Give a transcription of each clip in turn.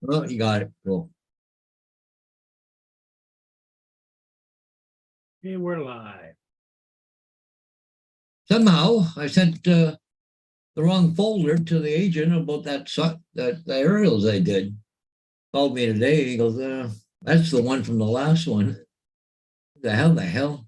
Oh, you got it. Cool. Okay, we're live. Somehow I sent the wrong folder to the agent about the aerials I did. Called me today. He goes, that's the one from the last one. The hell?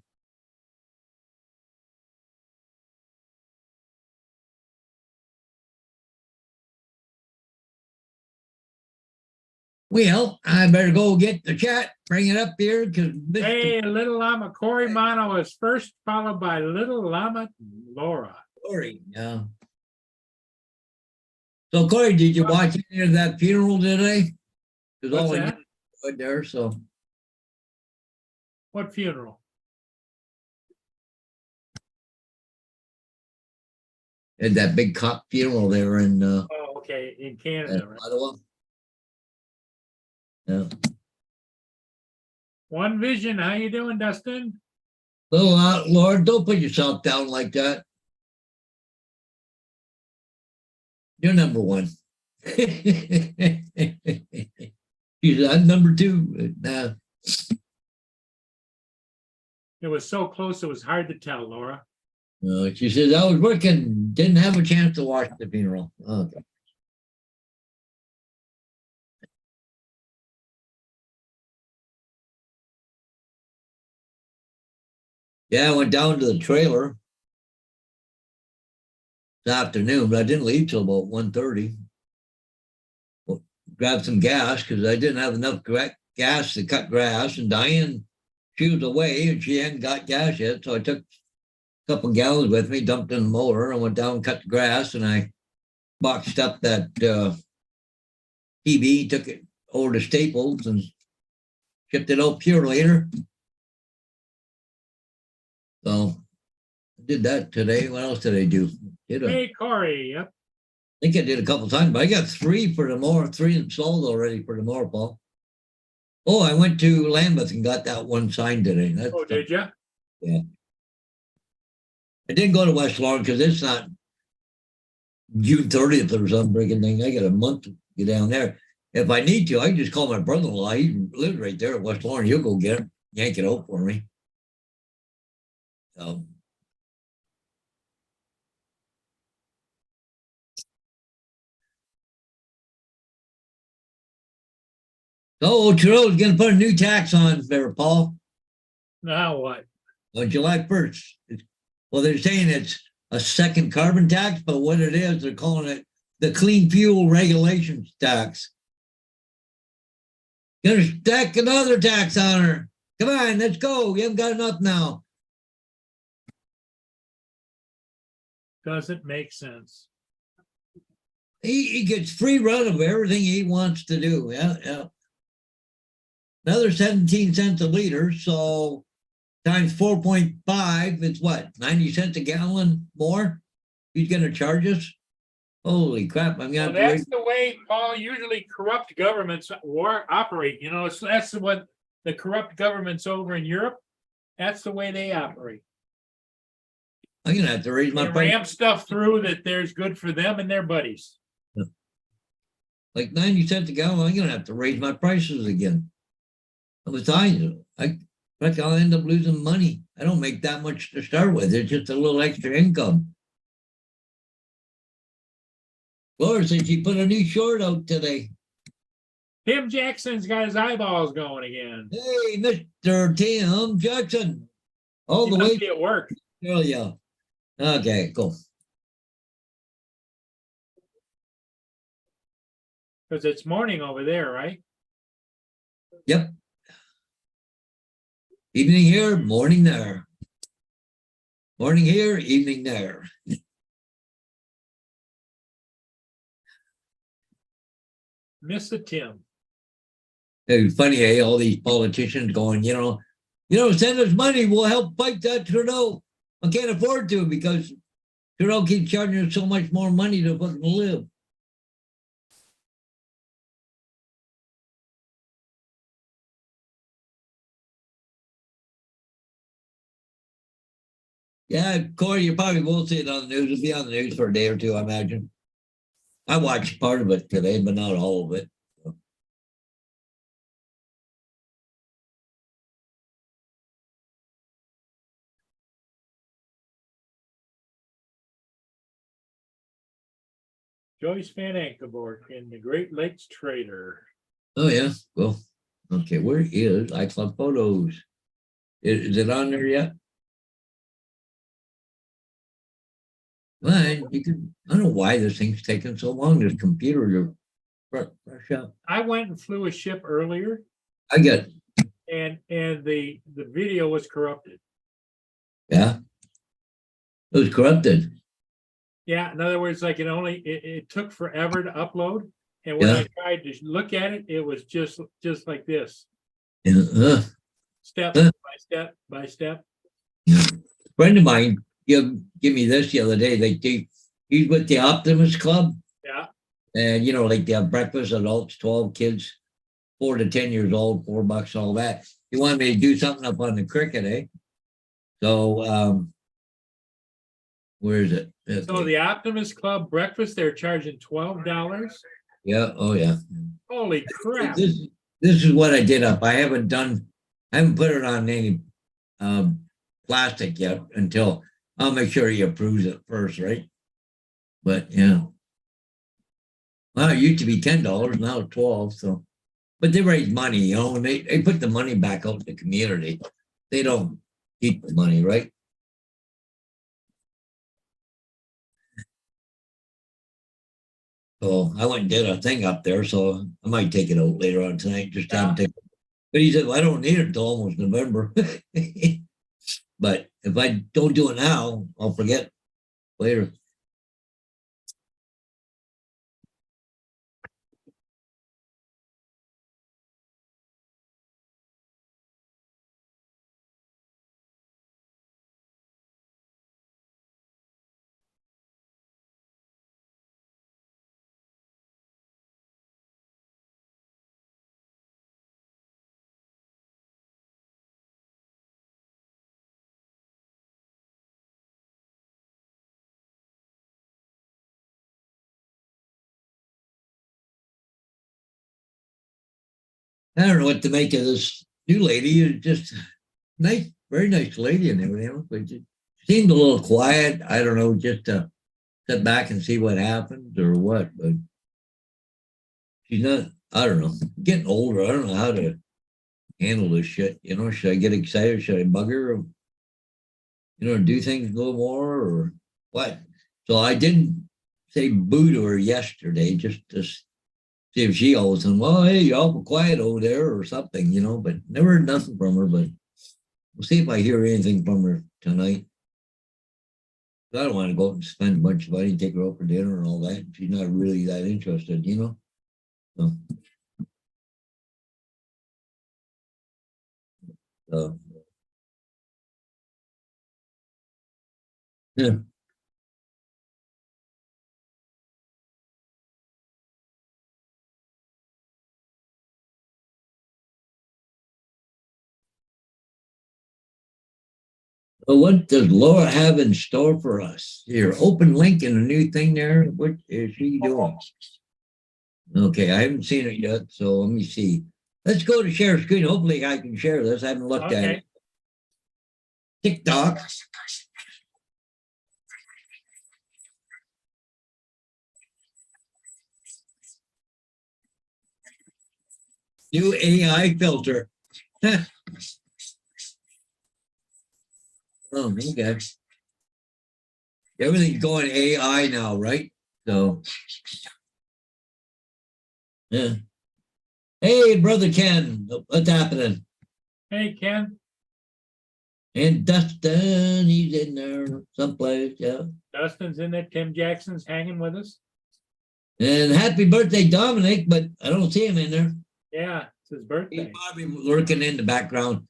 Well, I better go get the chat, bring it up here because Hey, Little Llama Cory Mono is first, followed by Little Llama Laura. Cory, yeah. So Cory, did you watch any of that funeral today? Because What's all I that? did there, so What funeral? had that big cop funeral there in Oh, okay, in Canada, right? Ottawa. Yeah. One Vision, how you doing, Dustin? Little Lord, don't put yourself down like that. You're number one. She's I'm number two. It was so close, it was hard to tell, Laura. She says, I was working, didn't have a chance to watch the funeral. Okay. Yeah, I went down to the trailer this afternoon, but I didn't leave till about 1:30. Well, grabbed some gas because I didn't have enough gas to cut grass. And Diane, she was away and she hadn't got gas yet. So I took a couple of gallons with me, dumped in the motor, and went down and cut the grass. And I boxed up that TV, took it over to Staples and shipped it out Pure later. So I did that today. What else did I do? Hey, Cory, yep. I think I did a couple times, but I got three installed already for tomorrow, Paul. Oh, I went to Lambeth and got that one signed today. Did you? Yeah. I didn't go to West Lawn because it's not June 30th or some freaking thing. I got a month to get down there. If I need to, I can just call my brother-in-law. He lives right there at West Lawn. He'll go get it, yank it out for me. Trudeau's going to put a new tax on there, Paul. Now what? On July 1st. Well, they're saying it's a second carbon tax, but what it is, they're calling it the Clean Fuel Regulations Tax. Gonna stack another tax on her. Come on, let's go. We haven't got enough now. Doesn't make sense. He gets free run of everything he wants to do. Yeah. Another 17 cents a liter, so times 4.5, it's what, 90 cents a gallon more? He's going to charge us? Holy crap. I'm Well, that's the way, Paul, usually corrupt governments operate. You know, that's what the corrupt governments over in Europe, that's the way they operate. I'm going to have to raise my price. Ramp stuff through that there's good for them and their buddies. Like 90 cents a gallon, I'm going to have to raise my prices again. Besides, I'll end up losing money. I don't make that much to start with. It's just a little extra income. Laura said she put a new short out today. Tim Jackson's got his eyeballs going again. Hey, Mr. Tim Jackson. All the way at work. Oh, yeah. Okay, cool. Because it's morning over there, right? Yep. Evening here, morning there. Morning here, evening there. Mr. Tim. It's funny, hey, all these politicians going, send us money, we'll help fight that Trudeau. I can't afford to because Trudeau keeps charging us so much more money to fucking live. Yeah, Cory, you probably will see it on the news. It'll be on the news for a day or two, I imagine. I watched part of it today, but not all of it. Joyce Van Ankerborg in the Great Lakes Trader. Oh, yeah, well, okay, where is iCloud Photos? Is it on there yet? Well, you can, I don't know why this thing's taking so long, this computer to fresh up. I went and flew a ship earlier I get, and the video was corrupted. yeah. It was corrupted. Yeah, in other words, like it took forever to upload. And when Yeah. I tried to look at it, it was just like this, And, step Huh. by step by step. friend of mine give me this the other day. He's with the Optimist Club, Yeah, and like they have breakfast, adults, 12 kids, 4 to 10 years old, $4, all that. He wanted me to do something up on the cricket, eh? So where is it? so Okay. the Optimist Club breakfast, they're charging $12. Yeah, oh yeah. Holy crap. This is what I did up. I haven't put it on any plastic yet until I'll make sure he approves it first, right? But yeah. Well, it used to be $10, now it's 12. So, but they raise money, and they put the money back out in the community. They don't keep the money, right? So I went and did a thing up there, so I might take it out later on tonight. Just haven't taken. But he said, well, I don't need it until almost November. But if I don't do it now, I'll forget later. I don't know what to make of this new lady. Just nice, very nice lady and everything. But she seemed a little quiet. I don't know, just to sit back and see what happens or what. But she's not. I don't know. Getting older. I don't know how to handle this shit. Should I get excited? Should I bug her? Do things a little more or what? So I didn't say boo to her yesterday, just to see if she all of a sudden, well, hey, you're awful quiet over there or something, but never heard nothing from her. But we'll see if I hear anything from her tonight. I don't want to go out and spend a bunch of money and take her out for dinner and all that. She's not really that interested. So, so yeah. Well, what does Laura have in store for us? Here, open link and a new thing there. What is she doing? Okay, I haven't seen it yet, so let me see. Let's go to share screen. Hopefully, I can share this. I haven't looked at Okay. it. TikTok. New AI filter. Oh, okay. Everything's going AI now, right? So, yeah. Hey, brother Ken, what's happening? Hey, Ken, And Dustin, he's in there someplace, yeah. Dustin's in there. Tim Jackson's hanging with us. And happy birthday, Dominic, but I don't see him in there. Yeah, it's his He's birthday. probably lurking in the background.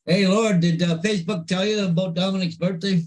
Hey, Lord, did Facebook tell you about Dominic's birthday?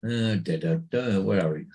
Where are we?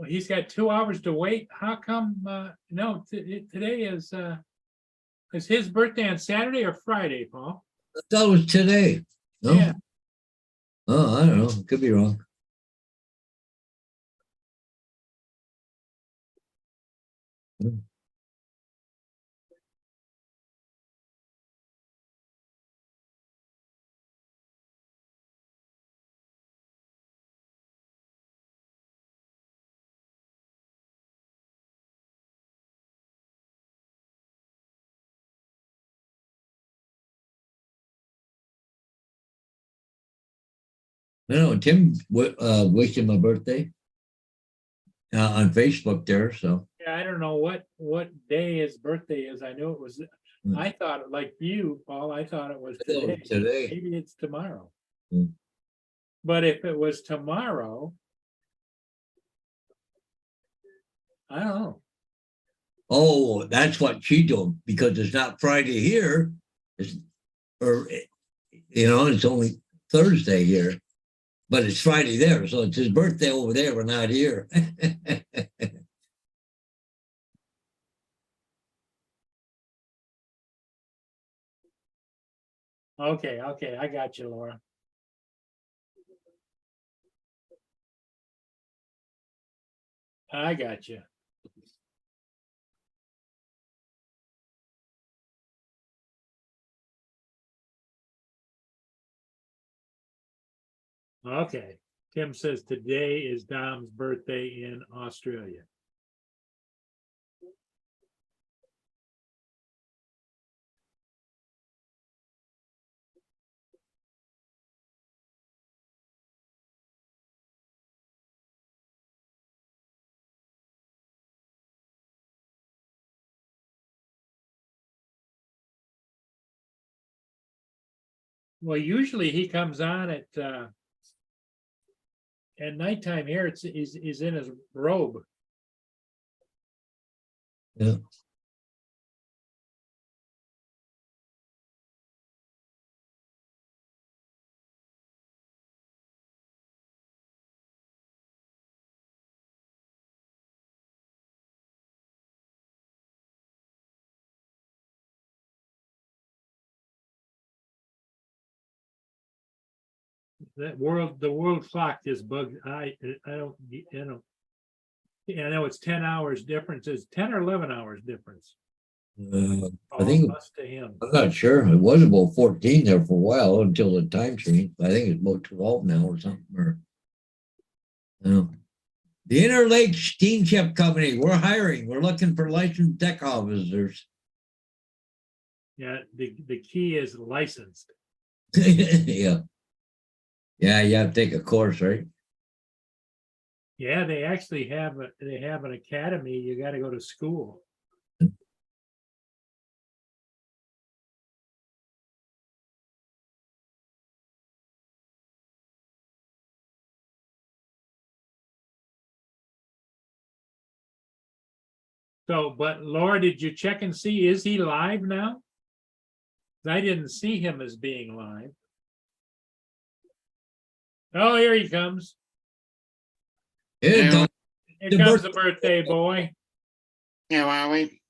He's got 2 hours to wait. How come, no, today is his birthday on Saturday or Friday, Paul? I thought it was today. No? Yeah. Oh, I don't know. Could be wrong. No, Tim wished him a birthday on Facebook there. So Yeah, I don't know what day his birthday is. I know it was, I thought, like you, Paul, I thought it was I thought it today. was today. Maybe it's tomorrow. Hmm. But if it was tomorrow, I don't know. Oh, that's what she told because it's not Friday here. It's, or it's only Thursday here, but it's Friday there. So it's his birthday over there. We're not here. Okay, I got you, Laura. I got you. Okay, Tim says today is Dom's birthday in Australia. Well, usually he comes on at nighttime here. He's in his robe. Yeah. The world clock just bugged. I don't, yeah, I know it's 10 hours difference. It's 10 or 11 hours difference. I think To him. I'm not sure. It was about 14 there for a while until the time changed. I think it's about 12 now or something. The Interlake Steamship Company. We're hiring. We're looking for licensed deck officers. Yeah, the key is licensed. Yeah. Yeah, you have to take a course, right? Yeah, they actually have an academy. You got to go to school. So, but Laura, did you check and see, is he live now? I didn't see him as being live. Oh, here he comes. Here comes the birthday boy. How are we?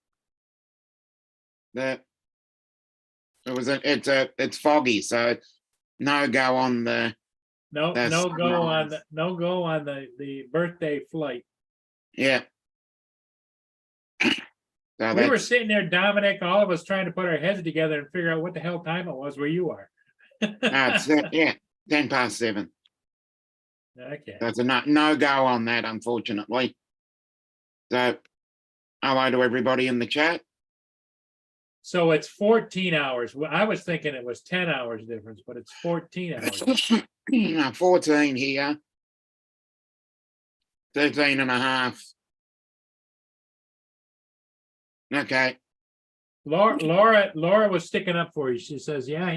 It's foggy, so no go on the No go on the birthday flight. yeah. So We were sitting there, Dominic, all of us trying to put our heads together and figure out what the hell time it was where you are. it's 7:10. Okay. There's a no go on that, unfortunately. So hello to everybody in the chat. So it's 14 hours. I was thinking it was 10 hours difference, but it's 14 hours. 14 here. 13 and a half. Okay. Laura was sticking up for you. She says, yeah,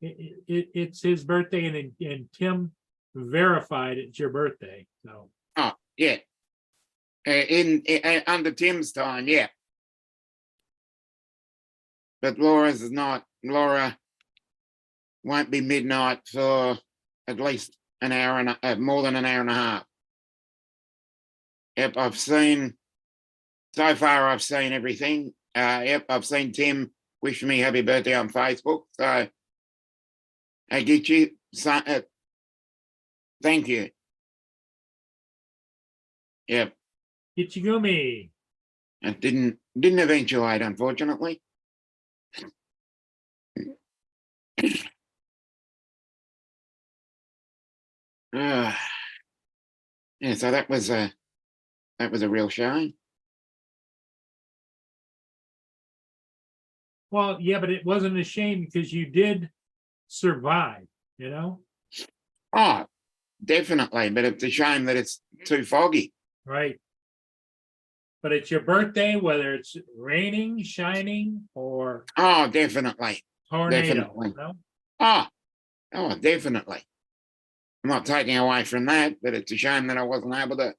it's his birthday and Tim verified it's your birthday. So, Oh, yeah. Under Tim's time, yeah. But Laura's is not. Laura won't be midnight for at least an hour and more than an hour and a half. Yep, so far I've seen everything. Yep, I've seen Tim wish me happy birthday on Facebook. So I get you. Thank you. Yep. Ichigumi. It didn't eventuate, unfortunately. Yeah, so that was a real shame. Well, yeah, but it wasn't a shame because you did survive, you know? Oh, definitely, but it's a shame that it's too foggy. Right. But it's your birthday, whether it's raining, shining, or Oh, definitely. tornado. Definitely. You know? Oh, definitely. I'm not taking away from that, but it's a shame that I wasn't able to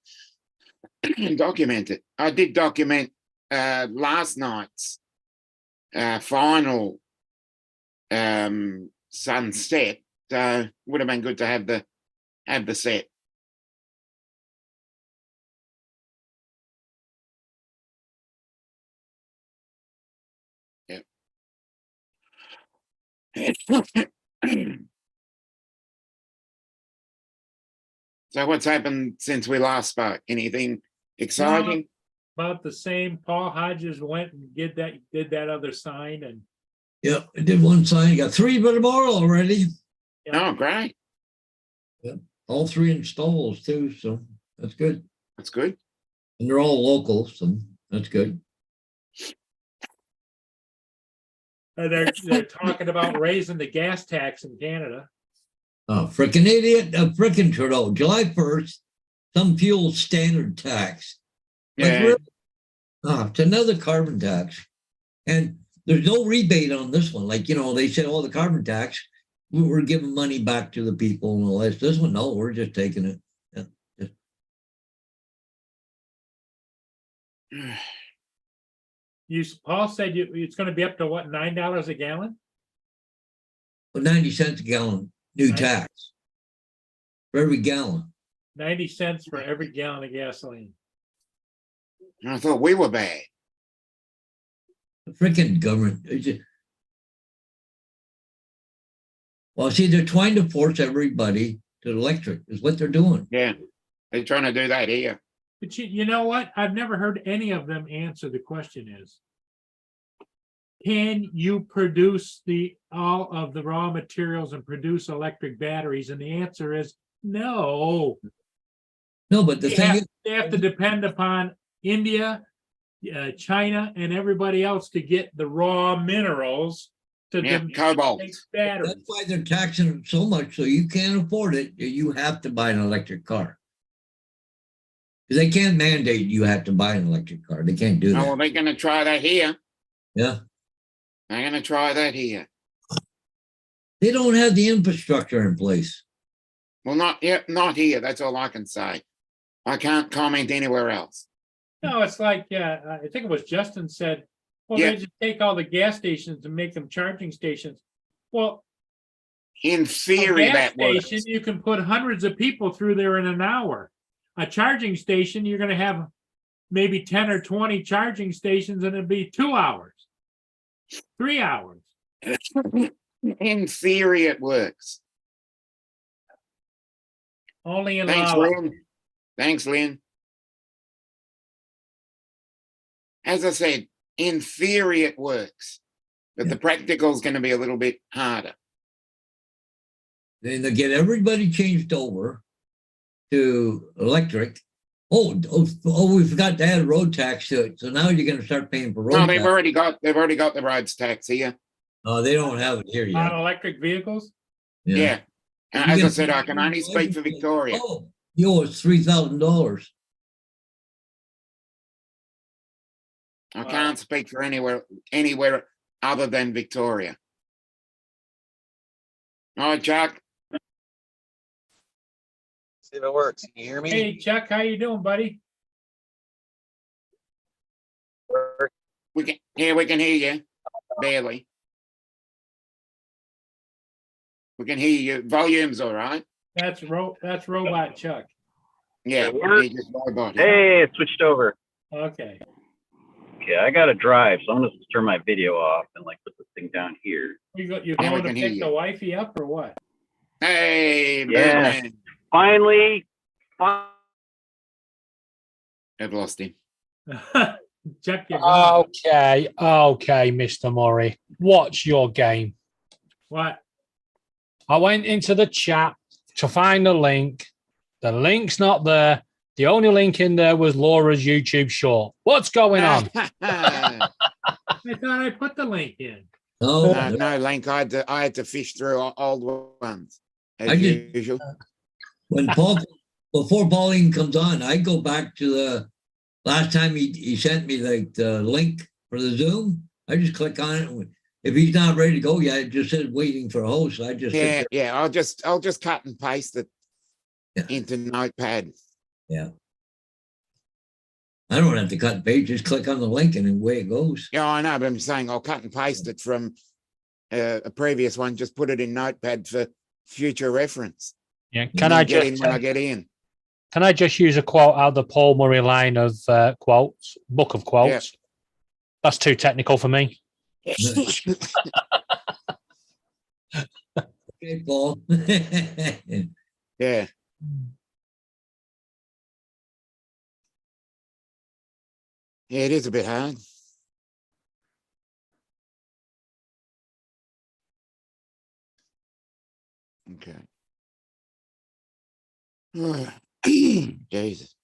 document it. I did document last night's final sunset. So would have been good to have the set. Yep. So what's happened since we last spoke? Anything exciting? About the same. Paul Hodges went and did that other sign, and Yeah, I did one sign. Got 3 for tomorrow already. Oh, great. All 3 installs too, so that's good. That's good. And they're all local, so that's good. they're talking about raising the gas tax in Canada. Oh, frickin' idiot, frickin' Trudeau. July 1st, some fuel standard tax. Like, Yeah. really? It's another carbon tax. And there's no rebate on this one. Like, they said, oh, the carbon tax, we're giving money back to the people and all this. This one, no, we're just taking it. Paul said it's going to be up to what, $9 a gallon? But 90 cents a gallon, new tax. For every gallon. 90 cents for every gallon of gasoline. I thought we were bad. The freaking government. Well, see, they're trying to force everybody to electric, is what they're doing. Yeah. They're trying to do that here. But you know what? I've never heard any of them answer. The question is, can you produce all of the raw materials and produce electric batteries? And the answer is no. No, but the thing is, they have to depend upon India, China, and everybody else to get the raw minerals to cobalt. make batteries. that's why they're taxing it so much. So you can't afford it. You have to buy an electric car. Because they can't mandate you have to buy an electric car. They can't do Oh, well, that. they're going to try that here. Yeah. They're going to try that here. They don't have the infrastructure in place. Well, not here. That's all I can say. I can't comment anywhere else. No, it's like, I think it was Justin said, well, Yeah. they just take all the gas stations and make them charging stations. Well, In theory, a gas that works. station, you can put hundreds of people through there in an hour. A charging station, you're going to have maybe 10 or 20 charging stations, and it'd be 2 hours, 3 hours. In theory, it works. Only in Thanks, Lala. Lynn. Thanks, Lynn. As I said, in theory, it works, but the practical is going to be a little bit harder. Then they get everybody changed over to electric. Oh, we forgot to add a road tax to it. So now you're going to start paying for road No, tax. they've already got the roads tax here. Oh, they don't have it here On yet. electric vehicles? Yeah. As I said, I can only speak for Victoria. Oh, you owe us $3,000. I can't speak for anywhere other than Victoria. All right, Chuck. See if it works. Can you hear me? Hey, Chuck, how you doing, buddy? We can hear you. Barely. We can hear you. Volume's all right. That's Robot Chuck. Yeah, It works. he just robot. Hey, it switched over. Okay. Okay, I gotta drive, so I'm gonna turn my video off and like put this thing down here. You Now we going to can hear pick you. the wifey up or what? Hey, Yeah. Birdman. Finally, I've lost him. Chuck, you're gone. Okay, Mr. Murray. Watch your game. What? I went into the chat to find the link. The link's not there. The only link in there was Laura's YouTube short. What's going on? I thought I put the link in. No, No, Link. I had to fish through old ones I as did- usual. before Pauline comes on, I go back to the last time he sent me the link for the Zoom. I just click on it. If he's not ready to go yet, it just says waiting for a host. I just sit Yeah, there. yeah. I'll just cut and paste it Yeah. into Notepad. I don't have to cut and paste. Just click on the link and away it goes. Yeah, I know, but I'm saying I'll cut and paste it from a previous one. Just put it in Notepad for future reference. Yeah, And can then I get in just when I get in? can I just use a quote out of the Paul Murray line of quotes, book of quotes? That's too technical for me. Okay, Paul. Yeah. Yeah, it is a bit hard. Okay. Jesus.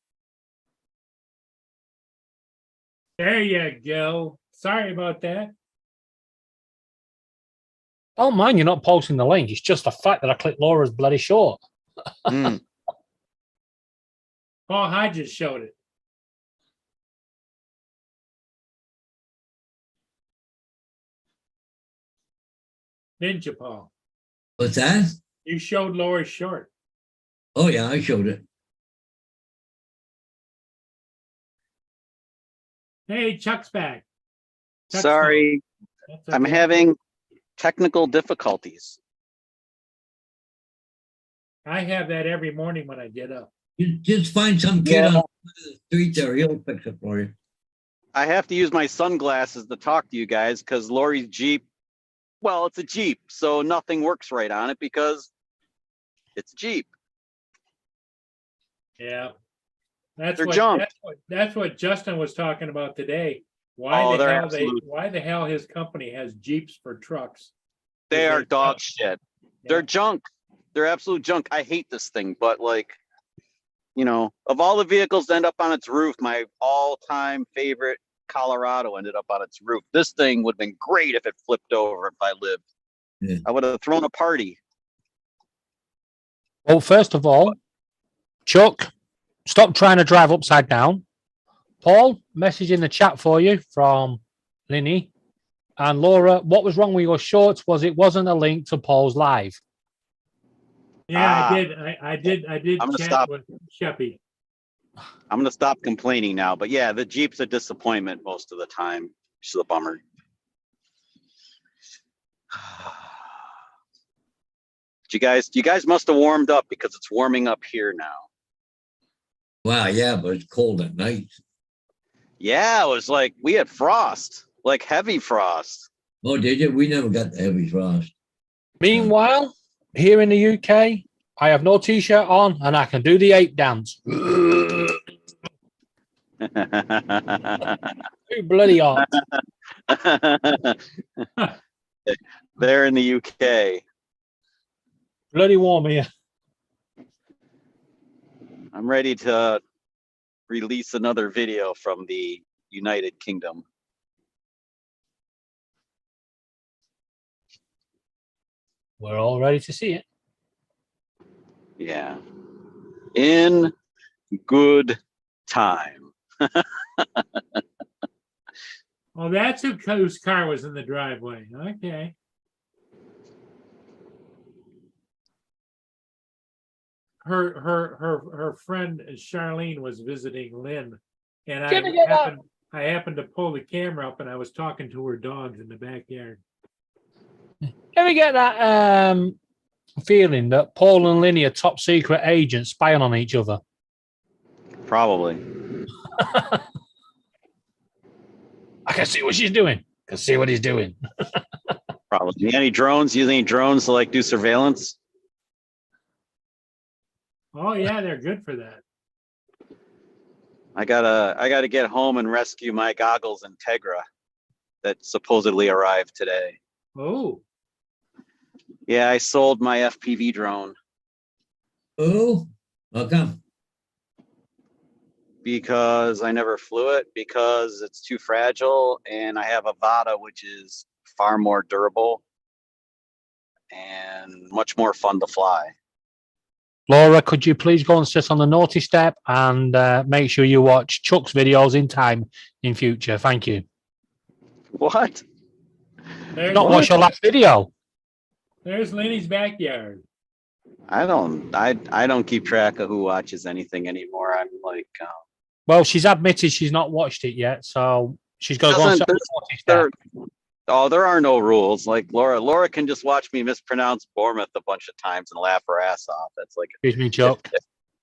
There you go. Sorry about that. Don't mind you're not posting the link. It's just the fact that I clicked Laura's bloody short. Mm. Paul Hodges showed it. Didn't you, Paul? What's that? You showed Laura's short. Oh yeah, I showed it. Hey, Chuck's back. Chuck's sorry, back. That's I'm okay. having technical difficulties. I have that every morning when I get up. You just find some kid Yeah. on the street there. He'll fix it for you. I have to use my sunglasses to talk to you guys because Lori's Jeep, well, it's a Jeep, so nothing works right on it because it's a Jeep. Yeah. That's They're what, junk. that's what Justin was talking about today. Why Oh, the they're hell absolute- why the hell his company has Jeeps for trucks? They Is are it dog junk? shit. Yeah. They're junk. They're absolute junk. I hate this thing, but like, you know, of all the vehicles that end up on its roof, my all-time favorite Colorado ended up on its roof. This thing would have been great if it flipped over if I lived. Yeah. I would have thrown a party. Well, first of all, Chuck, stop trying to drive upside down. Paul, message in the chat for you from Linny. And Laura, what was wrong with your shorts was it wasn't a link to Paul's live. Yeah, Ah. I did I'm gonna chat stop. with Sheppy. I'm gonna stop complaining now. But yeah, the Jeep's a disappointment most of the time. It's a bummer. You guys must have warmed up because it's warming up here now. Wow, yeah, but it's cold at night. Yeah, it was like we had frost, like heavy frost. Oh, did you? We never got the heavy frost. Meanwhile, here in the UK, I have no t-shirt on and I can do the ape dance. Too bloody hot. They're in the UK. Bloody warm here. I'm ready to release another video from the United Kingdom. We're all ready to see it. Yeah. In good time. Oh, that's whose car was in the driveway. Okay. Her friend Charlene was visiting Lynn, and Can I get that? I happened to pull the camera up, and I was talking to her dogs in the backyard. Ever get that feeling that Paul and Linny are top secret agents spying on each other? Probably. I can see what she's doing. I can see what he's doing. Probably. Any drones? Use any drones to like do surveillance? Oh yeah, they're good for that. I gotta get home and rescue my goggles Integra that supposedly arrived today. Oh, Yeah, I sold my FPV drone Oh, how come? because I never flew it because it's too fragile, and I have a Vada, which is far more durable and much more fun to fly. Laura, could you please go and sit on the naughty step and make sure you watch Chuck's videos in time in future? Thank you. What? there's, Not watch your last video. there's Lenny's backyard. I don't keep track of who watches anything anymore. I'm like, Well, she's admitted she's not watched it yet, so she's going to go and sit on the naughty step. there are no rules. Like Laura can just watch me mispronounce Bournemouth a bunch of times and laugh her ass off. That's like, Excuse me, Chuck.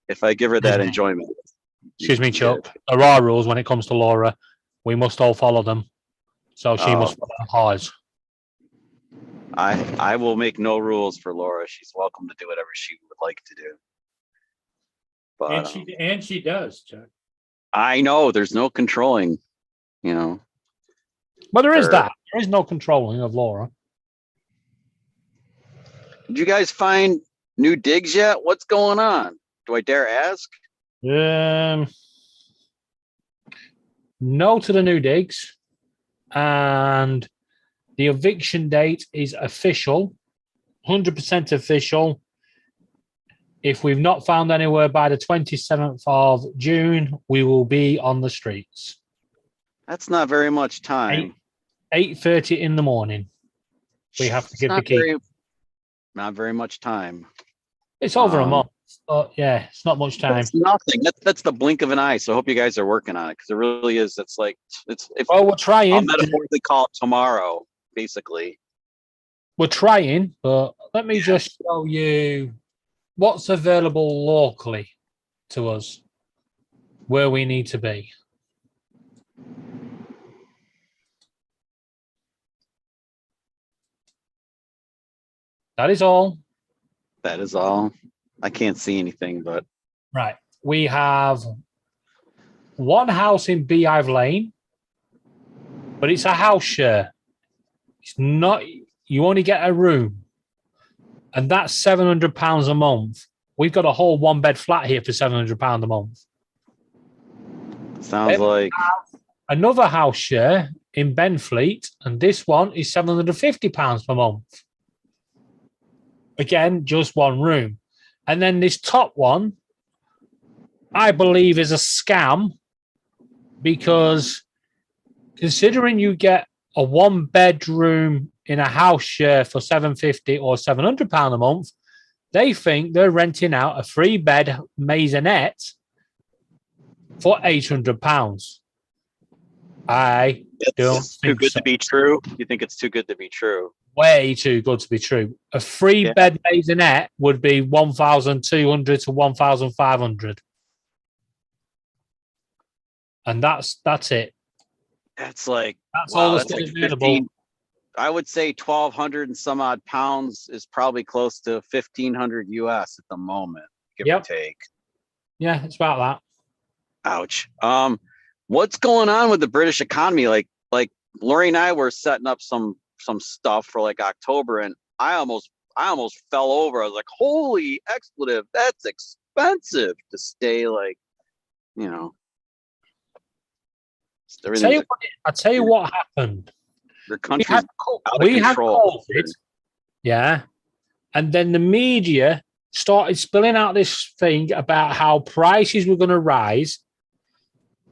if I give her that enjoyment. Excuse me, Chuck. There are rules when it comes to Laura. We must all follow them. So she must follow ours. I will make no rules for Laura. She's welcome to do whatever she would like to do. But And she does, Chuck. I know there's no controlling, you know. But there is Sure. that. There is no controlling of Laura. Did you guys find new digs yet? What's going on? Do I dare ask? No to the new digs. And the eviction date is official, 100% official. If we've not found anywhere by the 27th of June, we will be on the streets. That's not very much time. 8:30 in the morning. We have to It's give the not key. not very much time. It's over a month. But yeah, it's not much time. That's nothing. That's the blink of an eye. So I hope you guys are working on it because it really is. It's like it's if Well, we're I'll trying. metaphorically call it tomorrow, basically. We're trying, but let me just show you what's available locally to us, where we need to be. That is all. That is all. I can't see anything, but Right. We have one house in Beehive Lane, but it's a house share. It's not, you only get a room, and that's £700 a month. We've got a whole one bed flat here for £700 a month. sounds like Another house share in Benfleet, and this one is £750 per month. Again, just one room. And then this top one, I believe, is a scam because considering you get a one bedroom in a house share for £750 or £700 a month, they think they're renting out a 3-bed maisonette for £800. I don't it's too think good so. to be true. You think it's too good to be true? Way too good to be true. A 3-bed maisonette would be 1,200 to 1,500, and that's it. That's like That's wow, all that's that's like available. 15 I would say 1,200 and some odd pounds is probably close to 1,500 US at the moment, give or Yep. take. Yeah, it's about that. Ouch. What's going on with the British economy? Like Lori and I were setting up some stuff for like October, and I almost fell over. I was like, holy expletive, that's expensive to stay like, you know. I'll tell you what happened. Your We country's had, out of we had control. COVID, yeah, and then the media started spilling out this thing about how prices were going to rise.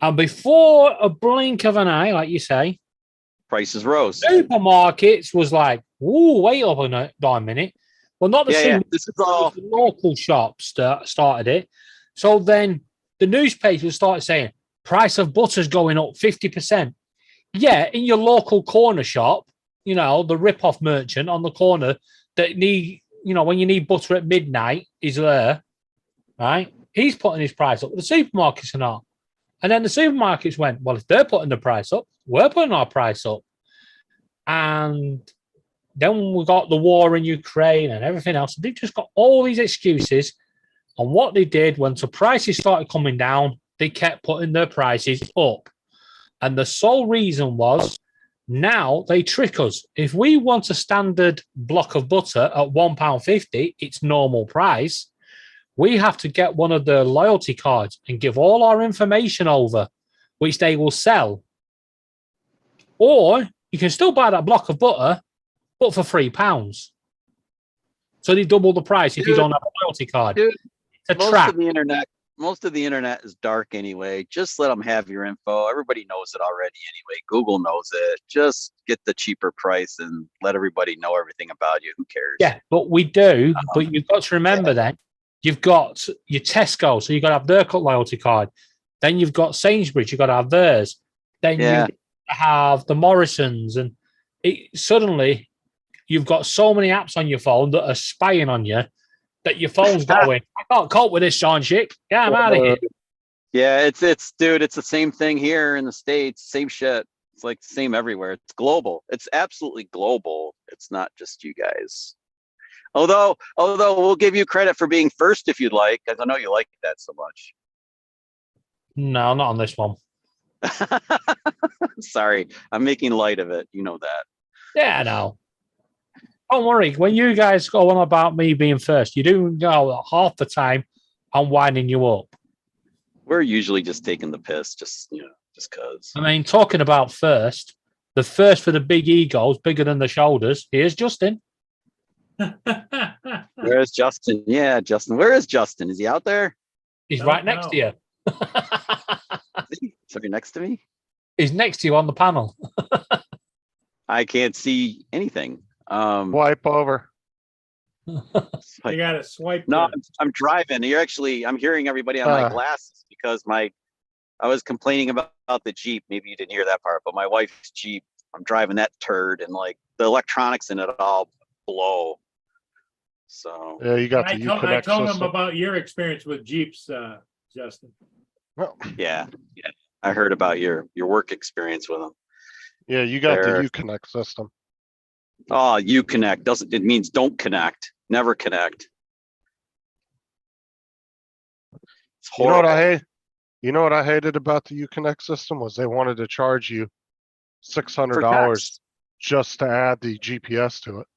And before a blink of an eye, like you say, Prices rose. supermarkets was like, "Ooh, wait up a minute." Well, not the Yeah. supermarkets, This is all. the local shops that started it. So then the newspapers started saying, price of butter's going up 50%. Yeah, in your local corner shop, the rip-off merchant on the corner that when you need butter at midnight, is there, right? He's putting his price up, but the supermarkets are not. And then the supermarkets went, well, if they're putting the price up, we're putting our price up. And then we got the war in Ukraine and everything else. They've just got all these excuses. And what they did when the prices started coming down, they kept putting their prices up. And the sole reason was now they trick us. If we want a standard block of butter at £1.50, it's normal price. We have to get one of the loyalty cards and give all our information over, which they will sell. Or you can still buy that block of butter, but for £3. So they double the price if you don't have a loyalty card. Dude, It's a most trap. of the internet is dark anyway. Just let them have your info. Everybody knows it already anyway. Google knows it. Just get the cheaper price and let everybody know everything about you. Who cares? Yeah, but we do. But you've got to remember then, you've got your Tesco, so you've got to have their loyalty card. Then you've got Sainsbury's, you've got to have theirs. Then Yeah. you have the Morrisons, and suddenly you've got so many apps on your phone that are spying on you that your phone's going, I can't cope with this, Sean Schick. Yeah, I'm out of here. Yeah, it's dude, it's the same thing here in the States. Same shit. It's like the same everywhere. It's global. It's absolutely global. It's not just you guys. Although we'll give you credit for being first if you'd like, because I know you like that so much. No, not on this one. Sorry, I'm making light of it. You know that. Yeah, I know. Don't worry. When you guys go on about me being first, you do know half the time I'm winding you up. We're usually just taking the piss, just cause. I mean, talking about first, the first for the big egos, bigger than the shoulders. Here's Justin. Where's Justin? Yeah, Justin. Where is Justin? Is he out there? He's Don't right next know. to you. So you're next to me? He's next to you on the panel. I can't see anything. Wipe over. You got to swipe. No, the- I'm driving. I'm hearing everybody on my glasses because I was complaining about the Jeep. Maybe you didn't hear that part, but my wife's Jeep, I'm driving that turd and like the electronics in it all blow. So Yeah, you got the I Uconnect told him system. about your experience with Jeeps, Justin. Well, yeah. I heard about your work experience with them. yeah, you got There. the Uconnect system. Oh, you connect. It means don't connect. Never connect. It's You know horrible. what I hate? You know what I hated about the Uconnect system was they wanted to charge you $600 text. just to add the GPS to it.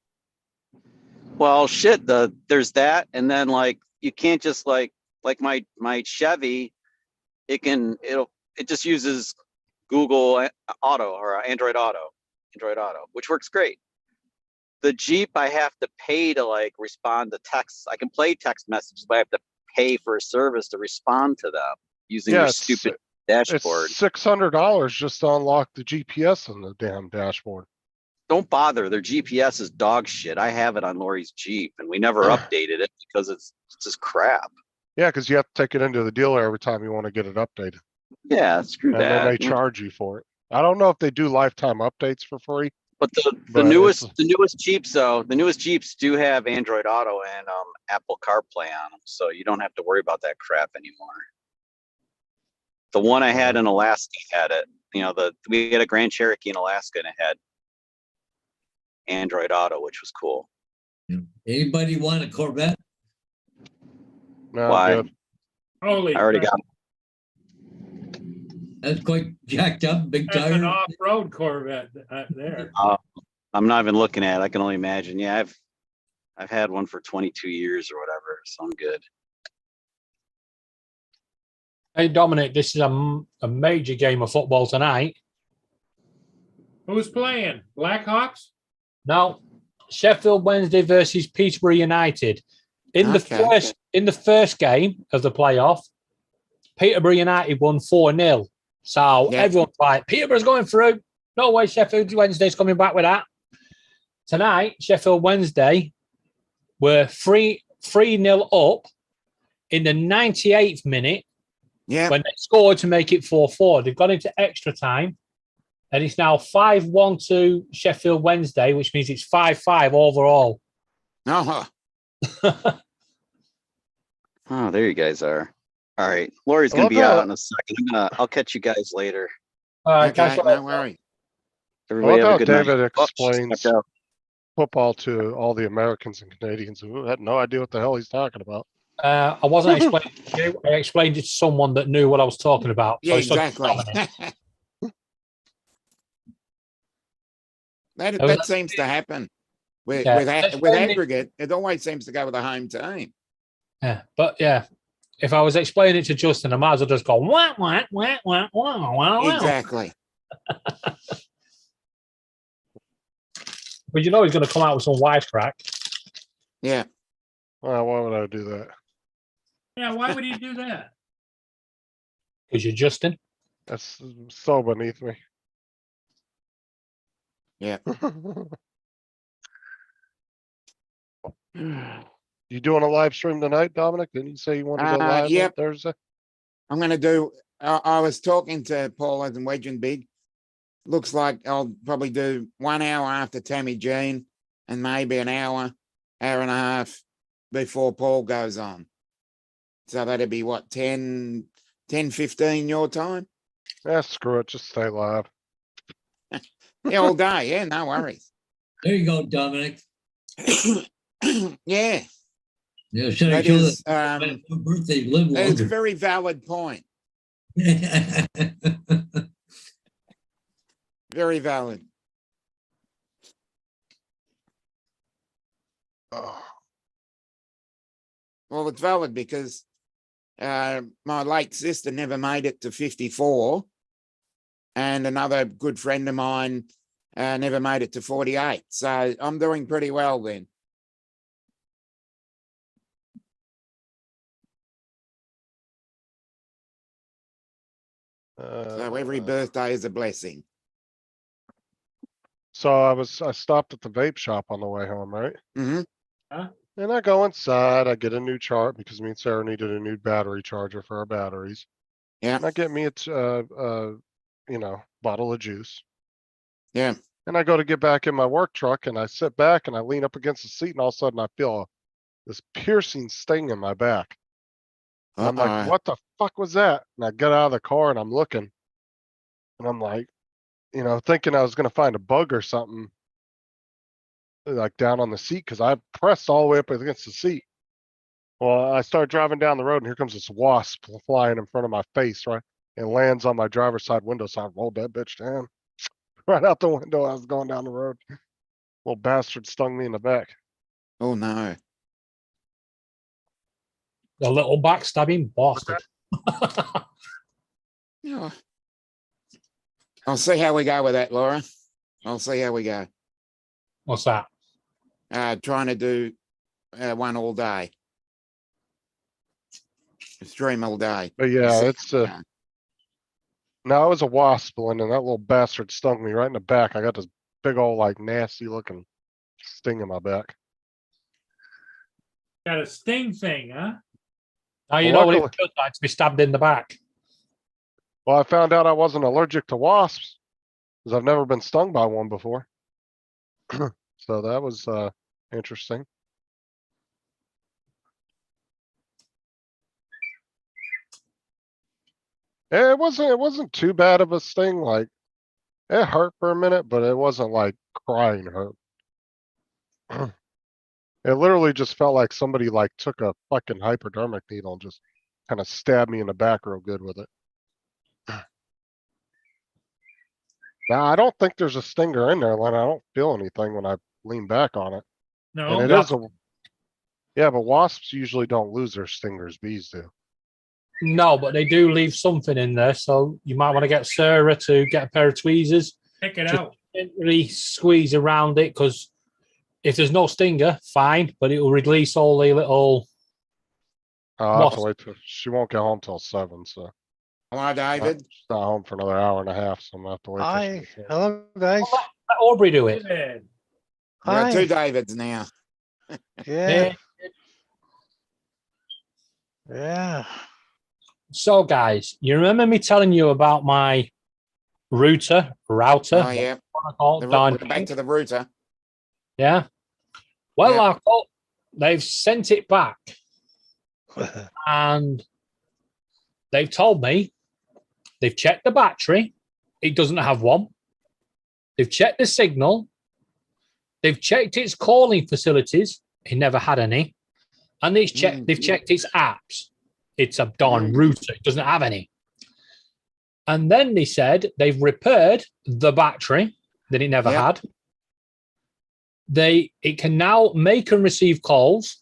Well, shit. There's that, and then like you can't just like my Chevy. It just uses Google Auto or Android Auto, which works great. The Jeep, I have to pay to like respond to texts. I can play text messages, but I have to pay for a service to respond to them using Yeah, their it's- stupid It's dashboard. $600 just to unlock the GPS on the damn dashboard. Don't bother. Their GPS is dog shit. I have it on Lori's Jeep, and we never updated it because it's just crap. Yeah, because you have to take it into the dealer every time you want to get it updated. Yeah, screw And then they that. charge you for it. I don't know if they do lifetime updates for free. But the But newest Jeeps though, the newest Jeeps do have Android Auto and Apple CarPlay on them, so you don't have to worry about that crap anymore. The one I had in Alaska had it. We had a Grand Cherokee in Alaska and it had Android Auto, which was cool. Anybody want a Corvette? No, Why? good. Holy I already crap. got That's quite jacked up, big That's an tire. off-road Corvette there. I'm not even looking at it. I can only imagine. Yeah, I've had one for 22 years or whatever, so I'm good. Hey, Dominic, this is a major game of football tonight. Who's playing? Blackhawks? Now, Sheffield Wednesday versus Peterborough United. In the Okay. first game of the playoff, Peterborough United won 4-0. So Yeah. everyone's like, Peterborough's going through. No way Sheffield Wednesday's coming back with that. Tonight, Sheffield Wednesday were 3-0 up in the 98th minute Yeah. when they scored to make it 4-4. They've got into extra time, and it's now 5-1 to Sheffield Wednesday, which means it's 5-5 overall. Oh, Oh, there you guys are. All right. Lori's I gonna love be how- out in a second. I'll catch you guys later. All right, okay. guys. No worry. I Everybody love have how a good night. David Oh, she's explains back out. football to all the Americans and Canadians who had no idea what the hell he's talking about. I wasn't explaining it to you. I explained it to someone that knew what I was talking about. Yeah, it's not exactly. dominant. that was- that seems to happen with Yeah, with, let's with find it. aggregate. It always seems to go with the home team. Yeah, but yeah, if I was explaining it to Justin, I might as well just go wah wah wah wah wah wah. Exactly. But you know he's going to come out with some wisecrack. Yeah. Well, why would I do that? Yeah, why would he do that? Because you're Justin. That's so beneath me. Yeah. You doing a live stream tonight, Dominic? Didn't you say you wanted to go live yep. on Thursday? I'm going to do. I was talking to Paul and Wedge and Big. Looks like I'll probably do 1 hour after Tammy Jean, and maybe an hour and a half before Paul goes on. So that'd be what 10:15 your time. Yeah, screw it. Just stay live. Yeah, all day. Yeah, no worries. There you go, Dominic. Yeah, Yeah, should I that show is. that birthday live That is a longer? very valid point. Very valid. Oh, Well, it's valid because my late sister never made it to 54, and another good friend of mine never made it to 48. So I'm doing pretty well then. So every birthday is a blessing. So I stopped at the vape shop on the way home, right? Hmm. And I go inside, I get a new chart because me and Sarah needed a new battery charger for our batteries. Yeah, And I get me a bottle of juice. yeah. And I go to get back in my work truck and I sit back and I lean up against the seat and all of a sudden I feel this piercing sting in my back. And I'm like, Uh-oh. what the fuck was that? And I get out of the car and I'm looking and I'm like, thinking I was going to find a bug or something like down on the seat because I pressed all the way up against the seat. Well, I start driving down the road and here comes this wasp flying in front of my face, right? It lands on my driver's side window, so I rolled that bitch down. Right out the window, I was going down the road. Little bastard stung me in the back. Oh no. The little backstabbing bastard. Yeah. I'll see how we go with that, Laura. I'll see how we go. What's that? Trying to do one all day. Stream all day. But yeah, See it's how we go. no, it was a wasp, and then that little bastard stung me right in the back. I got this big old like nasty looking sting in my back. Got a sting thing, huh? Now you Well, know what it luckily- feels like to be stabbed in the back. Well, I found out I wasn't allergic to wasps because I've never been stung by one before. So that was interesting. It wasn't too bad of a sting. Like it hurt for a minute, but it wasn't like crying hurt. It literally just felt like somebody like took a fucking hypodermic needle and just kind of stabbed me in the back real good with it. Now, I don't think there's a stinger in there, Len. I don't feel anything when I lean back on it. No. And it is yeah, but wasps usually don't lose their stingers. Bees do. No, but they do leave something in there, so you might want to get Sarah to get a pair of tweezers, Check it Just- out. gently squeeze around it, because if there's no stinger, fine, but it will release all the little. I'll have to What? wait till, she won't get home till 7, so. Hello, David. She's not home for another hour and a half, so I'm gonna have to wait till she Hi, gets home. hello, guys. Let Aubrey do it. There are Hi. two Davids now. Yeah, yeah. So, guys, you remember me telling you about my router, Oh, yeah. The Don, back to the router. yeah. Well, Yeah. they've sent it back, and they've told me they've checked the battery. It doesn't have one. They've checked the signal. They've checked its calling facilities. It never had any. And they've checked its apps. It's a darn router. It doesn't have any. And then they said they've repaired the battery that it never had. It can now make and receive calls.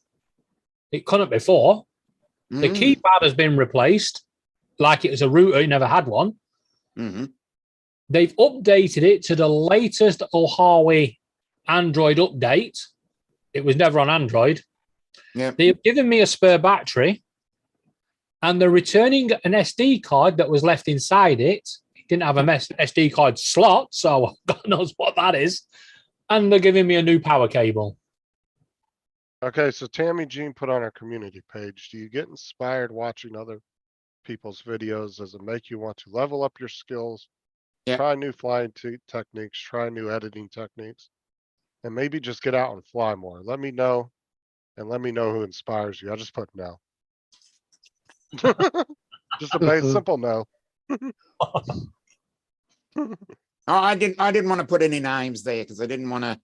It couldn't before. The keypad has been replaced, like it was a router. It never had one. They've updated it to the latest Huawei Android update. It was never on Android. They've given me a spare battery, and they're returning an SD card that was left inside it. It didn't have a SD card slot, so God knows what that is. And they're giving me a new power cable. Okay, so Tammy Jean put on her community page, do you get inspired watching other people's videos? Does it make you want to level up your skills? Yeah. Try new flying techniques, try new editing techniques, and maybe just get out and fly more. Let me know, and let me know who inspires you. I just put no. Just a base simple no. Oh, I didn't want to put any names there because I didn't want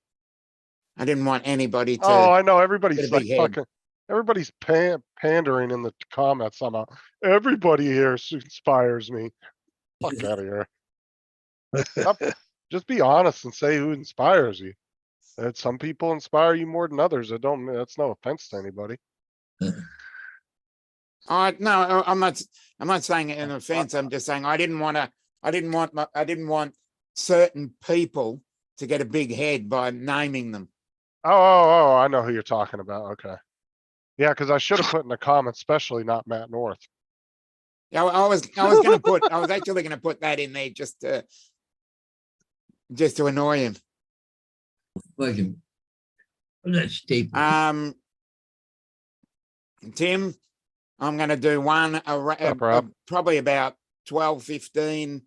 anybody to. Oh, I know, everybody's get a like big head. fucking, everybody's pandering in the comments somehow. Everybody here inspires me. Fuck out of here. Just be honest and say who inspires you. Some people inspire you more than others. That's no offense to anybody. No, I'm not saying it in offense. I'm just saying I didn't want certain people to get a big head by naming them. Oh, I know who you're talking about. Okay. Yeah, because I should have put in the comments, especially not Matt North. Yeah, I was actually gonna put that in there just to annoy him. Fucking, that staple. Tim, I'm gonna do one Rob? probably about 12:15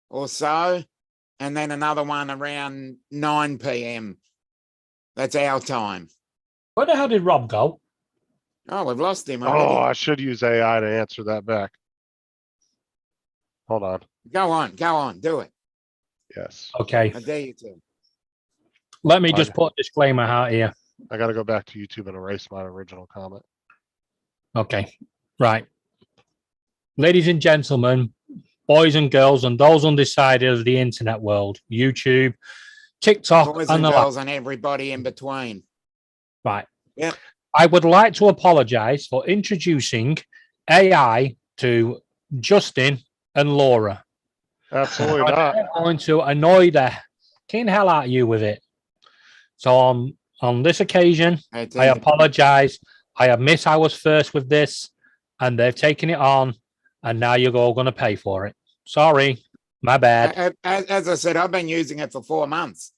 or so, and then another one around 9 p.m. That's our time. Where the hell did Rob go? Oh, we've lost him Oh, already. I should use AI to answer that back. Hold on. Go on, do it. Yes. Okay. I dare you to. Let me just put a disclaimer out here. I got to go back to YouTube and erase my original comment. Okay. Right. Ladies and gentlemen, boys and girls, and those undecided of the internet world, YouTube, TikTok, Boys and and the girls and everybody in between. Right. Yep. I would like to apologize for introducing AI to Justin and Laura. Absolutely not. I'm going to annoy the king hell out of you with it. So on this occasion, I apologize. I admit I was first with this, and they've taken it on, and now you're all going to pay for it. Sorry, my bad. As I said, I've been using it for 4 months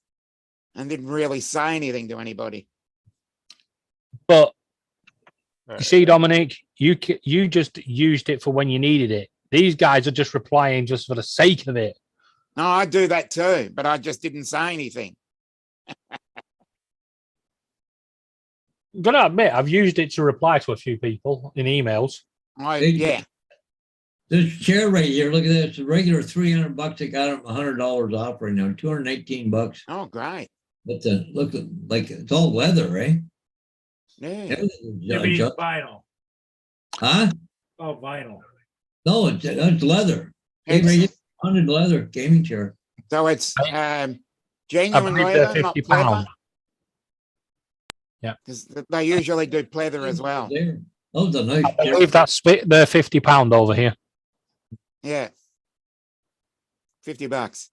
and didn't really say anything to anybody. But you see, Dominic, you just used it for when you needed it. These guys are just replying just for the sake of it. No, I do that too, but I just didn't say anything. I'm going to admit, I've used it to reply to a few people in emails. Yeah. This chair right here, look at this, a regular $300. I got it $100 off right now, $218. Oh, great. But look, like it's all leather, right? Yeah. Everything You is mean just- vinyl? Huh? Oh, vinyl. No, it's leather. Hey, It's- right here, 100 leather gaming chair. So it's I genuine believe they're leather, not £50. pleather. Yeah. Because they usually do pleather as well. There. Those are nice. I believe that's they're £50 over here. Yeah. $50.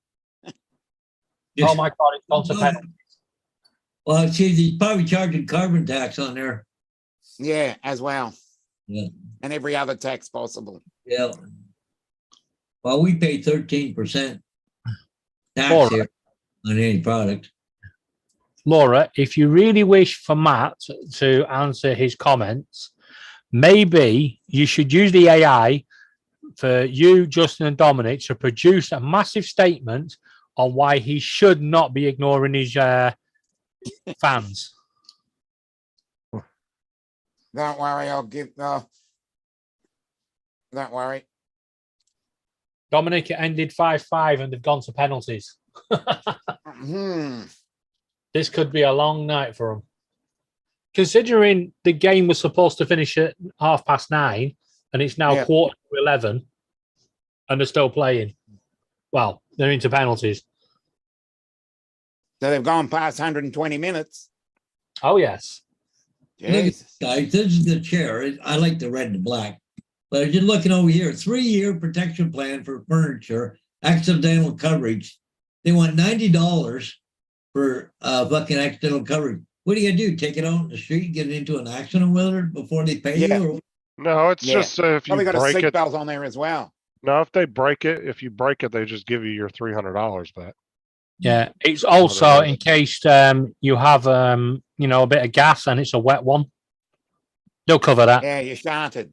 Oh my God, it's gone to penalty. Well, see, he's probably charging carbon tax on there. Yeah, as well. Yeah. And every other tax possible. Yeah. Well, we pay 13% All tax right. here on any product. Laura, if you really wish for Matt to answer his comments, maybe you should use the AI for you, Justin, and Dominic to produce a massive statement on why he should not be ignoring his fans. Don't worry, I'll give, don't worry. Dominic, it ended 5-5 and they've gone to penalties. Hmm. This could be a long night for them. Considering the game was supposed to finish at 9:30 and it's now Yeah. 11:15 and they're still playing. Well, they're into penalties. So they've gone past 120 minutes. Oh, yes. Look at Jesus. this, guys, this is the chair. I like the red and black. But you're looking over here, 3-year protection plan for furniture, accidental coverage. They want $90 for fucking accidental coverage. What do you do? Take it out in the street, get into an accident with it before they pay Yeah. you? Or No, it's Yeah. just if you Probably got a break it. seatbelt on there as well. No, if they break it, if you break it, they just give you your $300 back. Yeah. It's also in case you have, a bit of gas and it's a wet one. They'll cover that. Yeah, you started.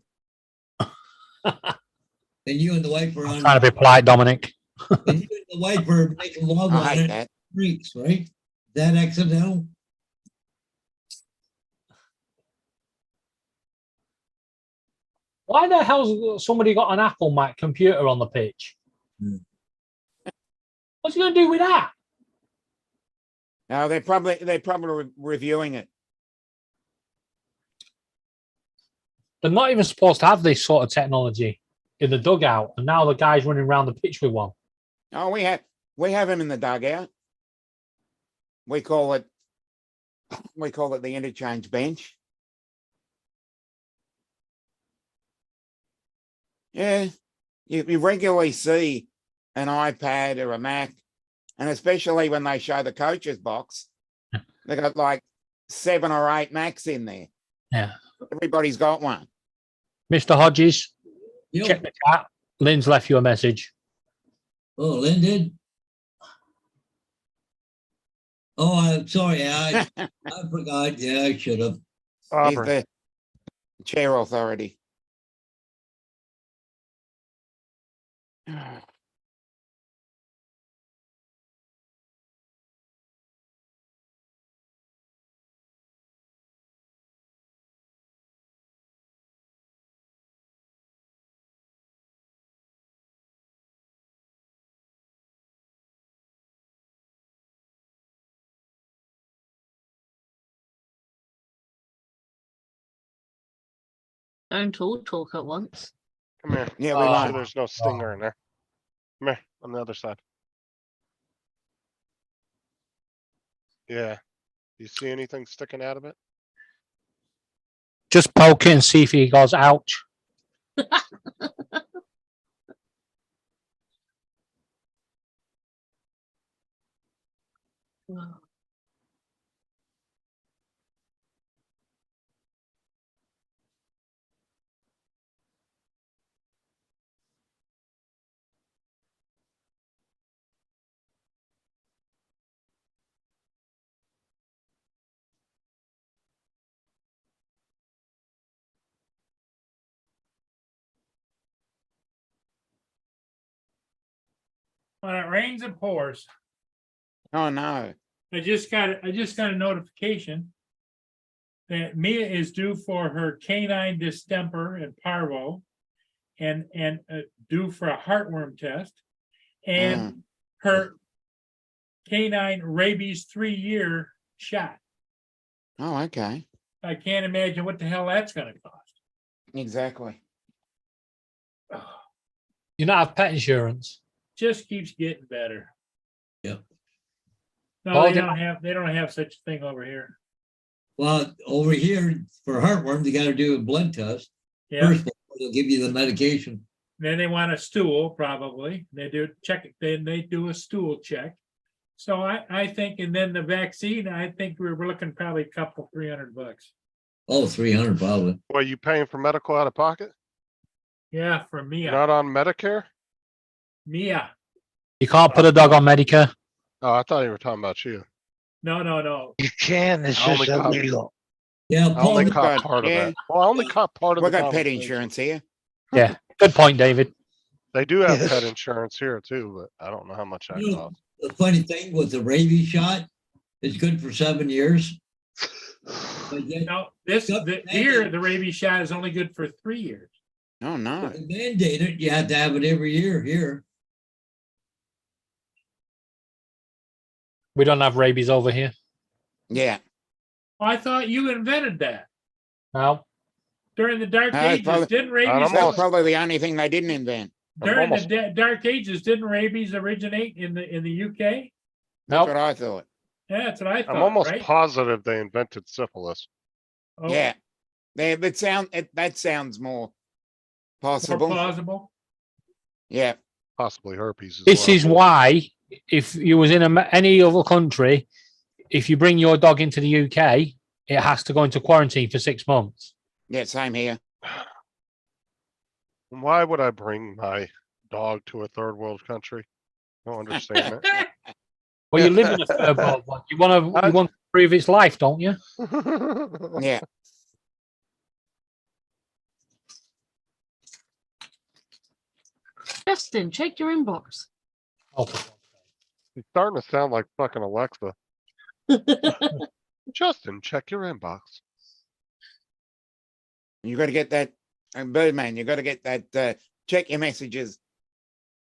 And you and the wife are on, Trying to be polite, Dominic. and you and the wife are making love I on hate it. that. Freaks, right? Is that accidental? Why the hell's somebody got an Apple Mac computer on the pitch? Hmm. What's he going to do with that? No, they're probably reviewing it. They're not even supposed to have this sort of technology in the dugout, and now the guy's running around the pitch with one. Oh, we have him in the dugout. We call it the interchange bench. Yeah, you regularly see an iPad or a Mac, and especially when they show the coach's box, they got like 7 or 8 Macs in there. Yeah. Everybody's got one. Mr. Hodges, Yo. check the chat. Lynn's left you a message. Oh, Lynn did? Oh, I'm sorry. I forgot. Yeah, I should have. He's Aubrey, the chair authority. Don't all talk at once. come here. Yeah, Oh. we Make might. sure there's no stinger in there. Come here, on the other side. Yeah. You see anything sticking out of it? Just poke it and see if he goes, ouch. Wow. When it rains, it pours. Oh no. I just got a notification that Mia is due for her canine distemper and parvo and due for a heartworm test and her canine rabies 3-year shot. Oh, okay. I can't imagine what the hell that's gonna cost. Exactly. You not have pet insurance. Just keeps getting better. Yep. No, Well, they don't have such a thing over here. Well, over here for heartworm, they got to do a blood test. Yeah, First, they'll give you the medication. then they want a stool, probably. They do check it, then they do a stool check. So I think, and then the vaccine, I think we're looking probably a couple, $300. Oh, 300 probably. What, you paying for medical out of pocket? Yeah, for You're Mia, not on Medicare? Mia. You can't put a dog on Medicare. Oh, I thought you were talking about you. No. You can, it's I only just got- illegal. Yeah, I Paul, only We've caught got- part of yeah. that. Well, I only caught part of We the got pet conversation. insurance here. Yeah, good point, David. They do have Yes. pet insurance here too, but I don't know how much that You know, costs. the funny thing with the rabies shot, it's good for 7 years. But yet No, here, the rabies shot is only good for 3 years. Oh, no. they mandate it, you have to have it every year here. We don't have rabies over here. Yeah. I thought you invented that No. during the Dark it's Ages. probably- Didn't I'm rabies, That's almost- probably the only thing they didn't invent. during the almost- Dark Ages, didn't rabies originate in the UK? That's Nope. what I thought. Yeah, that's what I thought, I'm almost right? positive they invented syphilis. Oh, Yeah. That sounds more more possible. plausible. Yeah. Possibly herpes as This well. is why, if you was in any other country, if you bring your dog into the UK, it has to go into quarantine for 6 months. Yeah, same here. Why would I bring my dog to a third world country? I don't understand Well, you live in a third world one. You want to prove its life, don't you? it. Yeah. Justin, check your inbox. Oh, He's starting to sound like fucking Alexa. Justin, check your inbox. You gotta get that, Birdman, you gotta get that, check your messages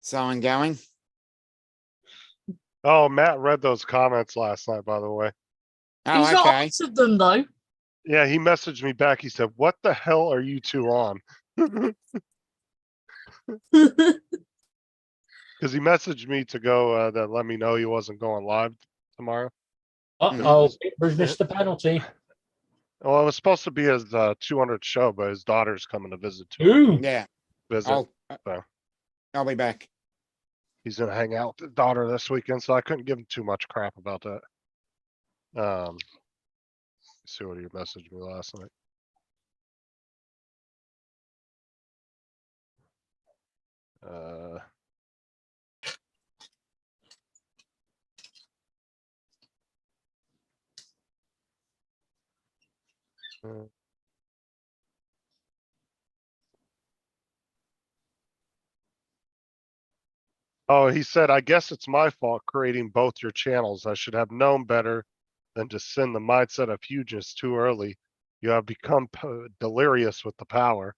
sign going. Oh, Matt read those comments last night, by the way. Oh, He's not okay. answered them though. Yeah, he messaged me back. He said, "What the hell are you two on?" Because he messaged me to go that let me know he wasn't going live tomorrow. oh, Pittsburgh's missed the penalty. Well, it was supposed to be his 200th show, but his daughter's coming to visit. Ooh, Yeah, Visit. So. I'll be back. He's gonna hang out with his daughter this weekend, so I couldn't give him too much crap about that. Let's see what he messaged me last night. Uh, uh, Oh, he said, I guess it's my fault creating both your channels. I should have known better than to send the mindset of hugeness too early. You have become delirious with the power.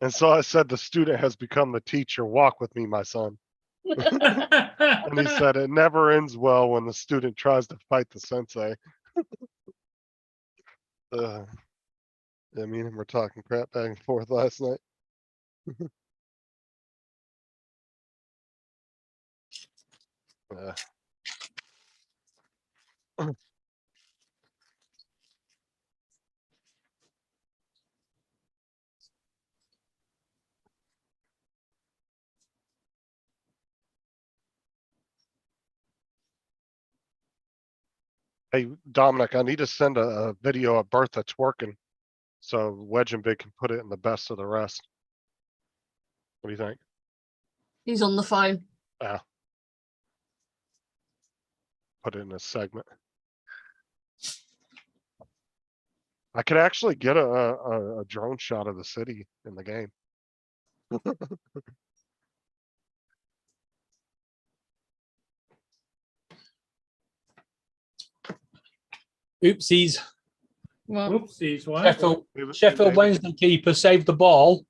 And so I said, the student has become the teacher. Walk with me, my son. And he said, it never ends well when the student tries to fight the sensei. Yeah, me and him were talking crap back and forth last night. Uh, Hey, Dominic, I need to send a video of Bertha twerking so Wedge and Big can put it in the best of the rest. What do you think? He's on the phone. Put it in a segment. I could actually get a drone shot of the city in the game. oopsies. Well, Oopsies, what? Sheffield Wednesday keeper saved the ball,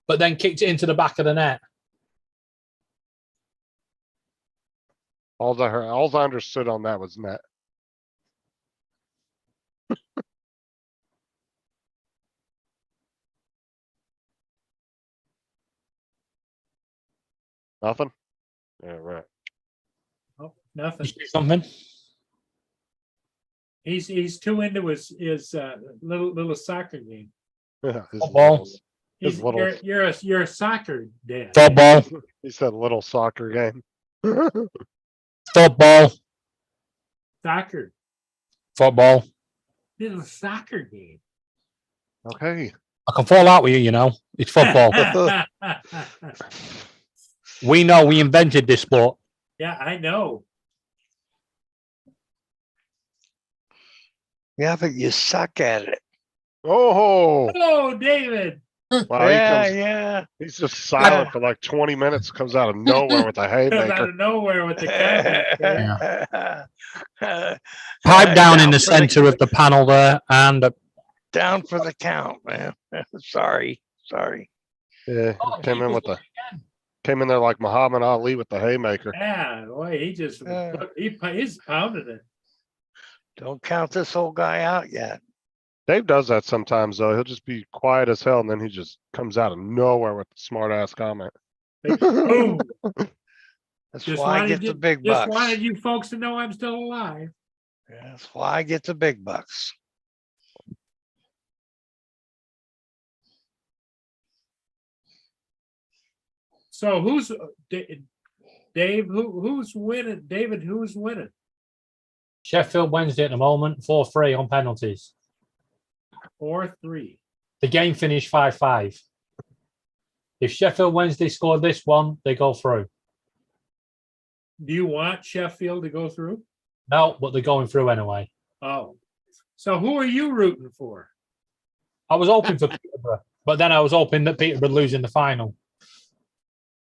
but then kicked it into the back of the net. All I heard, all I understood on that was net. Nothing? Yeah, right. Oh, nothing. You see something? He's too into his little soccer game. Yeah, his Football. littles. His He's, littles. you're a soccer dad. Football. He said little soccer game. Football. Soccer. Football. This is a soccer game. Okay. I can fall out with you, you know. It's football. We know we invented this sport. Yeah, I know. Yeah, but you suck at it. Oh, Oh, David. wow. Yeah. He's just silent for like 20 minutes, comes out of nowhere with a Comes out haymaker. of nowhere with the contact. Pipe down in the center of the panel there, and Down for the count, man. Sorry. Yeah, Oh, came he in was with the came in there like Muhammad Ali with the haymaker. Yeah, boy, he just he's pounding it. Don't count this whole guy out yet. Dave does that sometimes though. He'll just be quiet as hell and then he just comes out of nowhere with a smart ass comment. Boom. That's Just why I wanted get you- the big Just bucks. wanted you folks to know I'm still alive. Yeah, that's why I get the big bucks. So who's Dave? Who's winning? David, who's winning? Sheffield Wednesday at the moment, 4-3 on penalties. 4-3. The game finished 5-5. If Sheffield Wednesday scored this one, they go through. Do you want Sheffield to go through? No, but they're going through anyway. Oh, so who are you rooting for? I was hoping for Peterborough, but then I was hoping that Peterborough would lose in the final.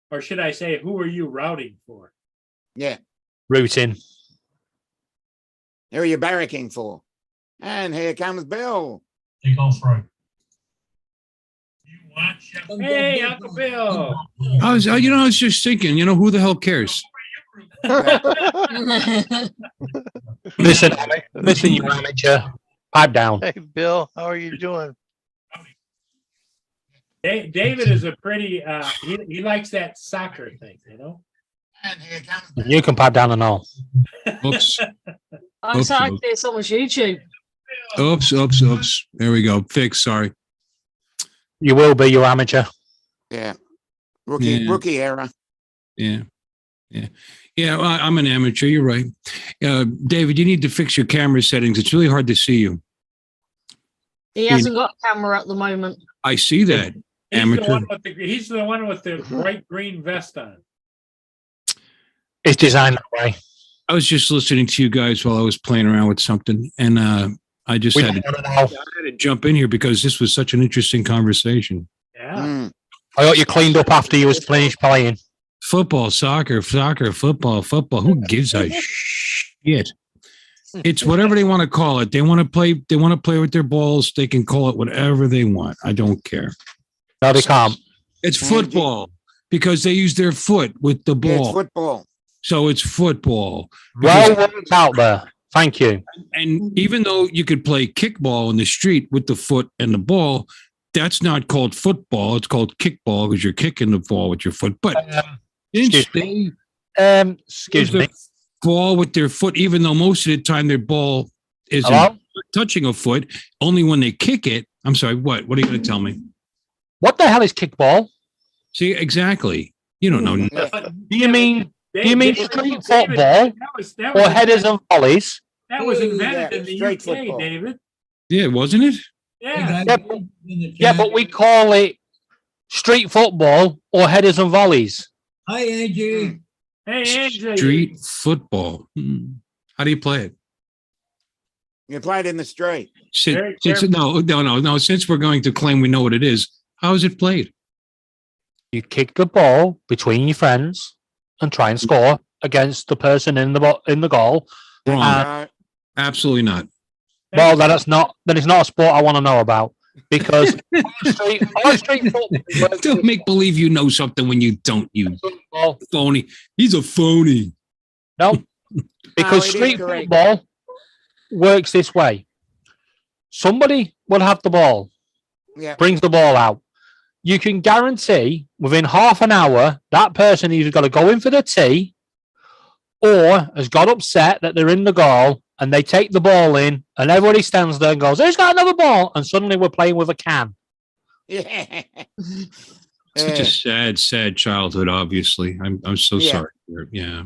Or should I say, who are you routing for? Yeah. Rooting. Who are you barracking for? And here comes Bill. They go through. You want Sheffield? Hey, Uncle Bill. I was just thinking, who the hell cares? Listen, you amateur. Pipe down. Hey, Bill, how are you doing? David is a pretty. He likes that soccer thing, And here comes You can pipe down and all. Oops, I'm Okay. sorry, it's on YouTube. oops. There we go. Fix. Sorry. You will be, you amateur. Yeah. Yeah. Rookie era. Yeah. Well, I'm an amateur. You're right. David, you need to fix your camera settings. It's really hard to see you. He hasn't got a camera at the moment. I see that. Amateur. He's the one with the bright green vest on. It's designed that way. I was just listening to you guys while I was playing around with something, and I just We had don't know. to jump in here because this was such an interesting conversation. Yeah. Mm. I thought you cleaned up after you was finished playing. Football, soccer, football. Who gives a shit? It's whatever they want to call it. They want to play. They want to play with their balls. They can call it whatever they want. I don't care. No, they can't. It's football because they use their foot with the Yeah, it's ball. football. So it's football. Well worked out there. Thank you. And even though you could play kickball in the street with the foot and the ball, that's not called football. It's called kickball because you're kicking the ball with your foot. But since excuse they Excuse use me. the ball with their foot, even though most of the time their ball isn't Hello? touching a foot, only when they kick it. I'm sorry, what? What are you going to tell me? What the hell is kickball? See, exactly. You don't know. Yeah. Do you mean David, street David, football that or was headers and volleys? That was Yeah, invented in the straight UK, football. David. Yeah, wasn't it? Yeah. Yeah, but we call it street football or headers and volleys. Hi, Angie. Hey, Angie. Street football. How do you play it? You played in the street. Very No. Since we're going to claim we know what it is, how is it played? You kick the ball between your friends and try and score against the person in the goal. Wrong. Uh, Absolutely not. Well, then it's not a sport I want to know about because our street football Don't make believe you know something when you don't. You football, phony. He's a phony. no, because it is street correct. football works this way. Somebody will have the ball, yeah. brings the ball out. You can guarantee within half an hour that person either got to go in for the tee or has got upset that they're in the goal and they take the ball in and everybody stands there and goes, "Who's got another ball?" And suddenly we're playing with a can. Yeah. Such a sad childhood. Obviously, I'm so Yeah. sorry. Yeah.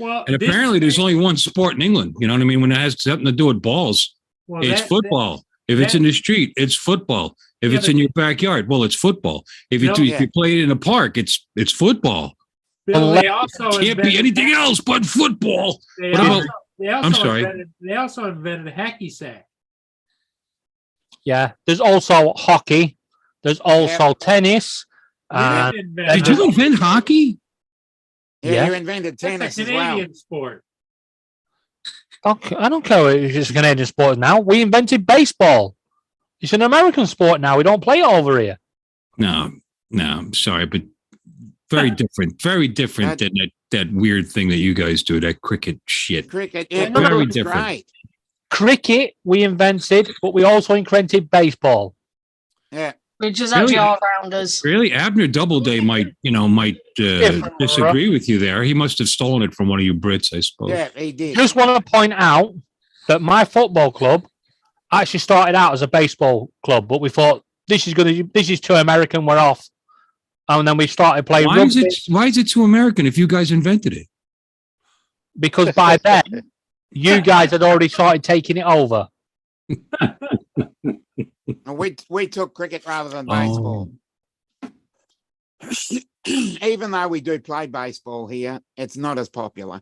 Well, And this- apparently there's only one sport in England. You know what I mean? When it has something to do with balls, well, it's that- football. If it's that- in the street, it's football. If Yeah, it's but- in your backyard, well, it's football. If you No. do, Yeah. if you play it in a park, it's football. Bill, they also Can't be invented- anything else but football. They What also, about- they also I'm sorry. They also invented hacky sack. Yeah. There's also hockey. There's also tennis. We And didn't invent Did you it. invent hockey? Yeah, Yeah. you invented That's tennis a as well. Canadian sport. okay, I don't care if it's a Canadian sport now. We invented baseball. It's an American sport now. We don't play it over here. No, I'm sorry, but very different. Very different than that weird thing that you guys do, that cricket shit. Cricket, yeah, Very cricket's different. great. Cricket we invented, but we also invented baseball. Yeah, Which is Really? actually all rounders. Really, Abner Doubleday might Different, disagree with you there. He must have stolen it from one of you Brits, I suppose. yeah, he did. Just want to point out that my football club actually started out as a baseball club, but we thought this is too American. We're off, and then we started playing Why is rugby it too American if you guys invented it? because by then you guys had already started taking it over. And we took cricket rather than baseball. Even though we do play baseball here, it's not as popular.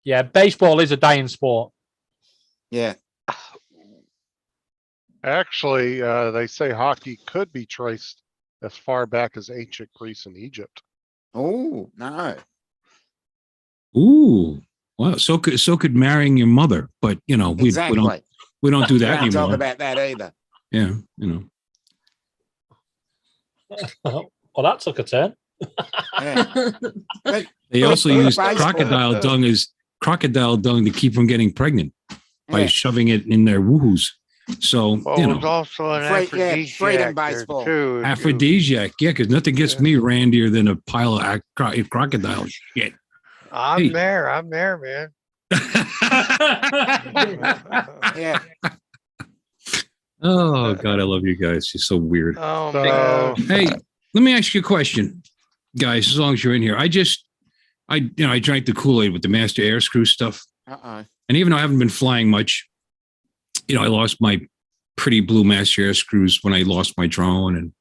Yeah, baseball is a dying sport. Yeah. Actually, they say hockey could be traced as far back as ancient Greece and Egypt. Oh, no. Ooh, well, so could marrying your mother, but you know Exactly. we don't do We that don't talk anymore. about that either. Yeah, you know. Well, that took a turn. Yeah. But They also with use baseball, crocodile dung to keep from getting pregnant by yeah, shoving it in their woohoos. So Well, you there's know, also an freedom aphrodisiac there baseball. too. aphrodisiac. Yeah, because nothing gets me randier than a pile of crocodile shit. I'm Hey. there, man. yeah. Oh God, I love you guys. You're so weird. Oh So- man. Hey, let me ask you a question, guys. As long as you're in here, I drank the Kool-Aid with the Master Air Screw stuff, Uh-oh. and even though I haven't been flying much, I lost my pretty blue Master Air Screws when I lost my drone,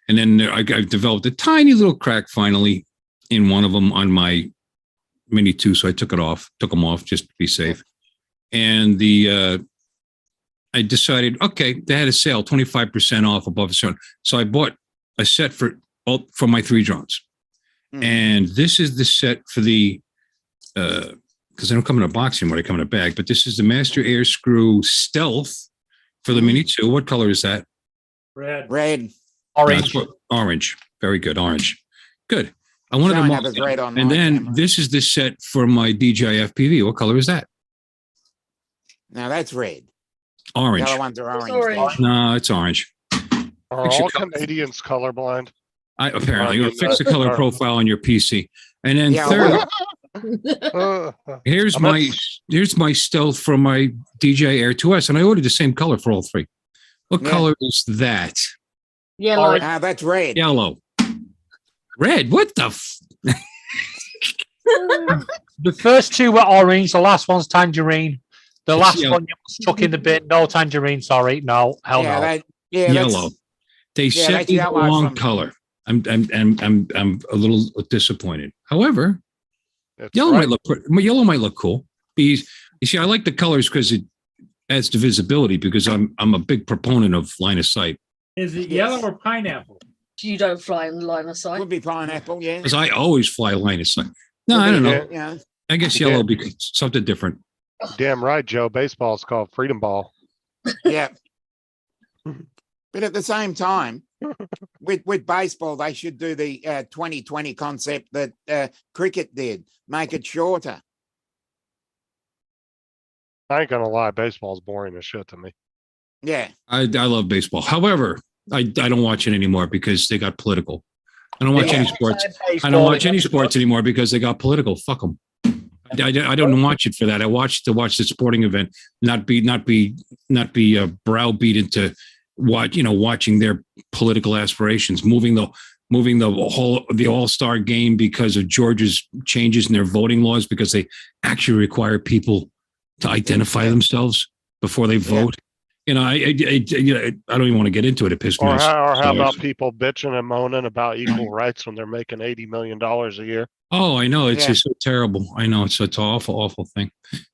and then I've developed a tiny little crack finally in one of them on my Mini 2, so I took them off just to be safe, and I decided, okay, they had a sale, 25% off above a certain. So I bought a set for my 3 drones. Hmm. And this is the set for the, because they don't come in a box anymore, they come in a bag, but this is the Master Air Screw Stealth for the Mini 2. What color is that? Red. Red. Orange. Orange. Very good. Orange. Good. I wanted Showing to up as red on and my then camera. this is the set for my DJI FPV. What color is that? Now that's red. Orange. The other ones are It's orange. orange. No, it's orange. Are Fix your all color. Canadians colorblind? Apparently, Well, you fix the color or- profile on your PC. And then Yeah, third, well, here's I'm my stealth from my DJI Air 2S, and I ordered the same color for all 3. What Yeah. color is that? Yellow. Ah, that's red. Yellow. Red. What the? The first 2 were orange. The last one's tangerine. The It's last yellow. one you stuck in the bin. No tangerine. Sorry. No. Hell yeah, no. that's Yellow. They yeah, sent that's me the yellow wrong from- color. I'm a little disappointed. However, It's yellow right. yellow might look cool. You see, I like the colors because it adds to visibility. Because I'm a big proponent of line of sight. Is it Yes. yellow or pineapple? You don't fly in the line of sight. would be pineapple, yeah. Because I always fly line of sight. No, Would I be, don't know. Yeah. I guess Yeah. yellow because something different. Damn right, Joe. Baseball is called Freedom Ball. Yeah. But at the same time, with baseball, they should do the 2020 concept that cricket did, make it shorter. I ain't gonna lie, baseball's boring as shit to me. Yeah. I love baseball. However, I don't watch it anymore because they got political. I don't watch Yeah. any sports. I don't watch any sports anymore because they got political. Fuck them. I don't watch it for that. I watch the sporting event, not be browbeat into watching their political aspirations, moving moving the All-Star game because of Georgia's changes in their voting laws, because they actually require people to identify themselves before they vote. You know, I don't even want to get into it. It pissed me Or off. how about people bitching and moaning about equal rights when they're making $80 million a year? Oh, I know. It's Yeah. just so terrible. I know it's an awful, awful thing.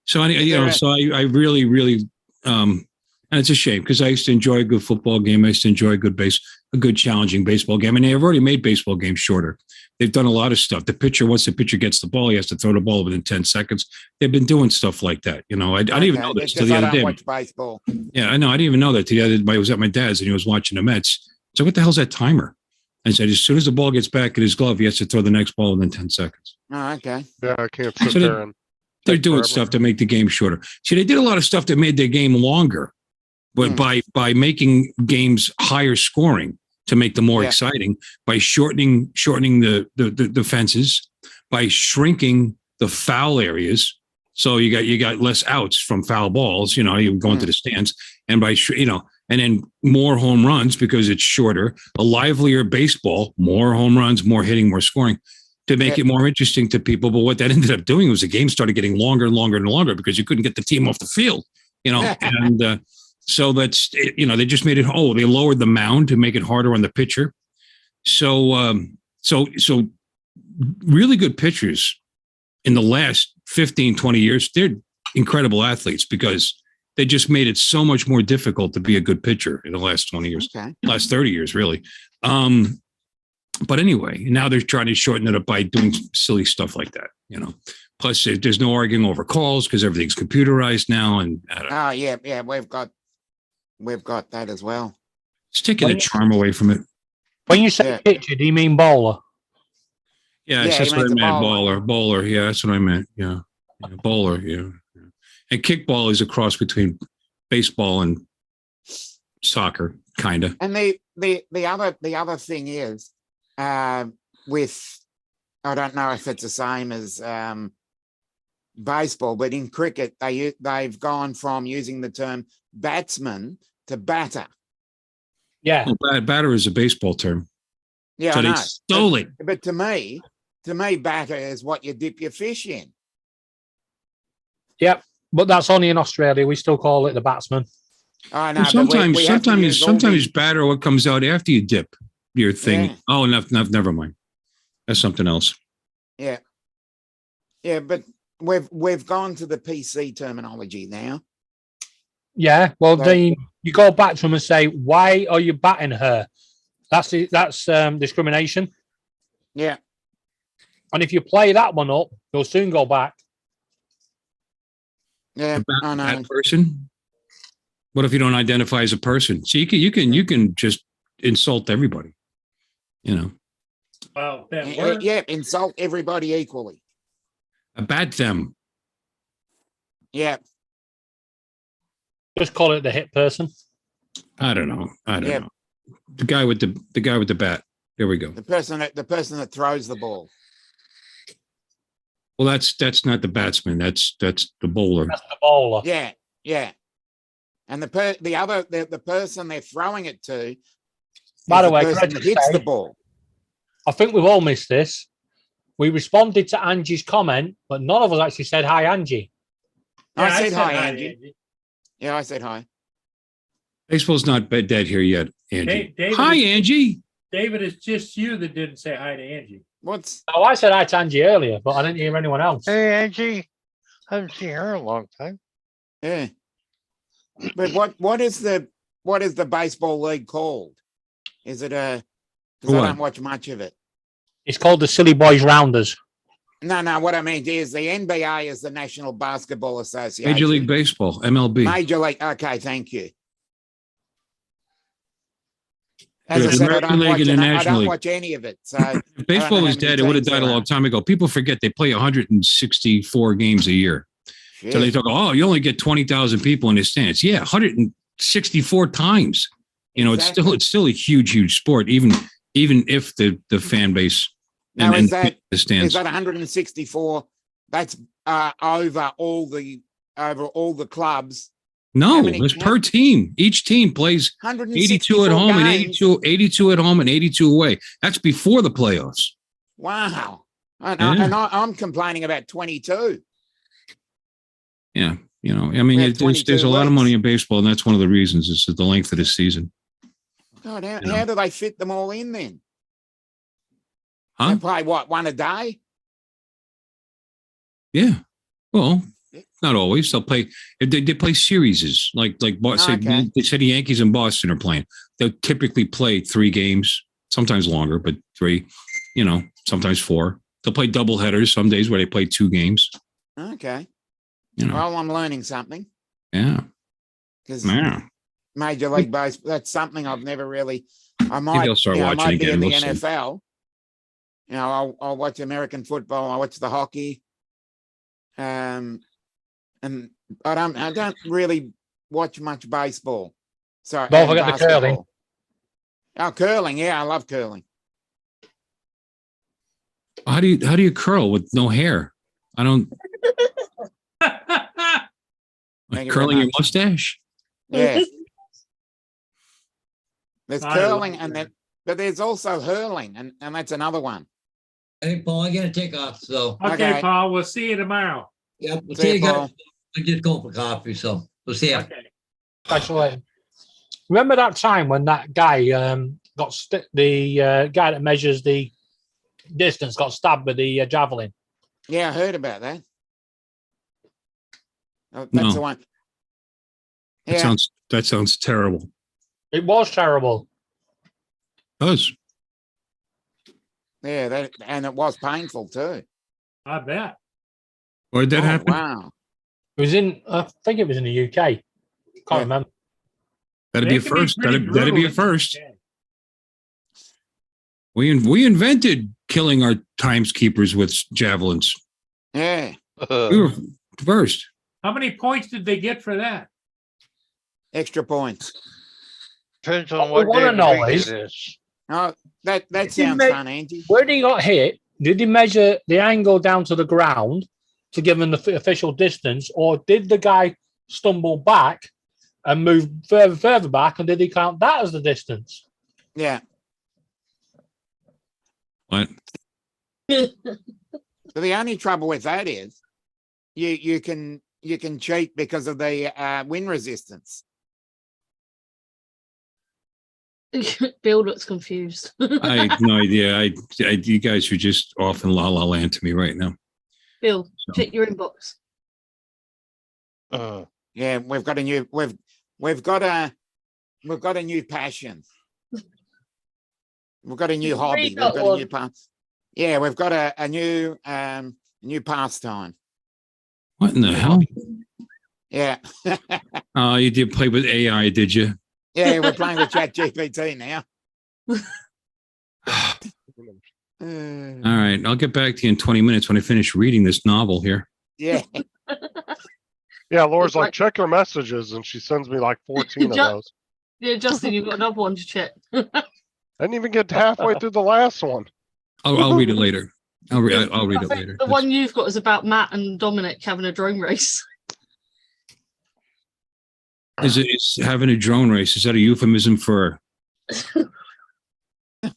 So, Is there a- so I really, really, and it's a shame because I used to enjoy a good football game. I used to enjoy a good challenging baseball game. And they've already made baseball games shorter. They've done a lot of stuff. Once the pitcher gets the ball, he has to throw the ball within 10 seconds. They've been doing stuff like that. You know, I didn't even know this till Because the I other don't day. watch baseball. Yeah, I know. I didn't even know that. I was at my dad's and he was watching the Mets. So what the hell's that timer? I said, as soon as the ball gets back in his glove, he has to throw the next ball within 10 seconds. Oh, okay. Yeah, I can't sit So there and They're take doing forever. stuff to make the game shorter. See, they did a lot of stuff that made their game longer, but by making games higher scoring to make them more Yeah. exciting, by shortening the fences, by shrinking the foul areas. So you got less outs from foul balls, you know, you go into the stands, and and then more home runs because it's shorter, a livelier baseball, more home runs, more hitting, more scoring to make it more interesting to people. But what that ended up doing was the game started getting longer and longer and longer because you couldn't get the team off the field, you know, and so they just made it, they lowered the mound to make it harder on the pitcher. So really good pitchers in the last 15, 20 years, they're incredible athletes because they just made it so much more difficult to be a good pitcher in the last 20 years, Okay. last 30 years, really. But anyway, now they're trying to shorten it up by doing silly stuff like that, you know. Plus, there's no arguing over calls because everything's computerized now, and Oh, yeah, we've got that as well. it's taking the charm away from it. When you say Yeah. pitcher, do you mean bowler? Yeah, Yeah, that's he what I meant the meant. bowler. Bowler. Yeah, that's what I meant. Yeah, bowler. Yeah, and kickball is a cross between baseball and soccer, kind of. And the other thing is, with, I don't know if it's the same as baseball, but in cricket they've gone from using the term batsman to batter. Yeah. Well, batter is a baseball term, Yeah, so I they know. stole it. But to me, batter is what you dip your fish in. Yep. But that's only in Australia. We still call it the batsman. I know. Well, but we have to use all sometimes the- batter what comes out after you dip your thing. Yeah. Oh, never mind. That's something else. Yeah, but we've gone to the PC terminology now. Yeah. Well, Right. then you go back to them and say, why are you batting her? That's discrimination. Yeah, And if you play that one up, you'll soon go back. yeah, I know. That person. What if you don't identify as a person? So you can just insult everybody. You know, Well, that word, Yeah, insult everybody equally. bat them. Yeah, Just call it the hit person. I don't know. Yeah. know. The guy with the bat. There we go. the person that throws the ball. Well, that's not the batsman. That's the bowler. That's the bowler. Yeah, and the person they're throwing it to. By is the way, person can I that just hits say- the ball. I think we've all missed this. We responded to Angie's comment, but none of us actually said hi, Angie. Yeah, I said hi, Angie. Angie. Yeah, I said hi. Baseball's not dead here yet, Angie. David Hi, is- Angie. David, it's just you that didn't say hi to Angie. What's Oh, I said hi to Angie earlier, but I didn't hear anyone else. Hey, Angie. I haven't seen her in a long time. yeah? But what is the baseball league called? Is it a? Because I What? don't watch much of it. It's called the Silly Boys Rounders. No. What I mean is the NBA is the National Basketball Association. Major League Baseball, MLB. Major League. Okay, thank you. As I There's said, I American don't, League and the I National don't League. watch any of it. So If baseball know was how many dead, it would have teams died a there long are. time ago. People forget they play 164 games a year. shit. So they talk, oh, you only get 20,000 people in the stands. Yeah, 164 times. You know, Exactly. it's still a huge sport, even if the fan base Now, is the that stands. 164? That's over all the clubs. No, many- it's per team. Each team plays 82 at 164 home and games. 82 at home and 82 away. That's before the playoffs. Wow. And, Yeah. I'm complaining about 22. Yeah. You know, I mean, We have there's 22 a lot of weeks. money in baseball, and that's one of the reasons is the length of the season. God, You know. how do they fit them all in then? Huh? They play what, one a day? Yeah. Well, not always. They'll play. They play series like say Okay. they said the Yankees and Boston are playing. They'll typically play 3 games, sometimes longer, but 3. You know, sometimes 4. They'll play double headers some days where they play 2 games. Okay. You know. Well, I'm learning something Yeah. because Yeah. Major League Baseball, that's something I've never really, I Maybe I'll start watching might be again. in the We'll see. NFL. You know, I'll watch American football. I watch the hockey. And I don't really watch much baseball. So Don't and forget the curling. basketball. Oh, curling. Yeah, I love curling. How do you curl with no hair? I don't Thank you very curling your much. mustache. Yeah. There's I love curling and curling. then, but there's also hurling, and that's another one. Hey, Paul, I gotta take off, so, Okay, Okay. Paul, we'll see you tomorrow. yeah, we'll See see you, you guys. Paul. I'm just going for coffee, so we'll see ya. Okay. Catch you later. Remember that time when that guy the guy that measures the distance got stabbed with the javelin? Yeah, I heard about that. Oh, that's No. the one. That Yeah, sounds terrible. It was terrible. It does. yeah, that, and it was painful too. I bet. Where did that Oh, happen? wow. It was I think it was in the UK. Can't Yeah. remember. That'd They be a can first. pretty That'd be brutal a in the first. UK. We invented killing our timeskeepers with javelins. Yeah, We were first. How many points did they get for that? extra points. Depends on What what we wanna day of the know week is- it is. Oh, that you sounds make- fun, Angie. When he got hit, did he measure the angle down to the ground to give him the official distance, or did the guy stumble back and move further back, and did he count that as the distance? Yeah. What? But the only trouble with that is you can cheat because of the wind resistance. Bill looks confused. I had no idea. You guys are just off in la la land to me right now. Bill, So- check your inbox. Yeah, we've got a new passion. We've got a new hobby. Read We've that got a one. new pass. Yeah, we've got a new pastime. What in the hell? Yeah. Oh, you did play with AI, did you? Yeah, we're playing with Chat GPT now. All right, I'll get back to you in 20 minutes when I finish reading this novel here. Yeah. Yeah, Laura's It's like, like- check your messages, and she sends me like 14 of Ju- those. Yeah, Justin, you've got another one to check. I didn't even get halfway through the last one. I'll read it later. I'll read it later. The one you've got is about Matt and Dominic having a drone race. Is having a drone race? Is that a euphemism for? You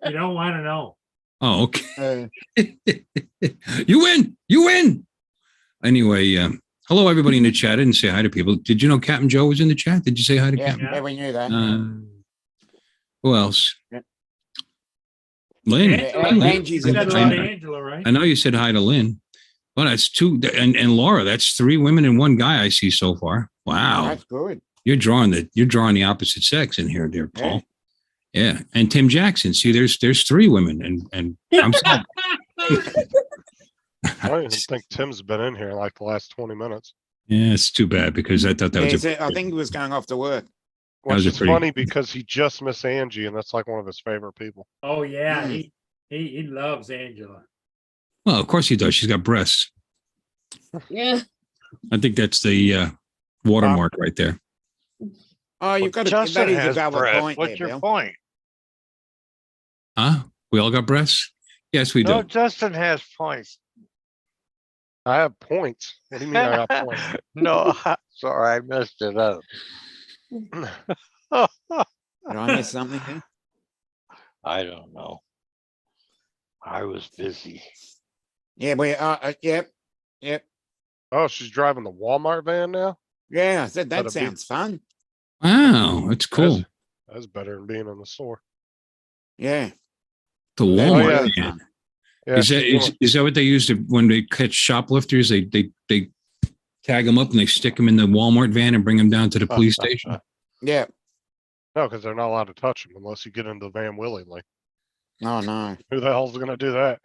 don't want to know. Oh, okay. Uh, You win. You win. Anyway, hello everybody in the chat. I didn't say hi to people. Did you know Captain Joe was in the chat? Did you say hi to yeah, Captain? yeah, we knew that. Who else? Yeah. Lynn. Angela, Angie's you in said the hello to chat. Angela, right? I know you said hi to Lynn. Well, that's 2, and Laura. That's 3 women and 1 guy I see so far. Wow, That's good. you're drawing the opposite sex in here, dear Paul. Yeah, and Tim Jackson. See, there's 3 women, and I'm sorry. I don't even think Tim's been in here like the last 20 minutes. Yeah, it's too bad because I thought that Yeah, was I think he was going off to work. was Which a is pretty- funny because he just missed Angie, and that's like one of his favorite people. Oh yeah, Mm. he loves Angela. well, of course he does. She's got breasts. Yeah. I think that's the watermark right there. Oh, you've got that Justin is a has valid breath. point What's there, your Bill. point? Huh? We all got breasts? Yes, we No, do. Justin has points. I have points. What do you mean I got points? No, sorry, I messed it up. Did I miss something here? I don't know. I was busy. Yeah, yep. Oh, she's driving the Walmart van now? Yeah, I said that That'd be- sounds fun. Wow, that's cool. That's better than being in the store. Yeah. The That'd be Walmart. yeah. really van. fun. Yeah, Is that is that what they use to when they catch shoplifters? They tag them up and they stick them in the Walmart van and bring them down to the police station. Yeah. no, because they're not allowed to touch them unless you get into the van willingly. Oh no. Who the hell's gonna do that?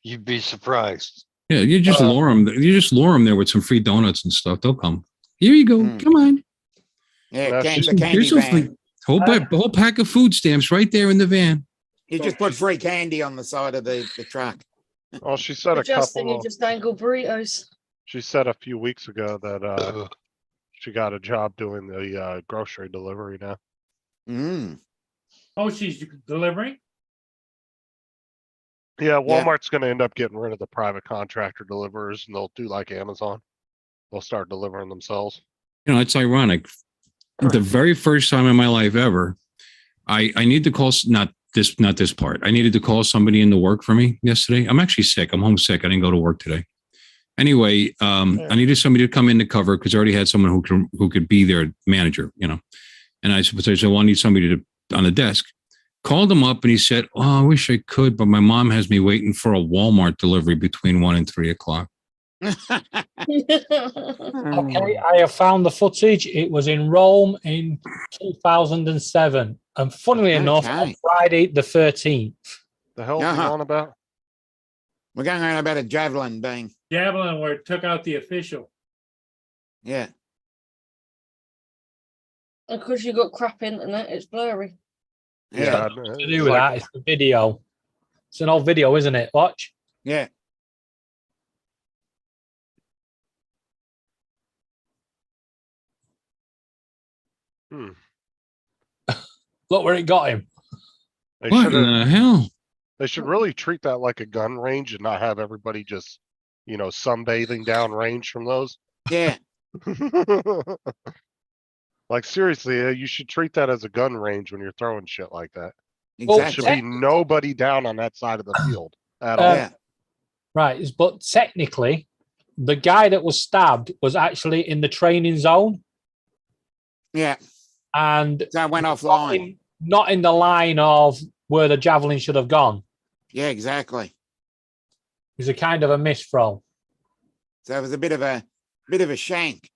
You'd be surprised. Yeah, you just lure them. You just lure them there with some free donuts and stuff. They'll come. Here you go. Mm. Come on. Yeah, That's the just- candy Here's some van. free, whole pack of food stamps right there in the van. You just put free candy on the side of the truck. Well, she said a Justin, couple. you just dangle burritos. She said a few weeks ago that she got a job doing the grocery delivery now. Mm. Oh, she's delivering? Yeah, Walmart's going to end up getting rid of the private contractor deliverers, and they'll do like Amazon. They'll start delivering themselves. You know, it's ironic. The very first time in my life ever, I need to call not this part. I needed to call somebody in to work for me yesterday. I'm actually sick. I'm homesick. I didn't go to work today. Anyway, I needed somebody to come in to cover because I already had someone who could be their manager, you know. And I said, well, I need somebody on the desk. Called him up and he said, "Oh, I wish I could, but my mom has me waiting for a Walmart delivery between 1 and 3 o'clock." Okay, I have found the footage. It was in Rome in 2007. And funnily enough, on Okay. Friday the 13th. The hell's he Uh-huh. on about? We're going on about a javelin being. Javelin where it took out the official. Yeah. Because you got crap internet, it's blurry. Yeah. To do with that, it's the video. It's an old video, isn't it? Watch. Yeah. Hmm. Look where it got him. They What should in the hell? They should really treat that like a gun range and not have everybody just, sunbathing down range from those. Yeah. Like seriously, you should treat that as a gun range when you're throwing shit like that. Well, There should Exactly. be nobody down on that side of the field at Uh, all. Yeah. Right. But technically, the guy that was stabbed was actually in the training zone Yeah. and So I went offline. not in the line of where the javelin should have gone. Yeah, exactly. It was a kind of a miss throw. So it was a bit of a shank,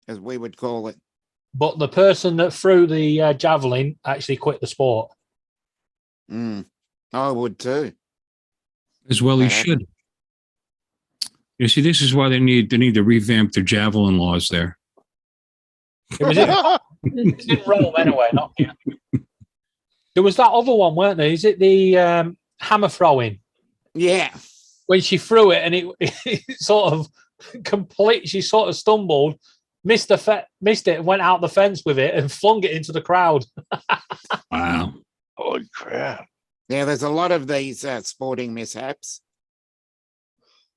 as we would call it. But the person that threw the javelin actually quit the sport. Mm. I would too. As well, he Yeah. should. You see, this is why they need to revamp their javelin laws there. It was it's in Rome anyway, not here. There was that other one, weren't there? Is it the hammer throwing? Yeah. When she threw it and it sort of she sort of stumbled, missed it, and went out the fence with it and flung it into the crowd. Wow. Holy crap. Yeah, there's a lot of these sporting mishaps.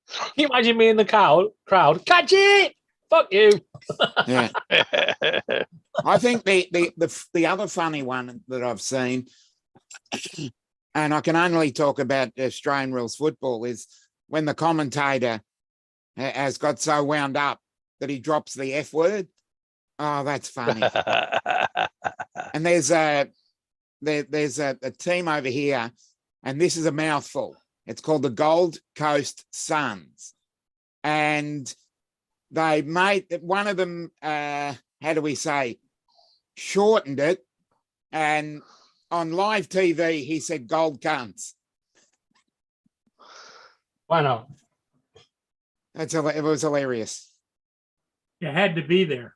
Can you imagine me in the crowd? Catch it! Fuck you! Yeah. I think the other funny one that I've seen, and I can only talk about Australian rules football, is when the commentator has got so wound up that he drops the F word. Oh, that's funny. And there's a team over here, and this is a mouthful. It's called the Gold Coast Suns, and they made one of them. How do we say? Shortened it, and on live TV he said "gold cunts." Why not? It was hilarious. You had to be there.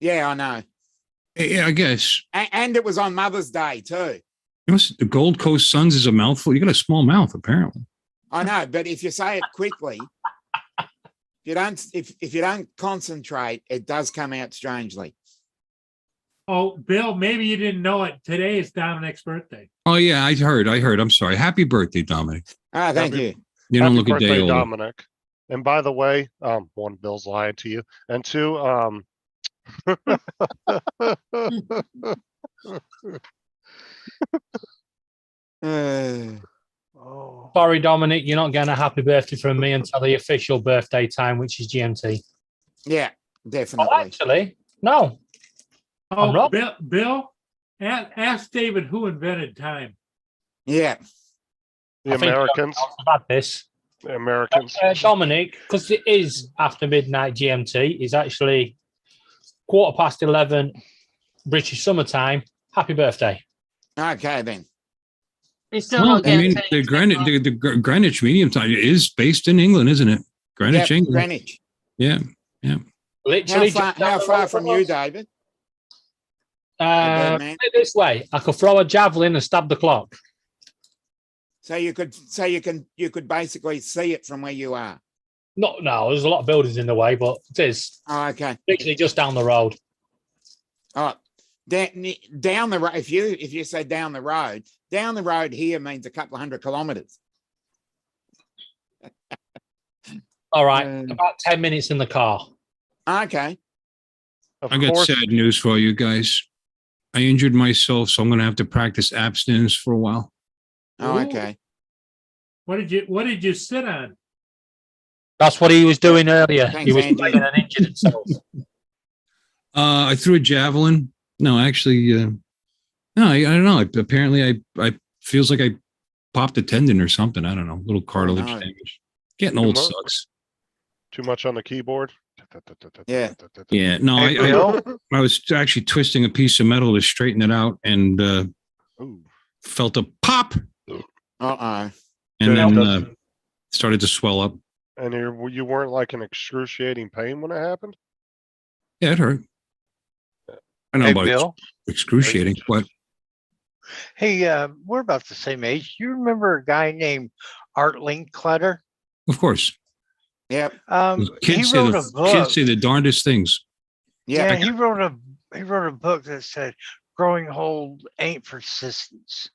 Yeah, I know, Yeah, I guess. and it was on Mother's Day too. The Gold Coast Suns is a mouthful. You got a small mouth, apparently. I know, but if you say it quickly, if you don't concentrate, it does come out strangely. Oh, Bill, maybe you didn't know it. Today is Dominic's birthday. Oh yeah, I heard. I'm sorry. Happy birthday, Dominic. Ah, thank Happy- you. You don't Happy look a day birthday, older. Dominic. And by the way, one, Bill's lying to you, and two, Oh, Sorry, Dominic, you're not getting a happy birthday from me until the official birthday time, which is GMT. yeah, Oh, definitely. actually, no. I'm Oh, wrong. Bill, ask David who invented time. Yeah. the I think Americans, I've had this. the Americans. Dominic, because it is after midnight GMT, is actually 11:15 British summertime. Happy birthday. Okay then. It's still Well, not I getting mean, paid. the Greenwich Medium Time is based in England, isn't it? Greenwich, Yep, England. Greenwich. Yeah. Literally, How far from you, David? Uh, man? put it this way, I could throw a javelin and stab the clock. So you could basically see it from where you are. No, there's a lot of buildings in the way, but it is Oh, okay. literally just down the road. Oh, down the road. If you say down the road here means a couple of 100 kilometers. All right, Mm. about 10 minutes in the car. Okay. Of I got course, sad news for you guys. I injured myself, so I'm going to have to practice abstinence for a while. Oh, Ooh. okay. What did you sit on? That's what he was doing earlier. Thanks, He was Angie. playing and injured himself. I threw a javelin. No, actually, no, I don't know. Apparently, I feels like I popped a tendon or something. I don't know. Little cartilage no. damage. Getting old much. sucks. too much on the keyboard. Yeah. Yeah, no, Hey, I Bill? I was actually twisting a piece of metal to straighten it out and Ooh. felt a pop, Uh-oh. and Yeah, then that's- started to swell up. And you weren't like in excruciating pain when it happened? Yeah, it hurt. I know Hey, about Bill. excruciating, but Hey, we're about the same age. You remember a guy named Art Linkletter? of course, Yep. He kids say wrote a the book. kids say the darndest things. Yeah. Yeah, he wrote a book that said growing old ain't persistence.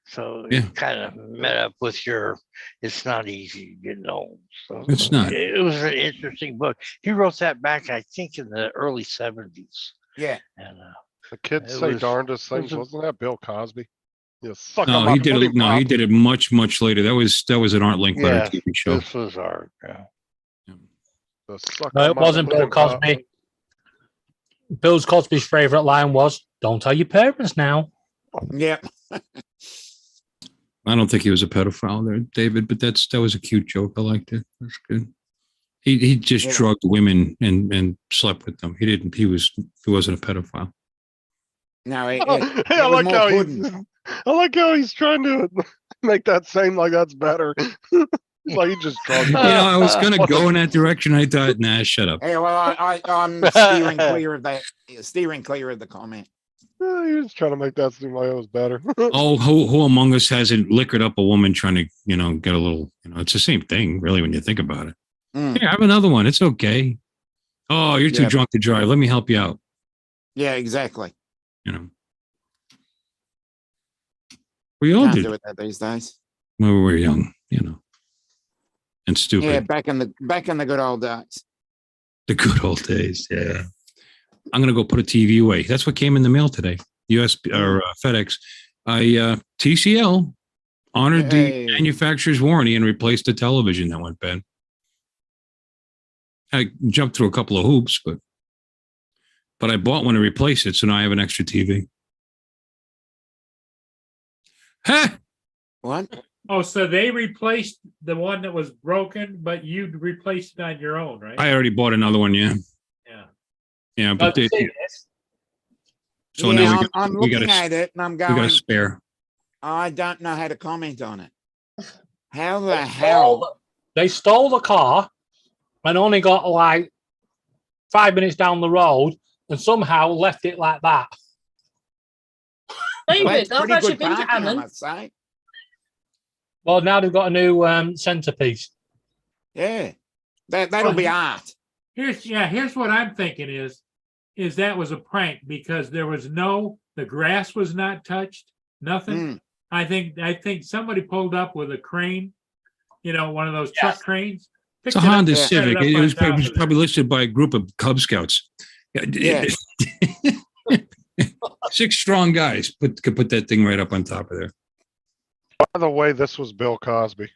So Yeah. it kind of met up with your it's not easy getting old. So It's not. it was an interesting book. He wrote that back, I think, in the early 70s. Yeah. And The kids It say was- darndest it was things. a- Wasn't that Bill Cosby? You suck No, on my he did pudding it. No, he pop. did it much later. That was an Art Linkletter Yeah, TV show. this was Art. Yeah. The suck No, on it my wasn't Bill pudding pop. Cosby. Bill Cosby's favorite line was, "Don't tell your parents now." Yep. I don't think he was a pedophile there, David, but that was a cute joke. I liked it. That's good. He just Yeah. drugged women and slept with them. He wasn't a pedophile. No, Hey, it I was like more how pudding. I like how he's trying to make that seem like that's better. Like he just drugged. You know, I was gonna go in that direction. I thought, nah, shut up. Yeah, well, I'm steering clear of the comment. He was trying to make that seem like it was better. Oh, who among us hasn't liquored up a woman trying to, get a little, it's the same thing, really, when you think about it. Mm. Here, have another one. It's okay. Oh, you're too Yeah. drunk to drive. Let me help you out. Yeah, exactly. We all Can't did do it that these days. when we were young, and stupid. Yeah, back in the good old days. The good old days. Yeah. I'm going to go put a TV away. That's what came in the mail today. USB or FedEx. TCL honored Hey. the manufacturer's warranty and replaced the television that went bad. I jumped through a couple of hoops, but I bought one to replace it. So now I have an extra TV. Huh? What? Oh, so they replaced the one that was broken, but you replaced it on your own, right? I already bought another one. Yeah. Yeah. Yeah. But But see this? so yeah, now I'm we got looking a- at it and I'm we got going, a spare. I don't know how to comment on it. How the Stole hell? the- They stole the car and only got like 5 minutes down the road and somehow left it like that. David, That's I've pretty actually good been to parking, I Hammond. must say. Well, now they've got a new centerpiece. Yeah, that'll be art. Here's what I'm thinking is, is that was a prank because the grass was not touched, nothing. Mm. I think somebody pulled up with a crane, one of those truck cranes. It's picked a it up Honda and set Civic. up It on was, top it was of probably listed by a group of Cub Scouts. Yeah. 6 strong guys could put that thing right up on top of there. By the way, this was Bill Cosby.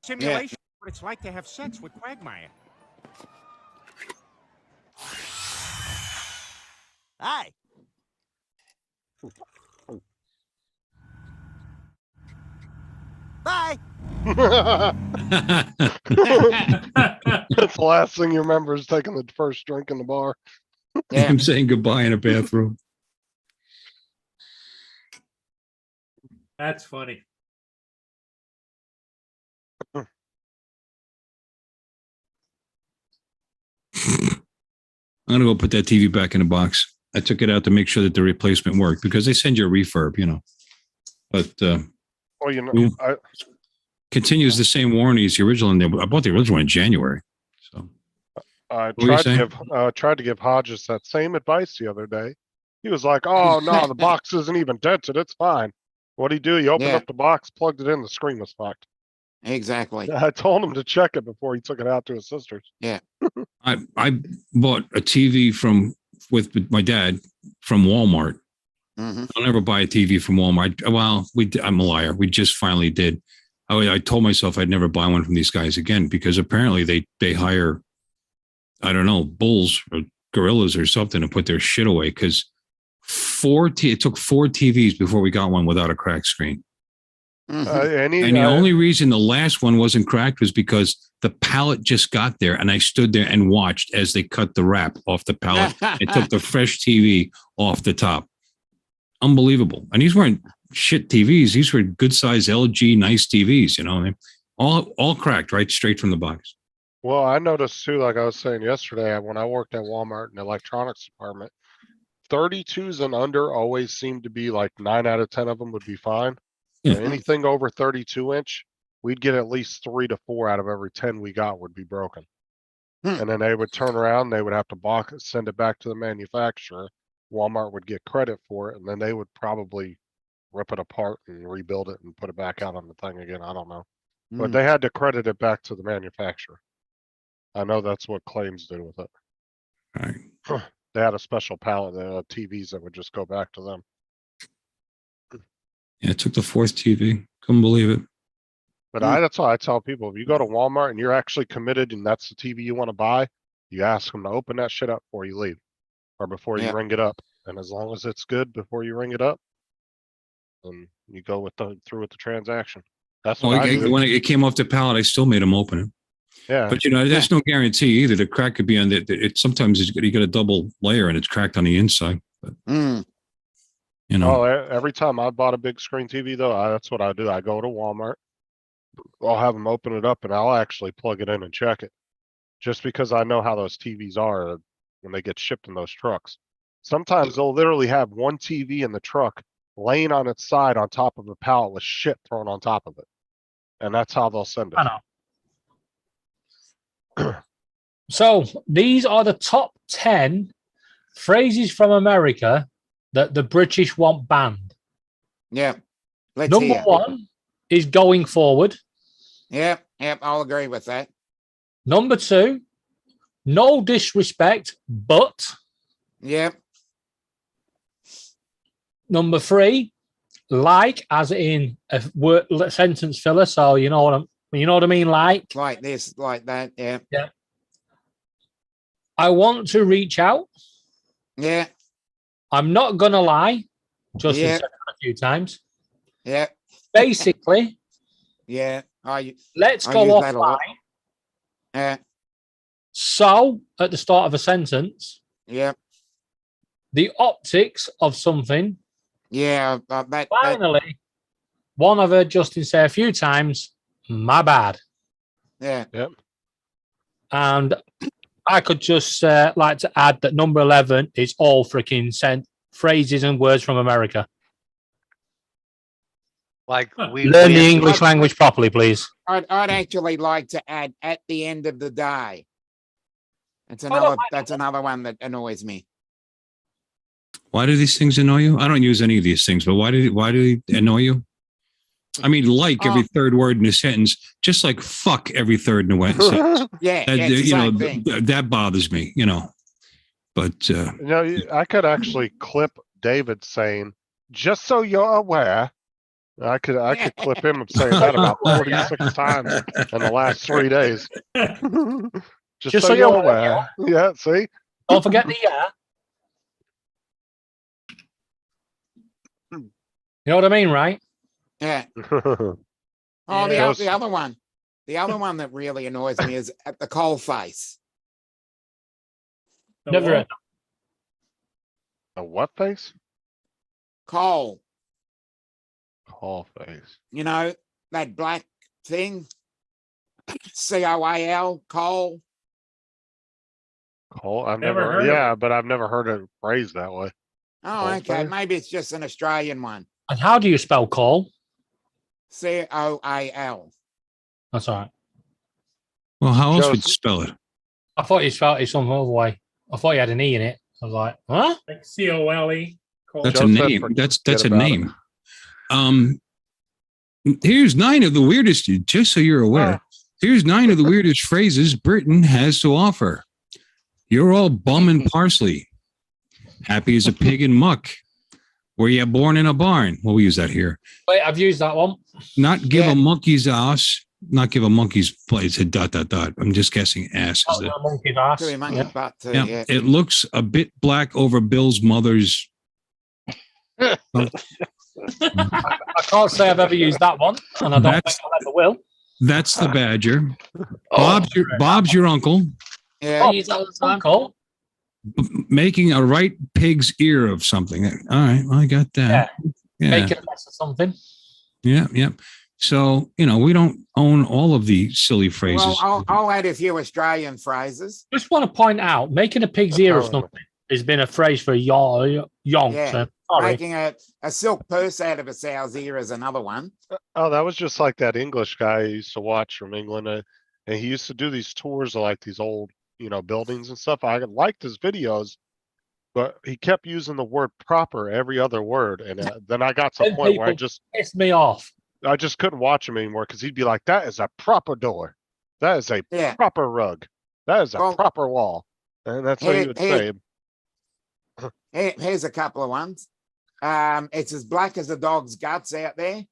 Simulation, what it's like to have sex with Quagmire. Hi. Bye. That's the last thing you remember is taking the first drink in the bar. Yeah. I'm saying goodbye in a bathroom. That's funny. I'm gonna go put that TV back in the box. I took it out to make sure that the replacement worked because they send you a refurb, But Well, you know, Ooh. Continues the same warranty as the original. And I bought the original one in January. So I What were you tried to give Hodges that same advice the other day. He was like, "Oh no, the box isn't even dented. It's fine." What'd he do? He opened Yeah. up the box, plugged it in. The screen was fucked. Exactly. I told him to check it before he took it out to his sister's. I bought a TV with my dad from Walmart. Mhm. I'll never buy a TV from Walmart. Well, I'm a liar. We just finally did. I told myself I'd never buy one from these guys again because apparently they hire, I don't know, bulls or gorillas or something to put their shit away. Because it took 4 TVs before we got one without a cracked screen. Mhm. And the only reason the last one wasn't cracked was because the pallet just got there and I stood there and watched as they cut the wrap off the pallet and took the fresh TV off the top. Unbelievable. And these weren't shit TVs. These were good size LG, nice TVs, all cracked right straight from the box. Well, I noticed too, like I was saying yesterday, when I worked at Walmart in the electronics department, 32s and under always seemed to be like 9 out of 10 of them would be fine. Yeah. Anything over 32-inch, we'd get at least 3 to 4 out of every 10 we got would be broken. Hmm. And then they would turn around, they would have to send it back to the manufacturer. Walmart would get credit for it, and then they would probably rip it apart and rebuild it and put it back out on the thing again. I don't know. But Mm. they had to credit it back to the manufacturer. I know that's what Claims did with it. All right. They had a special pallet of TVs that would just go back to them. Yeah, it took the 4th TV. Couldn't believe it. But Mm. that's why I tell people, if you go to Walmart and you're actually committed and that's the TV you want to buy, you ask them to open that shit up before you leave or before you Yeah. ring it up. And as long as it's good before you ring it up, then you go through with the transaction. That's what I do. When it came off the pallet, I still made them open it. Yeah. But there's no guarantee either. The crack could be on it. Sometimes you get a double layer and it's cracked on the inside. But Mm. Every time I bought a big screen TV though, that's what I do. I go to Walmart, I'll have them open it up and I'll actually plug it in and check it. Just because I know how those TVs are when they get shipped in those trucks. Sometimes they'll literally have one TV in the truck laying on its side on top of a pallet with shit thrown on top of it. And that's how they'll send it. I know. So these are the top 10 phrases from America that the British want banned. Yeah. Let's Number hear. 1 is going forward. Yep. I'll agree with that. Number 2, no disrespect, but. Yep. Number 3, like, as in a word sentence filler. So you know what I mean, like. Like this, like that. Yeah. Yeah. I want to reach out. Yeah. I'm not gonna lie. Just Yeah. said it a few times. Yeah. Basically, Yeah. let's I go use that a lot. offline. Yeah. So at the start of a sentence, Yeah. the optics of something. Yeah. That. Finally, one I've heard Justin say a few times. My bad. Yeah. Yep. And I could just like to add that number 11 is all freaking phrases and words from America. Like we Learn the we- English language properly, please. I'd actually like to add at the end of the day. That's I don't another. mind That's another one that annoys me. Why do these things annoy you? I don't use any of these things, but why do they annoy you? I mean, like every third word in a sentence, just like fuck every third in a sentence. Yeah, That, yeah, it's the you know, same thing. that bothers me, you know. But You know, I could actually clip David saying, "Just so you're aware." I could clip him saying that about 46 times in the last 3 days. Just so you're aware. Yeah, see? Don't forget the yeah. You know what I mean, right? Yeah. Oh, Oh, Yeah. the other one. The other one that really annoys me is at the coal face. The Never. what? A what face? Coal, Call face. you know, that black thing. COAL, coal. Call. I've Never never. heard of Yeah, but I've never heard it phrased that way. Oh, Coal okay. face? Maybe it's just an Australian one. And how do you spell call? COAL. That's all right. well, how else would you Just- spell it? I thought you spelled it some other way. I thought you had an E in it. I was like, huh? Like COLE. That's Joe a said name. forget That's a about it. name. Here's 9 of the weirdest. Just so you're aware, here's 9 of the weirdest phrases Britain has to offer. You're all bum and parsley. Happy as a pig in muck. Were you born in a barn? Well, we use that here. Wait, I've used that one. Not give Yeah. a monkey's ass. Not give a monkey's place. A dot dot dot. I'm just guessing ass. Is Oh, the, a monkey's ass. To him, Yeah. but yeah, yeah. it looks a bit black over Bill's mother's. I can't say I've ever used that one, and I don't That's- think I ever will. That's the badger. Oh, Bob's your uncle. Yeah. I use it all the time. Uncle. Making a right pig's ear of something. All right, well, I got that. Yeah, Making a mess of something. yeah, yeah. So you know, we don't own all of the silly phrases. Well, I'll add a few Australian phrases. Just want to point out, making a pig's ear of Oh. something has been a phrase for yonk. Yeah. Sorry. Making a silk purse out of a sow's ear is another one. Oh, that was just like that English guy I used to watch from England. And he used to do these tours of like these old, you know, buildings and stuff. I liked his videos, but he kept using the word proper every other word. And then I got to the And point where people pissed me off. I just couldn't watch him anymore because he'd be like, that is a proper door. That is a Yeah. proper rug. That is a Well, proper wall. And that's what he would say. Here's a couple of ones. It's as black as a dog's guts out there.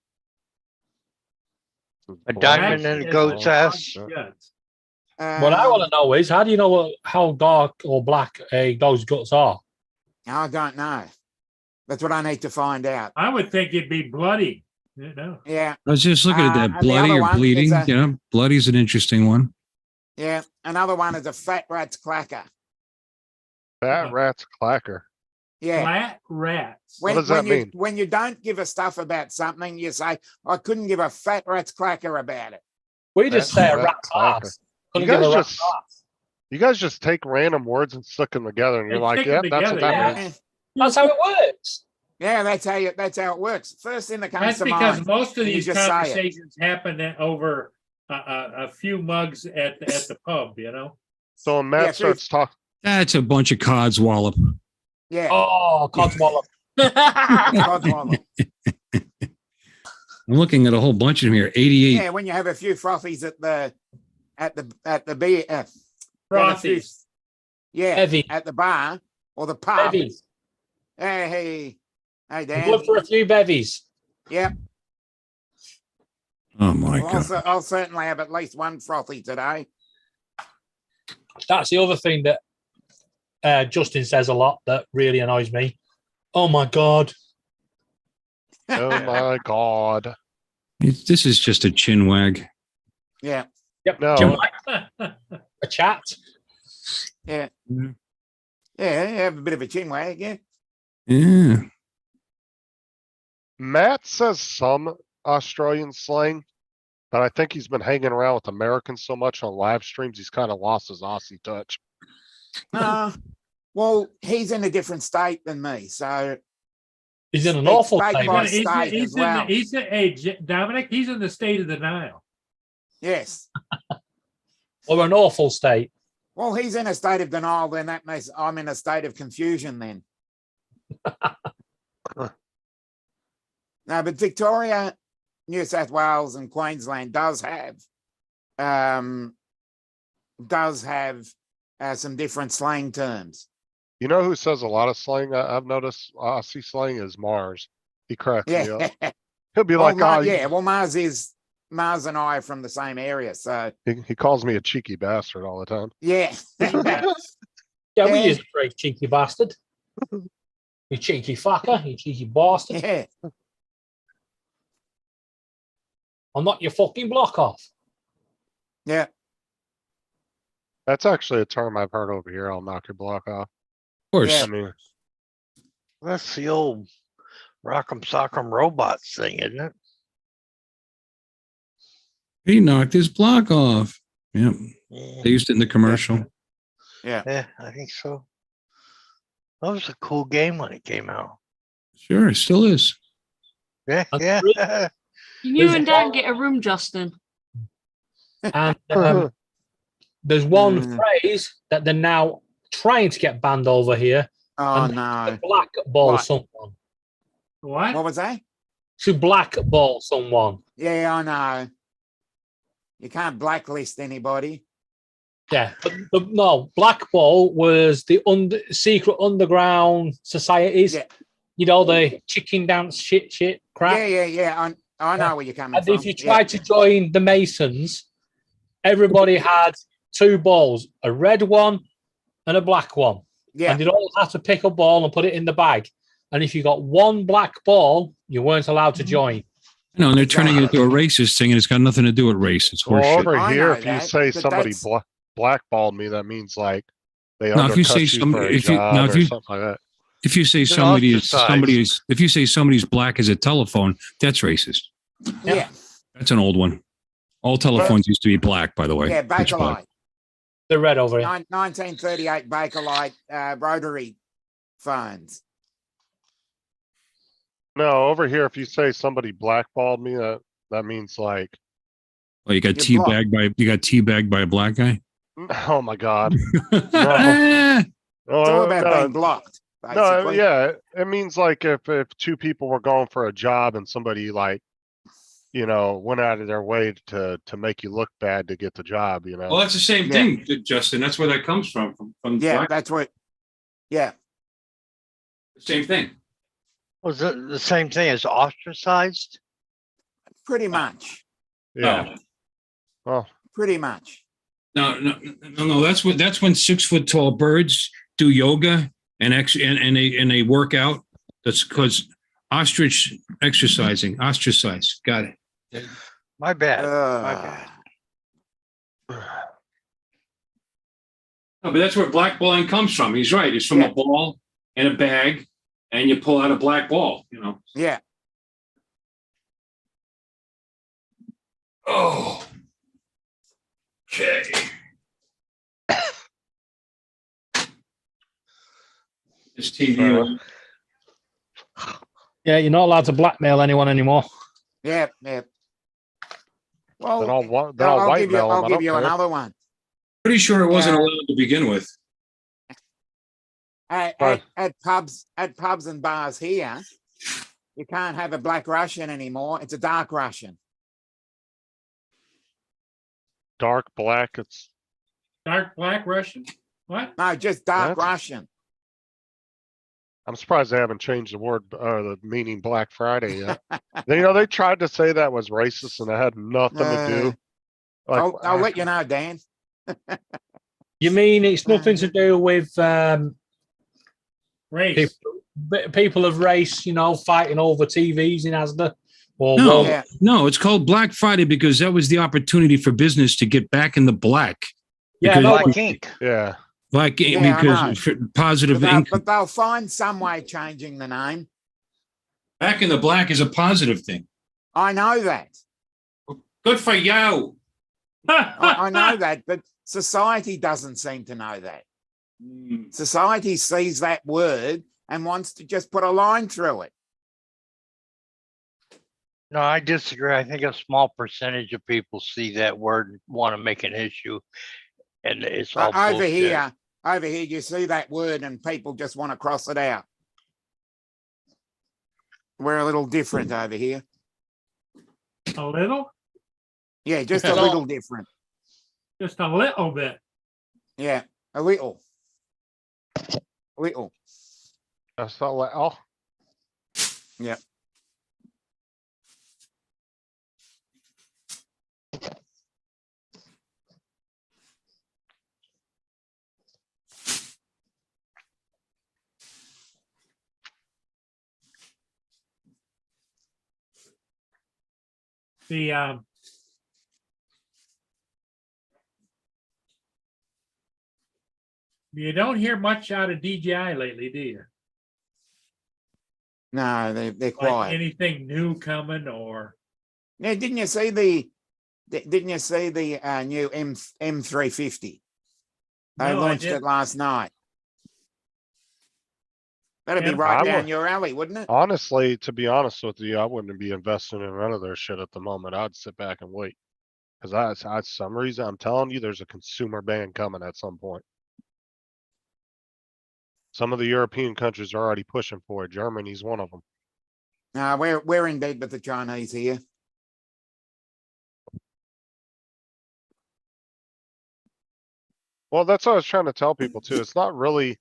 A diamond in a goat's ass. Guts. What I want to know is, how do you know how dark or black a dog's guts are? I don't know. That's what I need to find out. I would think it'd be bloody. You know. Yeah, I was just looking at that and the bloody other or one is bleeding. a- You know, bloody's an interesting one. yeah. Another one is a fat rat's clacker. Fat rat's clacker. Yeah. Flat rats. What does that mean? When you don't give a stuff about something, you say, I couldn't give a fat rat's clacker about it. We just That's say a right, rat's clacker. ass. You Couldn't give guys a rat's just- ass. You guys just take random words and stick them together and you're They like, stick yeah, 'em that's what together, that yeah. means. That's how it works. Yeah, that's how it works. First thing that comes That's to because mind. most of you these just say it. conversations happen over a few mugs at the pub, you know? So when Matt Yeah, starts talking, That's a bunch of codswallop. Yeah. Oh, codswallop. Codswallop. I'm looking at a whole bunch of them here. 88. Yeah, when you have a few frothies at the beer. Frothies. Yeah, Heavy. at the bar or the pub. Bevies. Hey, Dan. Look for a few bevies. Yeah, Oh my God. I'll certainly have at least one frothy today. That's the other thing that Justin says a lot that really annoys me. Oh my God. oh my God. This is just a chin wag. Yeah, Yep. No. Jim, a chat. yeah, Mhm. yeah. Have a bit of a chin wag, yeah. Yeah. Matt says some Australian slang, but I think he's been hanging around with Americans so much on live streams, he's kind of lost his Aussie touch. Well, he's in a different state than me, so He's in an Speak awful back state. by- He's, state he's as well. Dominic, he's in the state of denial. yes. Or an awful state. Well, he's in a state of denial, then that means I'm in a state of confusion then. No, but Victoria, New South Wales and Queensland does have some different slang terms. You know who says a lot of slang? I've noticed Aussie slang is Mars. He cracks me Yeah. up. He'll be Well, like, oh, yeah, well, Mars and I are from the same area. So he calls me a cheeky bastard all the time. yeah. Yeah, we Yeah. use the phrase cheeky bastard. You cheeky fucker, you cheeky bastard. Yeah. I'll knock your fucking block off. Yeah. That's actually a term I've heard over here. I'll knock your block off. Of course. Yeah. I mean, That's the old Rock'em Sock'em Robots thing, isn't it? He knocked his block off. Yep. Yeah, They used it in the commercial. yeah, I think so. That was a cool game when it came out. Sure, it still is. Yeah, That's yeah. You and Dan get a room, Justin. And there's one Mm. phrase that they're now trying to get banned over here. Oh and no. Blackball What? someone. What? What was that? To blackball someone. Yeah, I know. You can't blacklist anybody. Yeah, but no, blackball was the secret underground societies. Yeah. You know, the chicken dance shit crap. Yeah. I know where you're coming And from. if you tried to join the Masons, everybody had two balls, a red one and a black one. Yeah. And you'd all have to pick a ball and put it in the bag. And if you got one black ball, you weren't allowed to join. No, and they're turning it into a racist thing, and it's got nothing to do with race. It's well, horseshit. over I here, know if you that, say but somebody that's- blackballed me, that means like they Now, if you undercut say you some- for a if you- job now, if or you- something like that. If you say They're ostracized. if you say somebody's black as a telephone, that's racist. Yeah. That's an old one. All telephones used to be black, by the way. Yeah, Pitch black. Bakelite. The red over here. 1938 Bakelite rotary phones. No, over here, if you say somebody blackballed me, that means like, Oh, you got You're teabagged by a black guy. oh my god. Ah, Oh, It's all about no, being blocked. no, Basically. yeah, it means like if two people were going for a job and somebody like, went out of their way to make you look bad to get the job, Well, that's the same Yeah. thing, Justin. That's where that comes from. From Yeah, black. that's what. Yeah. Same thing. Was it the same thing as ostracized? Pretty much. Yeah. Well, Pretty much. No. That's when 6 foot tall birds do yoga and they work out. That's because ostrich exercising, ostracize. Got it. My bad. My bad. No, but that's where blackballing comes from. He's right. It's from Yeah. a ball and a bag, and you pull out a black ball. Yeah. Oh. Okay. This TV. Yeah, you're not allowed to blackmail anyone anymore. Yeah. Yeah. Well, then I'll I'll white give you, mail them. I'll I give don't you care. another one. Pretty sure it wasn't Yeah. allowed to begin with. Right. At pubs and bars here, you can't have a black Russian anymore. It's a dark Russian. Dark black. It's Dark black Russian? What? No, just dark What? Russian. I'm surprised they haven't changed the word or the meaning Black Friday yet. They tried to say that was racist and it had nothing to do. I'll let you know, Dan. You mean it's nothing to do with Race. people of race, fighting over TVs in Asda? Or No, Walmart? Yeah. no, it's called Black Friday because that was the opportunity for business to get back in the black. Yeah, Because- no, Black ink. Yeah. Black Yeah, I know. because for positive income. But they'll find some way changing the name. Back in the black is a positive thing. I know that. Good for you. I know that, but society doesn't seem to know that. Society sees that word and wants to just put a line through it. No, I disagree. I think a small percentage of people see that word and want to make an issue. And it's all Over bullshit. here, you see that word and people just want to cross it out. We're a little different over here. A little, Yeah, just a little different. just a little bit. Yeah, a little. Little. That's not like, oh, Yeah. The you don't hear much out of DJI lately, do you? No, they're Like quiet. anything new coming or? Yeah, didn't you see the new M350? They No, I launched it didn't. last night. That'd be Yeah. right I down would- your alley, wouldn't it? honestly, to be honest with you, I wouldn't be investing in none of their shit at the moment. I'd sit back and wait. Cause I some reason, I'm telling you, there's a consumer ban coming at some point. Some of the European countries are already pushing for it. Germany's one of them. No, we're in bed with the Chinese here. Well, that's what I was trying to tell people too. It's not really,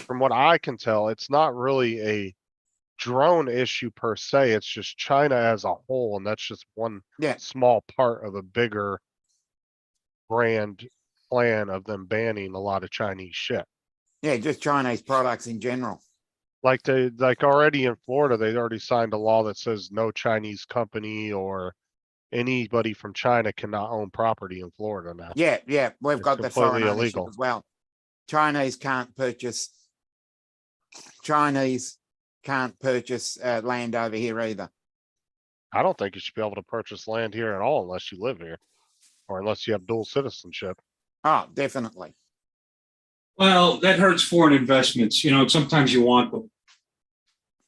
from what I can tell, it's not really a drone issue per se. It's just China as a whole, and that's just one Yeah. small part of a bigger grand plan of them banning a lot of Chinese shit. Yeah, just Chinese products in general. Like already in Florida, they already signed a law that says no Chinese company or anybody from China cannot own property in Florida now. Yeah, yeah, we've It's got the foreign completely ownership illegal. as well. Chinese can't purchase land over here either. I don't think you should be able to purchase land here at all unless you live here or unless you have dual citizenship. Oh, definitely. Well, that hurts foreign investments. You know, sometimes you want them.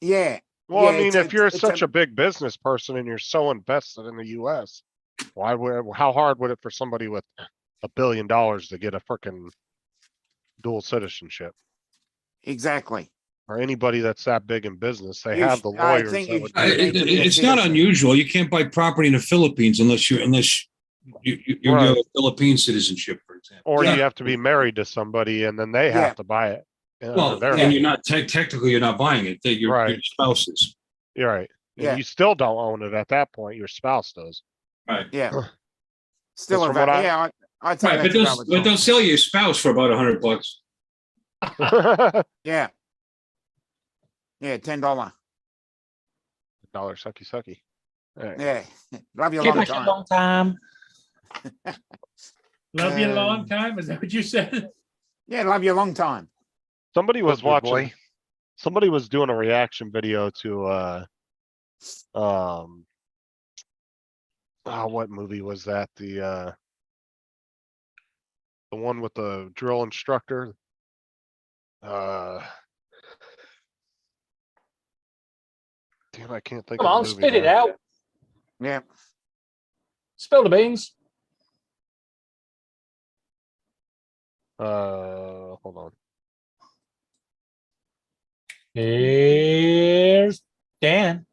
Yeah, Well, Yeah, I mean, it's- if you're it's such a big business person and you're so invested in the US, how hard would it for somebody with $1 billion to get a frickin' dual citizenship? exactly. Or anybody that's that big in business? They You have sh- the I lawyers think that you would. sh- do it. need to be a It's not citizen. unusual. You can't buy property in the Philippines unless you have Right. a Philippine citizenship, for example. Or Yeah. you have to be married to somebody and then they Yeah. have to buy it. under Well, their and name. you're not technically you're not buying it. You're Right. spouses. You're right. And Yeah. you still don't own it at that point. Your spouse does. Right. Yeah. Still That's a from what yeah, I'd say Right, that's but a they'll, valid but they'll point. sell you a spouse for about $100. Yeah. Yeah, $10. Dollar sucky sucky. All right. Yeah. Love you a Keep long us a time. long time. Love you a long Um, time. Is that what you said? Yeah, love you a long time. Somebody was Love you, watching, boy. somebody was doing a reaction video to what movie was that? The one with the drill instructor. Damn, I can't think Come of on, the movie spit it now. out. Yeah. Spill the beans. Hold on. Here's Dan.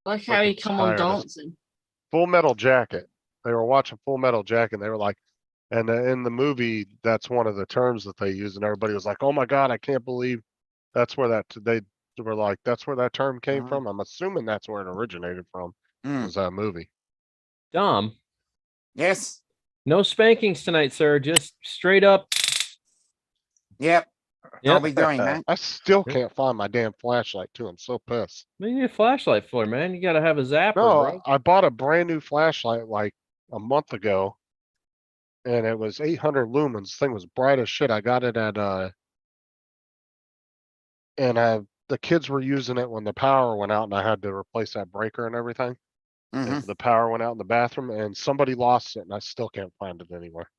Like how you Fucking come on tired of- dancing. Full Metal Jacket. They were watching Full Metal Jacket. And they were like, and in the movie, that's one of the terms that they use, and everybody was like, "Oh my god, I can't believe that's where they were like, that's where that term came Mhm. from." I'm assuming that's where it originated from. Mm. Was that movie? Dom, Yes. no spankings tonight, sir. Just straight up. Yep. I'll Yep. be doing that. I still can't find my damn flashlight too. I'm so pissed. What do you need a flashlight for, man? You gotta have a zapper, No, bro. I bought a brand new flashlight like a month ago, and it was 800 lumens. Thing was bright as shit. I got it at the kids were using it when the power went out, and I had to replace that breaker and everything. Mhm. The power went out in the bathroom, and somebody lost it, and I still can't find it anywhere.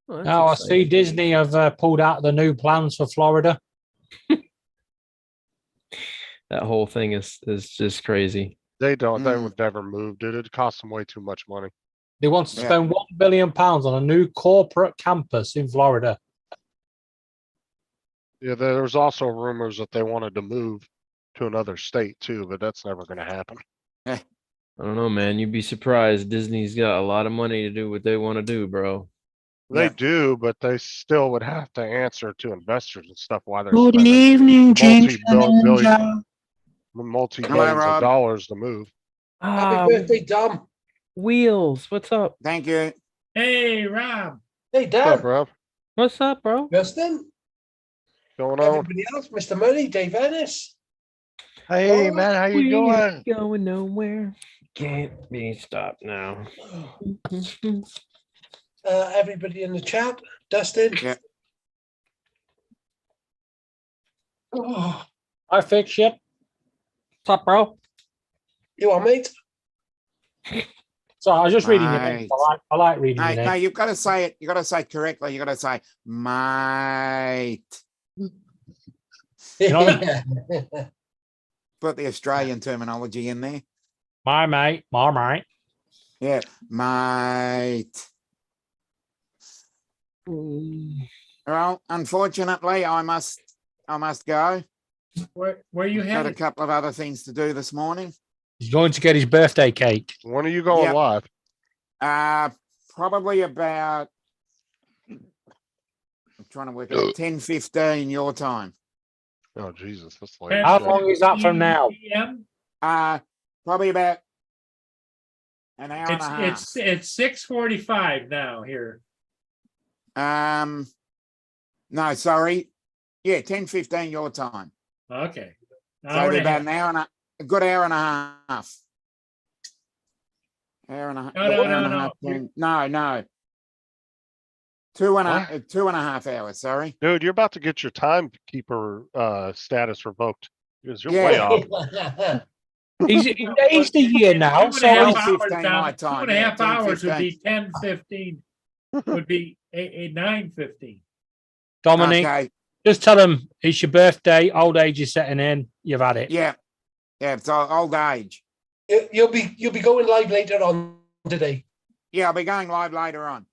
Oh, that's Now I exciting. see Disney have pulled out the new plans for Florida. That whole thing is just crazy. They don't. They Mm. would never move, dude. It cost them way too much money. They want to Yeah. spend £1 billion on a new corporate campus in Florida. Yeah, there was also rumors that they wanted to move to another state too, but that's never gonna happen. I don't know, man. You'd be surprised. Disney's got a lot of money to do what they want to do, bro. They Yeah. do, but they still would have to answer to investors and stuff why they're Good spending evening, James. multi-billions of Rob. dollars to move. Ah, Dom. Wheels. What's up? Thank you. Hey, Rob. Hey, What's up, Rob? What's up, bro? Justin. Going on? Everybody else, Mr. Murray, Dave Ennis. Hey, man, how you We doing? ain't going nowhere. Can't be stopped now. Everybody in the chat, Dustin. Yeah. Oh, I fix ship. What's up, bro? you are, mate? So I was just reading your name. Right. I like reading No, your no, name. you've got to say it. You've got to say it correctly. You've got to say, mate. You know Put the Australian terminology in there. My mate. Yeah, mate. Well, unfortunately, I must go. Where you Got a headed? couple of other things to do this morning. He's going to get his birthday cake. When are you going Yep. live? Probably about, I'm trying to work it out, 10:15 your time. Oh, Jesus, that's late. How long is that from now? PM? Probably about an hour and a half. It's 6:45 now here. No, sorry. Yeah, 10:15 your time. Okay. So Hour they're and a about half. a good hour and a half. Hour and a half. No, no, hour and no, a no. half, no. 2.5 hours, sorry. Dude, you're about to get your timekeeper status revoked because you're Yeah. way off. He's the year now. Two So and a he's, half 12:15 hours, my Tom. time, 2.5 yeah, hours would be 10:15. 10:15. Would be a 9:15. Dominic, Okay, just tell him it's your birthday. Old age is setting in. You've had it. yeah. Yeah, it's old age. You'll be going live later on today. Yeah, I'll be going live later on.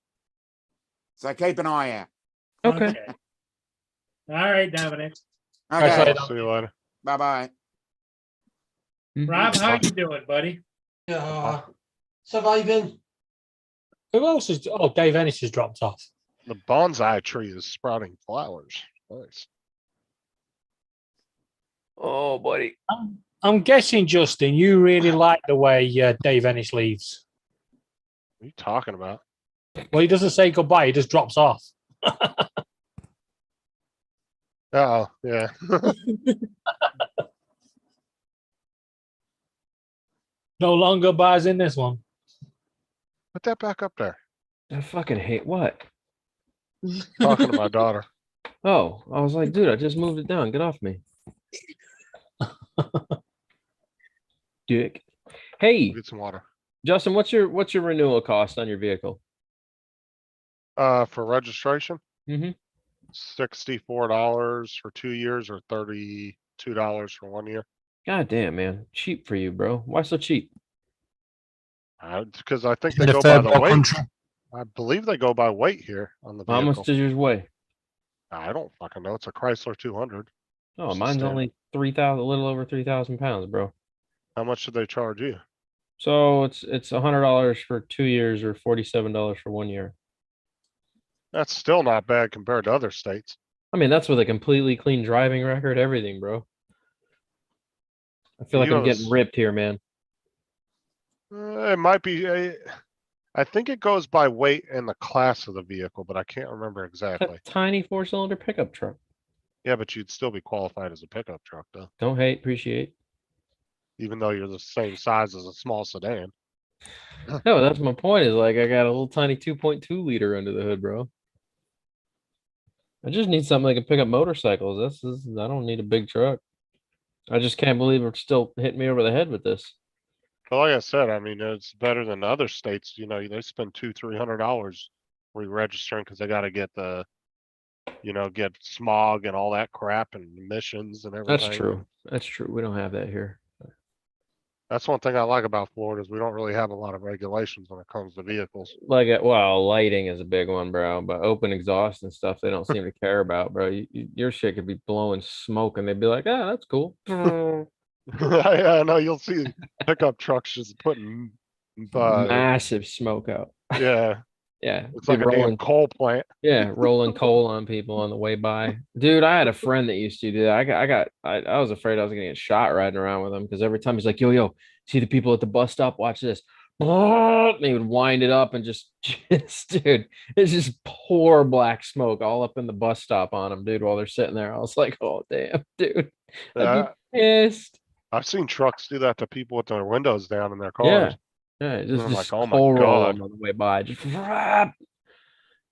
So keep an eye out. Okay. All right, Dominic. That's Okay, right. See you later. bye-bye. Rob, how you doing, buddy? Surviving. Who else is? Oh, Dave Ennis has dropped off. The bonsai tree is sprouting flowers. Nice. Oh, buddy. I'm guessing, Justin, you really like the way Dave Ennis leaves. What are you talking about? Well, he doesn't say goodbye. He just drops off. Oh, yeah. No longer buys in this one. Put that back up there. I fucking hate what? Talking to my daughter. Oh, I was like, dude, I just moved it down. Get off me. Dick. Hey, Get some water. Justin, what's your renewal cost on your vehicle? For registration, Mm-hmm. $64 for 2 years or $32 for 1 year. God damn, man. Cheap for you, bro. Why so cheap? Because I think In they a go by third the world weight. country. I believe they go by weight here on the How vehicle. much does yours weigh? I don't fucking know. It's a Chrysler 200. Oh, What's the mine's standard? only 3,000, a little over 3,000 pounds, bro. How much did they charge you? So it's $100 for 2 years or $47 for 1 year. That's still not bad compared to other states. I mean, that's with a completely clean driving record, everything, bro. I feel like You I'm have a getting s- ripped here, man. It might be. I think it goes by weight and the class of the vehicle, but I can't remember A exactly. tiny 4-cylinder pickup truck. Yeah, but you'd still be qualified as a pickup truck, though, Don't hate, appreciate. even though you're the same size as a small sedan. No, that's my point. Is like I got a little tiny 2.2 liter under the hood, bro. I just need something that can pick up motorcycles. I don't need a big truck. I just can't believe it's still hitting me over the head with this. But like I said, I mean, it's better than other states. You know, they spend $200-300 re-registering because they got to get get smog and all that crap and emissions and everything. That's true. That's true. We don't have that here. That's one thing I like about Florida is we don't really have a lot of regulations when it comes to vehicles. Like, well, lighting is a big one, bro. But open exhaust and stuff, they don't seem to care about, bro. Your shit could be blowing smoke, and they'd be like, "Ah, that's cool." I know you'll see pickup trucks just putting, Massive smoke out. yeah, Yeah, it's dude, like a damn rolling, coal plant. yeah, rolling coal on people on the way by. Dude, I had a friend that used to do that. I was afraid I was gonna get shot riding around with him because every time he's like, yo, see the people at the bus stop, watch this. And he would wind it up and just dude, it's just pour black smoke all up in the bus stop on them, dude, while they're sitting there. I was like, oh damn, dude. I'd be pissed. I've seen trucks do that to people with their windows down in their Yeah. cars. Yeah, And just, I'm just like, oh my coal roll God. them on the way by. Just rap.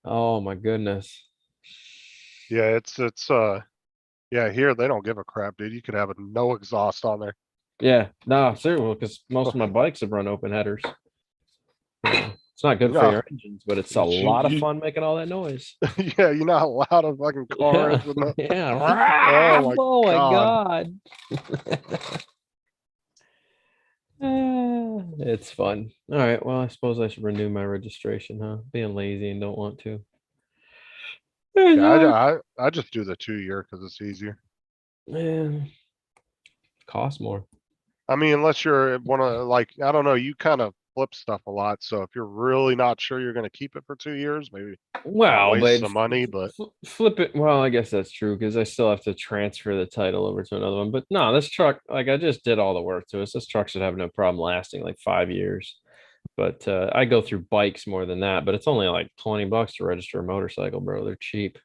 Oh my goodness. Yeah, yeah, here they don't give a crap, dude. You could have no exhaust on there. Yeah, no, seriously, because most of my bikes have run open headers. It's not good for Yeah. your engines, but it's a lot of fun making all that noise. Yeah, you know how loud a fucking car Yeah, is with the yeah. Oh my God. It's fun. All right, well, I suppose I should renew my registration, huh? Being lazy and don't want to. Yeah, I just do the 2-year because it's easier. Man, cost more. I mean, unless you're one of like, I don't know, you kind of flip stuff a lot. So if you're really not sure you're going to keep it for 2 years, maybe Well, waste but some money, but flip it. Well, I guess that's true because I still have to transfer the title over to another one. But no, this truck, like I just did all the work to it. This truck should have no problem lasting like 5 years. But I go through bikes more than that. But it's only like $20 to register a motorcycle, bro. They're cheap.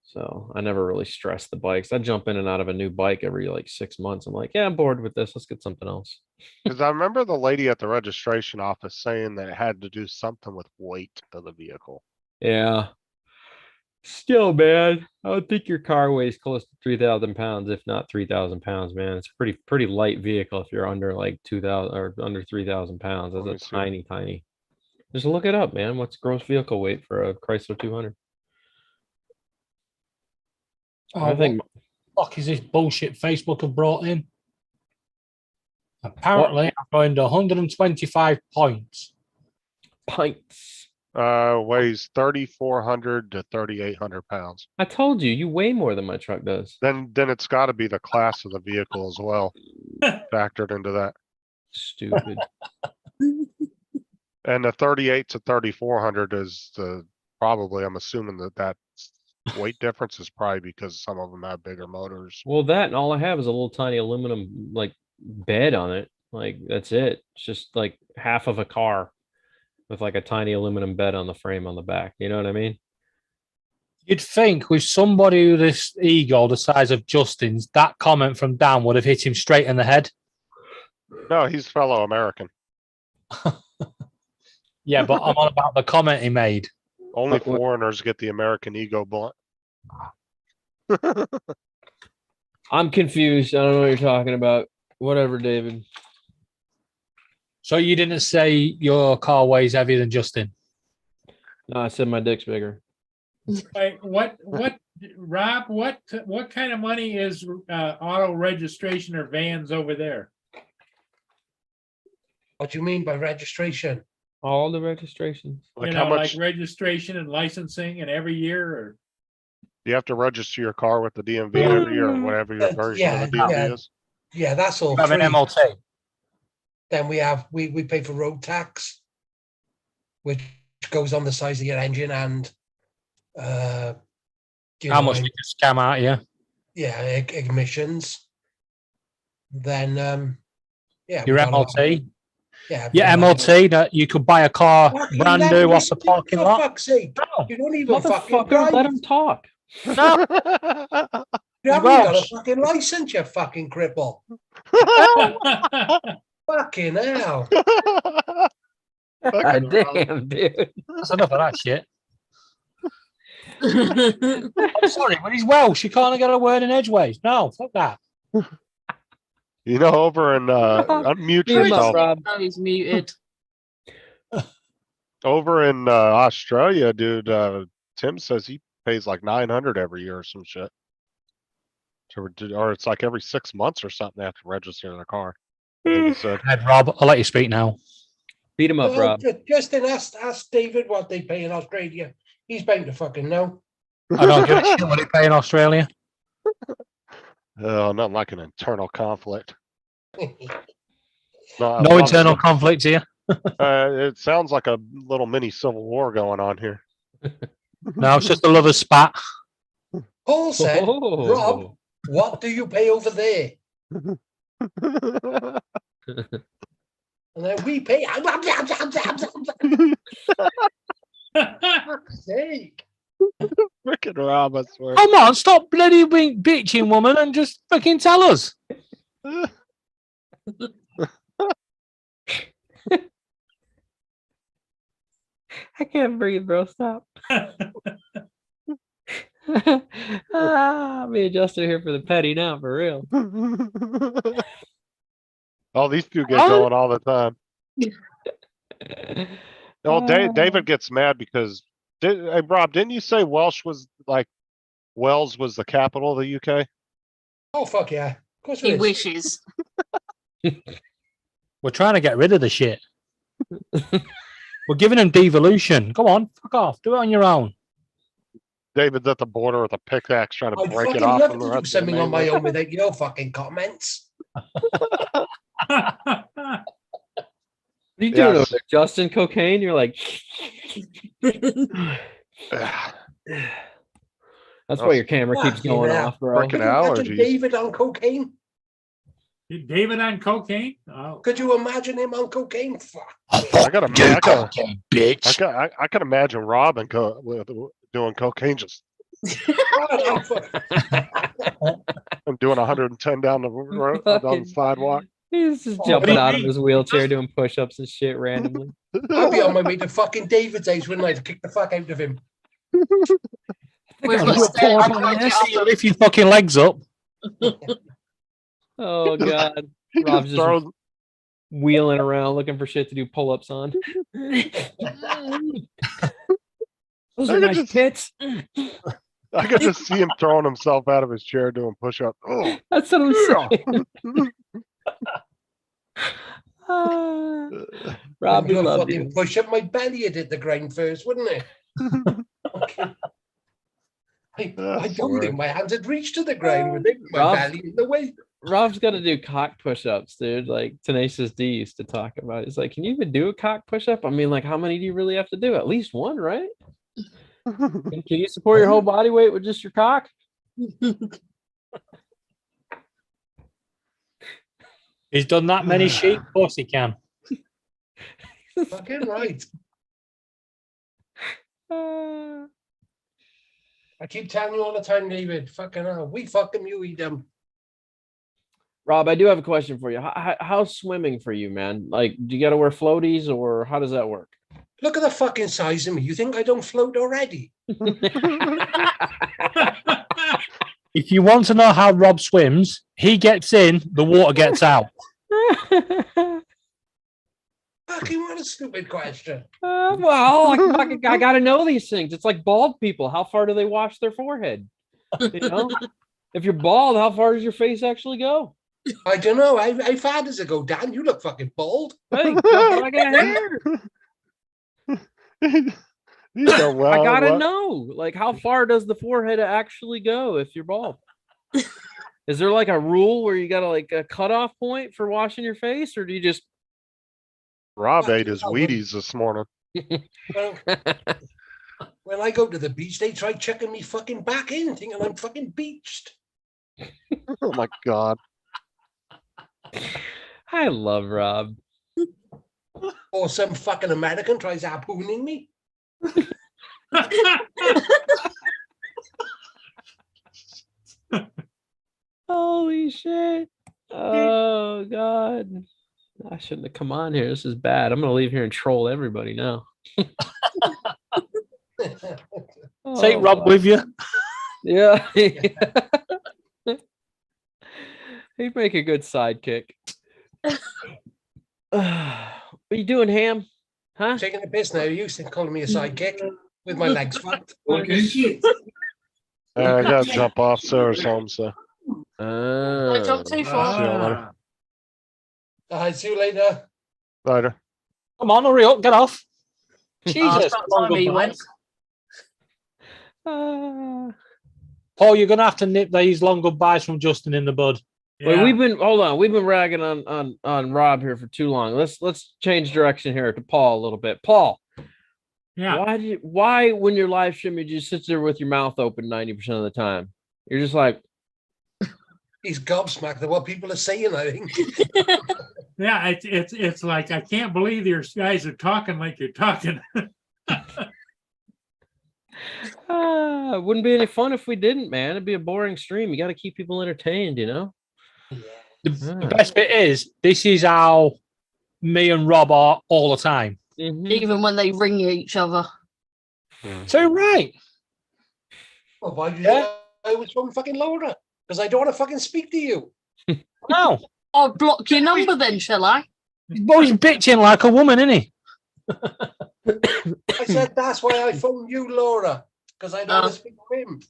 So I never really stress the bikes. I jump in and out of a new bike every like 6 months. I'm like, yeah, I'm bored with this. Let's get something else. because I remember the lady at the registration office saying that it had to do something with weight of the vehicle. Yeah. Still, man, I would think your car weighs close to 3,000 pounds, if not 3,000 pounds, man. It's a pretty light vehicle if you're under like 2,000 or under 3,000 pounds. Let me That's a see. tiny. Just look it up, man. What's gross vehicle weight for a Chrysler 200? I think What the fuck is this bullshit Facebook have brought in? Apparently, I found 125 points. pints. Weighs 3,400 to 3,800 pounds. I told you, you weigh more than my truck does. Then it's got to be the class of the vehicle as well factored into that. Stupid. And the 38 to 3,400 is probably, I'm assuming that weight difference is probably because some of them have bigger motors. Well, that and all I have is a little tiny aluminum like bed on it. Like that's it. It's just like half of a car with like a tiny aluminum bed on the frame on the back. You know what I mean? You'd think with somebody with this ego the size of Justin's, that comment from Dan would have hit him straight in the head. No, he's fellow American. Yeah, but I'm on about the comment he made. Only foreigners get the American ego blunt. I'm confused. I don't know what you're talking about. Whatever, David. So you didn't say your car weighs heavier than Justin? No, I said my dick's bigger. Wait, Rob, what kind of money is auto registration or vans over there? What do you mean by registration? All the registrations. Like You how know, much like registration and licensing and every year or? you have to register your car with the DMV every year or whatever your version of the DMV is? Yeah, that's all You have an free. MLT. Then we pay for road tax, which goes on the size of your engine and How much we can scam out of you? Yeah, emissions. Then yeah, Your we got a lot- MLT. Yeah, Your MLT that you could buy a car Fucking brand let new me off the speak, parking for lot. fuck's sake. No. You don't even fucking Motherfucker, drive. let him talk. You haven't got a Welsh. fucking license, you fucking cripple. Fucking hell. God damn, dude. That's enough of that shit. I'm sorry, but he's Welsh. You can't get a word in edgeways. No, fuck that. You know, over in unmute Mute him up, yourself. Rob. Oh, he's muted. Over in Australia, dude, Tim says he pays like 900 every year or some shit. Or it's like every 6 months or something they have to register their car. I think he said. Head Rob, I'll let you speak now. Beat him up, Well, Rob. Justin, ask David what they pay in Australia. He's bound to fucking know. I don't give a shit what they pay in Australia. Oh, nothing like an internal conflict. No, No internal conflict here. It sounds like a little mini civil war going on here. No, it's just a lover's spat. Paul said, Rob, Oh. what do you pay over there? And then we pay. Fuck's sake. Freaking Rob, I swear. Come on, stop bloody bitching, woman, and just fucking tell us. I can't breathe, bro. Stop. Me and Justin are here for the petty now, for real. Oh, these two get going all the time. Oh, David gets mad because, hey, Rob, didn't you say Welsh was like, Wales was the capital of the UK? Oh, fuck yeah. Of course it He is. wishes. We're trying to get rid of the shit. We're giving him devolution. Go on, fuck off. Do it on your own. David's at the border with a pickaxe trying to I'd break fucking it off love from to the do rest of the something on my mainland. own without your fucking comments. What are you doing Yes. over there? Justin cocaine? You're like, that's why your camera keeps Fucking going hell. off, bro. Freaking Could you imagine allergies. David on cocaine? David on cocaine? Oh. Could you imagine him on cocaine? Fuck. I can imagine Rob and doing cocaine just and doing 110 down the road on the Fucking- sidewalk. He's just Oh, jumping what out do of you his wheelchair doing push-ups and shit randomly. I'd be on my way to fucking David's house, wouldn't I, to kick the fuck out of him? With I'm my gonna pull up on this, you lift your fucking legs up. Oh god. Rob's just Throw- wheeling around looking for shit to do pull-ups on. Those I are could nice just- tits. I could just see him throwing himself out of his chair doing push-ups. Oh, That's what I'm yeah. saying. Rob, we You'll love fucking you. push up my belly, it hit the ground first, wouldn't it? Okay. I don't think my hands had reached to the ground with it, my Rob- belly in the way. Rob's got to do cock push-ups, dude. Like Tenacious D used to talk about. He's like, can you even do a cock push-up? I mean, like, how many do you really have to do? At least one, right? Can you support your whole body weight with just your cock? He's done that many sheep. Of course he can. Fucking right. I keep telling you all the time, David. Fucking hell. We fucking you eat them. Rob, I do have a question for you. How's swimming for you, man? Like, do you got to wear floaties or how does that work? Look at the fucking size of me. You think I don't float already? If you want to know how Rob swims, he gets in, the water gets out. Fucking what a stupid question. Well, I got to know these things. It's like bald people. How far do they wash their forehead? You know? If you're bald, how far does your face actually go? I don't know. How far does it go, Dan? You look fucking bald. Hey, but I got hair. You know, well, I gotta well, know, like, how far does the forehead actually go if you're bald? Is there like a rule where you got to like a cutoff point for washing your face, or do you just? Rob ate his Wheaties this morning. Well, when I go to the beach, they try checking me fucking back in, thinking I'm fucking beached. Oh my God. I love Rob. Or some fucking American tries harpooning me. Holy shit! Oh god, I shouldn't have come on here. This is bad. I'm gonna leave here and troll everybody now. Take Oh, Rob with you. Yeah. He'd make a good sidekick. What are you doing, Ham? Huh? Taking a piss now. You calling me a sidekick with my legs fucked. I gotta jump off Sarah's home, so. I jumped too See you far. later. See you later. Later. Come on, hurry up, get off. Oh, Jesus. it's about time he went. Paul, you're going to have to nip these long goodbyes from Justin in the bud. Wait, Yeah. we've been hold on. We've been ragging on Rob here for too long. Let's change direction here to Paul a little bit. Paul, Yeah. why when you're live streaming you just sit there with your mouth open 90% of the time? You're just like, He's gobsmacked at what people are saying, I think. Yeah, it's like I can't believe your guys are talking like you're talking. it wouldn't be any fun if we didn't, man. It'd be a boring stream. You got to keep people entertained, you know? The best bit is this is how me and Rob are all the time. Even when they ring each other. So right. Well, why did you say I was from fucking Laura? Because I don't want to fucking speak to you. No. I'll block your number then, shall I? Well, he's bitching like a woman, isn't he? I said that's why I phoned you, Laura, because I don't want to speak to him.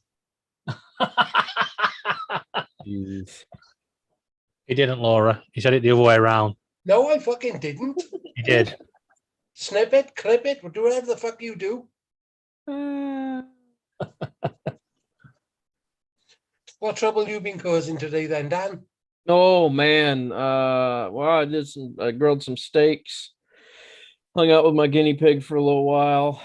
Jesus. He didn't, Laura. He said it the other way around. No, I fucking didn't. He did. Snip it, clip it, do whatever the fuck you do. What trouble you been causing today then, Dan? Oh man. Well, I grilled some steaks, hung out with my guinea pig for a little while.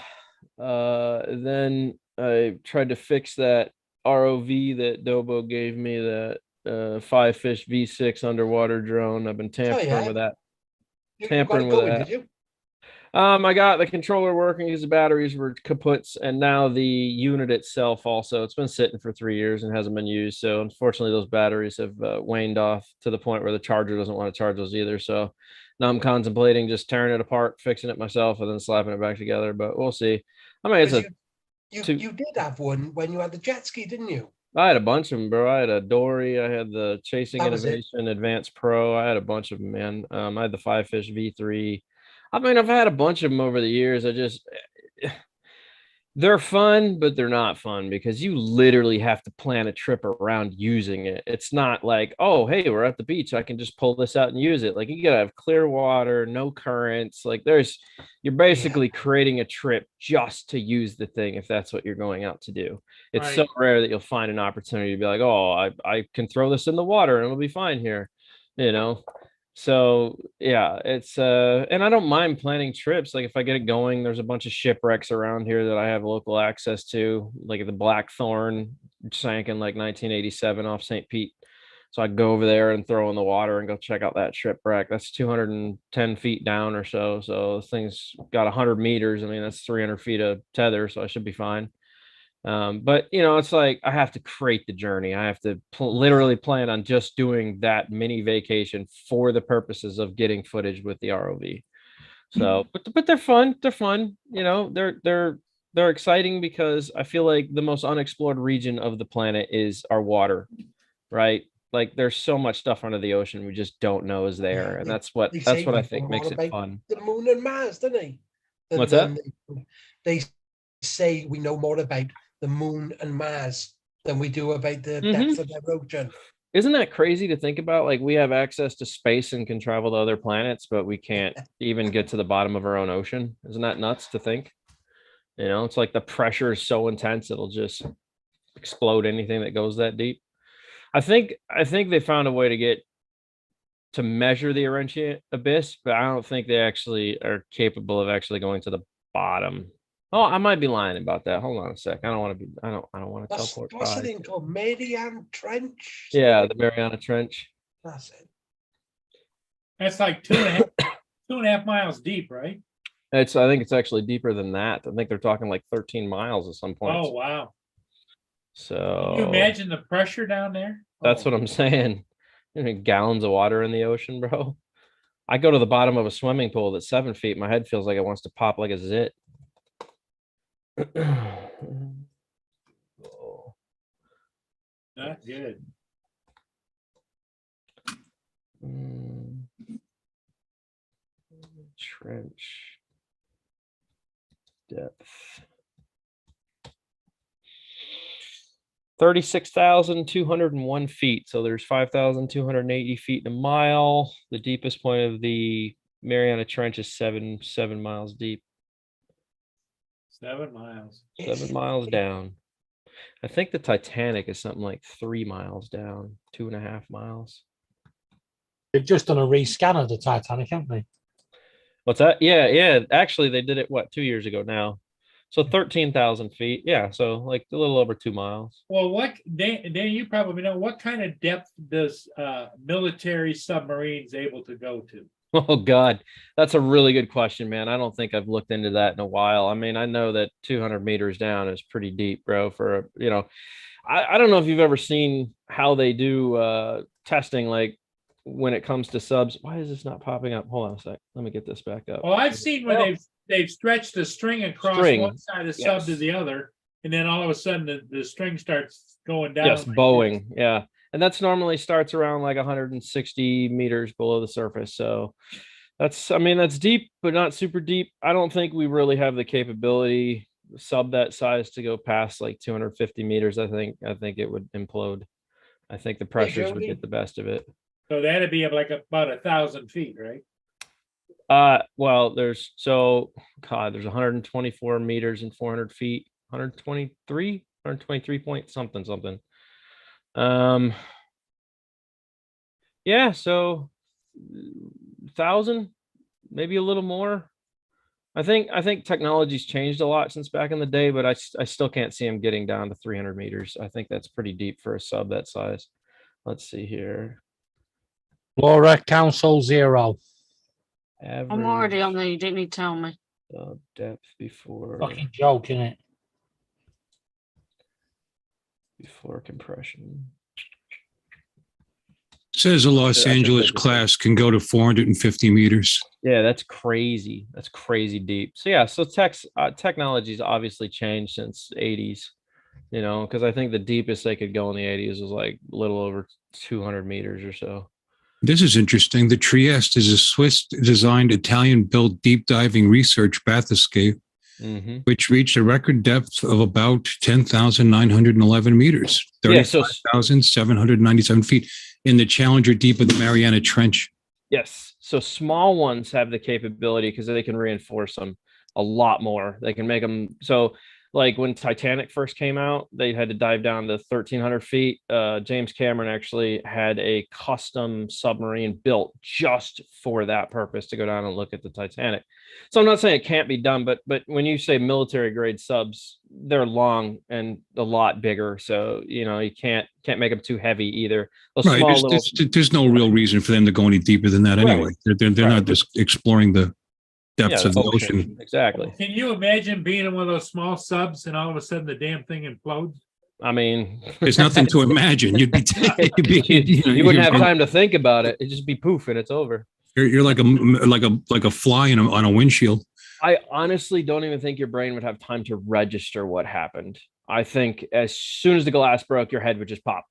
Then I tried to fix that ROV that Dobo gave me, that 5-fish V6 underwater drone. I've been tampering with that. Tampering with that. Did you? I got the controller working because the batteries were kaputs, and now the unit itself also. It's been sitting for 3 years and hasn't been used. So unfortunately, those batteries have waned off to the point where the charger doesn't want to charge those either. So now I'm contemplating just tearing it apart, fixing it myself, and then slapping it back together. But we'll see. I mean, it's you did have one when you had the jet ski, didn't you? I had a bunch of them, bro. I had a Dory. I had the Chasing That was it. Innovation Advanced Pro. I had a bunch of them, man. I had the 5-fish V3. I mean, I've had a bunch of them over the years. They're fun, but they're not fun because you literally have to plan a trip around using it. It's not like, oh, hey, we're at the beach, I can just pull this out and use it. Like, you gotta have clear water, no currents. Like, you're basically creating a trip just to use the thing if that's what you're going out to do. It's so rare that you'll find an opportunity to be like, oh, I can throw this in the water and it'll be fine here, you know. So yeah, it's and I don't mind planning trips. Like, if I get it going, there's a bunch of shipwrecks around here that I have local access to, like the Blackthorn sank in like 1987 off St. Pete. So I go over there and throw in the water and go check out that shipwreck. That's 210 feet down or so. So this thing's got 100 meters. I mean, that's 300 feet of tether, so I should be fine. But you know, it's like I have to create the journey. I have to literally plan on just doing that mini vacation for the purposes of getting footage with the ROV. So, but they're fun. They're fun. You know, they're exciting because I feel like the most unexplored region of the planet is our water, right? Like, there's so much stuff under the ocean we just don't know is there, and that's what I think makes it fun. The moon and Mars, don't they? What's that? They say we know more about the moon and Mars than we do about the depth of their ocean. Isn't that crazy to think about? Like, we have access to space and can travel to other planets, but we can't even get to the bottom of our own ocean. Isn't that nuts to think? You know, it's like the pressure is so intense it'll just explode anything that goes that deep. I think they found a way to measure the Laurentian abyss, but I don't think they actually are capable of actually going to the bottom. Oh, I might be lying about that. Hold on a sec. I don't want to teleport. What's the thing called? Mariana Trench? Yeah, the Mariana Trench. That's it. That's like 2.5 miles deep, right? I think it's actually deeper than that. I think they're talking like 13 miles at some point. Oh, wow. So can you imagine the pressure down there? That's what I'm saying. You know, gallons of water in the ocean, bro. I go to the bottom of a swimming pool that's 7 feet. My head feels like it wants to pop like a zit. Not good. Trench depth 36,201 feet. So there's 5,280 feet in a mile. The deepest point of the Mariana Trench is 7 miles deep. 7 miles. 7 miles down. I think the Titanic is something like 3 miles down, 2.5 miles. They've just done a rescan of the Titanic, haven't they? What's that? Yeah, yeah. Actually, they did it, what, 2 years ago now. So 13,000 feet. Yeah. So like a little over 2 miles. Well, Dan, you probably know, what kind of depth does military submarines able to go to? Oh God, that's a really good question, man. I don't think I've looked into that in a while. I mean, I know that 200 meters down is pretty deep, bro. I don't know if you've ever seen how they do testing, like when it comes to subs. Why is this not popping up? Hold on a sec. Let me get this back up. Well, I've seen where they've stretched the string across one side of the sub to the other, and then all of a sudden the string starts going down. Yes, bowing. Yeah. And that's normally starts around like 160 meters below the surface. So that's deep, but not super deep. I don't think we really have the capability sub that size to go past like 250 meters. I think it would implode. I think the pressures would get the best of it. So that'd be like about 1,000 feet, right? Well, there's 124 meters and 400 feet, 123 point something. Yeah, so 1,000, maybe a little more. I think technology's changed a lot since back in the day, but I still can't see them getting down to 300 meters. I think that's pretty deep for a sub that size. Let's see here. Laura, Council 0. I'm already on there. You didn't need to tell me. Depth before. Fucking joke, innit? Before compression. Says a Los Angeles class can go to 450 meters. Yeah, that's crazy. That's crazy deep. So yeah, so technology's obviously changed since 80s, because I think the deepest they could go in the 80s was like a little over 200 meters or so. This is interesting. The Trieste is a Swiss-designed, Italian-built deep diving research bathyscaphe, which reached a record depth of about 10,911 meters, 35,797 feet in the Challenger Deep of the Mariana Trench. Yes. So small ones have the capability because they can reinforce them a lot more. They can make them so. Like when Titanic first came out, they had to dive down to 1,300 feet. James Cameron actually had a custom submarine built just for that purpose to go down and look at the Titanic. So I'm not saying it can't be done, but when you say military grade subs, they're long and a lot bigger. So you can't make them too heavy either. Those right. There's no real reason for them to go any deeper than that anyway. Right. They're not just exploring the depths of the ocean. Exactly. Can you imagine being in one of those small subs and all of a sudden the damn thing implodes? I mean, there's nothing to imagine. You wouldn't have time to think about it. It'd just be poof and it's over. You're like a fly on a windshield. I honestly don't even think your brain would have time to register what happened. I think as soon as the glass broke, your head would just pop.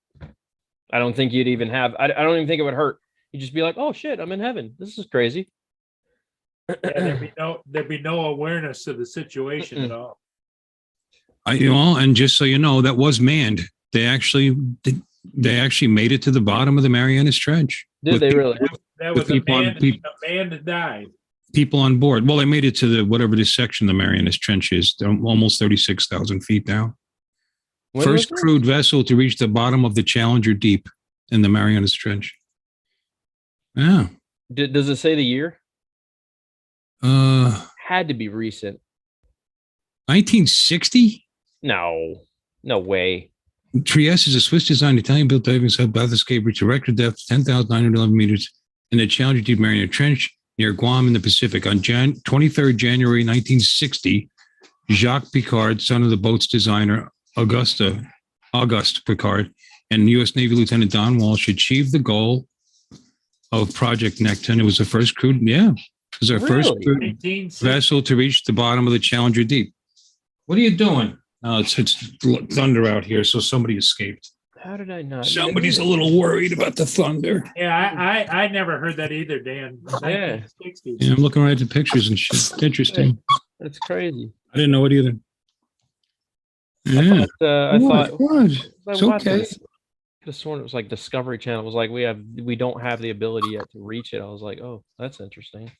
I don't think you'd even have. I don't even think it would hurt. You'd just be like, "Oh shit, I'm in heaven. This is crazy." Yeah, there'd be no awareness of the situation at all. And just so you know, that was manned. They actually made it to the bottom of the Marianas Trench. Did they really? That was a man that died. People on board. Well, they made it to whatever this section of the Marianas Trench is. They're almost 36,000 feet down. First crewed vessel to reach the bottom of the Challenger Deep in the Marianas Trench. Yeah. Does it say the year? Had to be recent. 1960? No way. Trieste is a Swiss-designed, Italian-built diving sub bathyscaphe reached a record depth 10,911 meters in the Challenger Deep Mariana Trench near Guam in the Pacific. On 23rd January 1960, Jacques Piccard, son of the boat's designer Auguste Piccard, and U.S. Navy Lieutenant Don Walsh achieved the goal of Project Necton. It was the first crewed, it was our first crewed vessel to reach the bottom of the Challenger Deep. What are you doing? Oh, it's thunder out here, so somebody escaped. How did I not? Somebody's a little worried about the thunder. Yeah, I never heard that either, Dan. Yeah. I'm looking right at the pictures and shit. Interesting. That's crazy. I didn't know it either. Yeah. I thought it's okay. I could have sworn it was like Discovery Channel. It was like we don't have the ability yet to reach it. I was like, oh, that's interesting.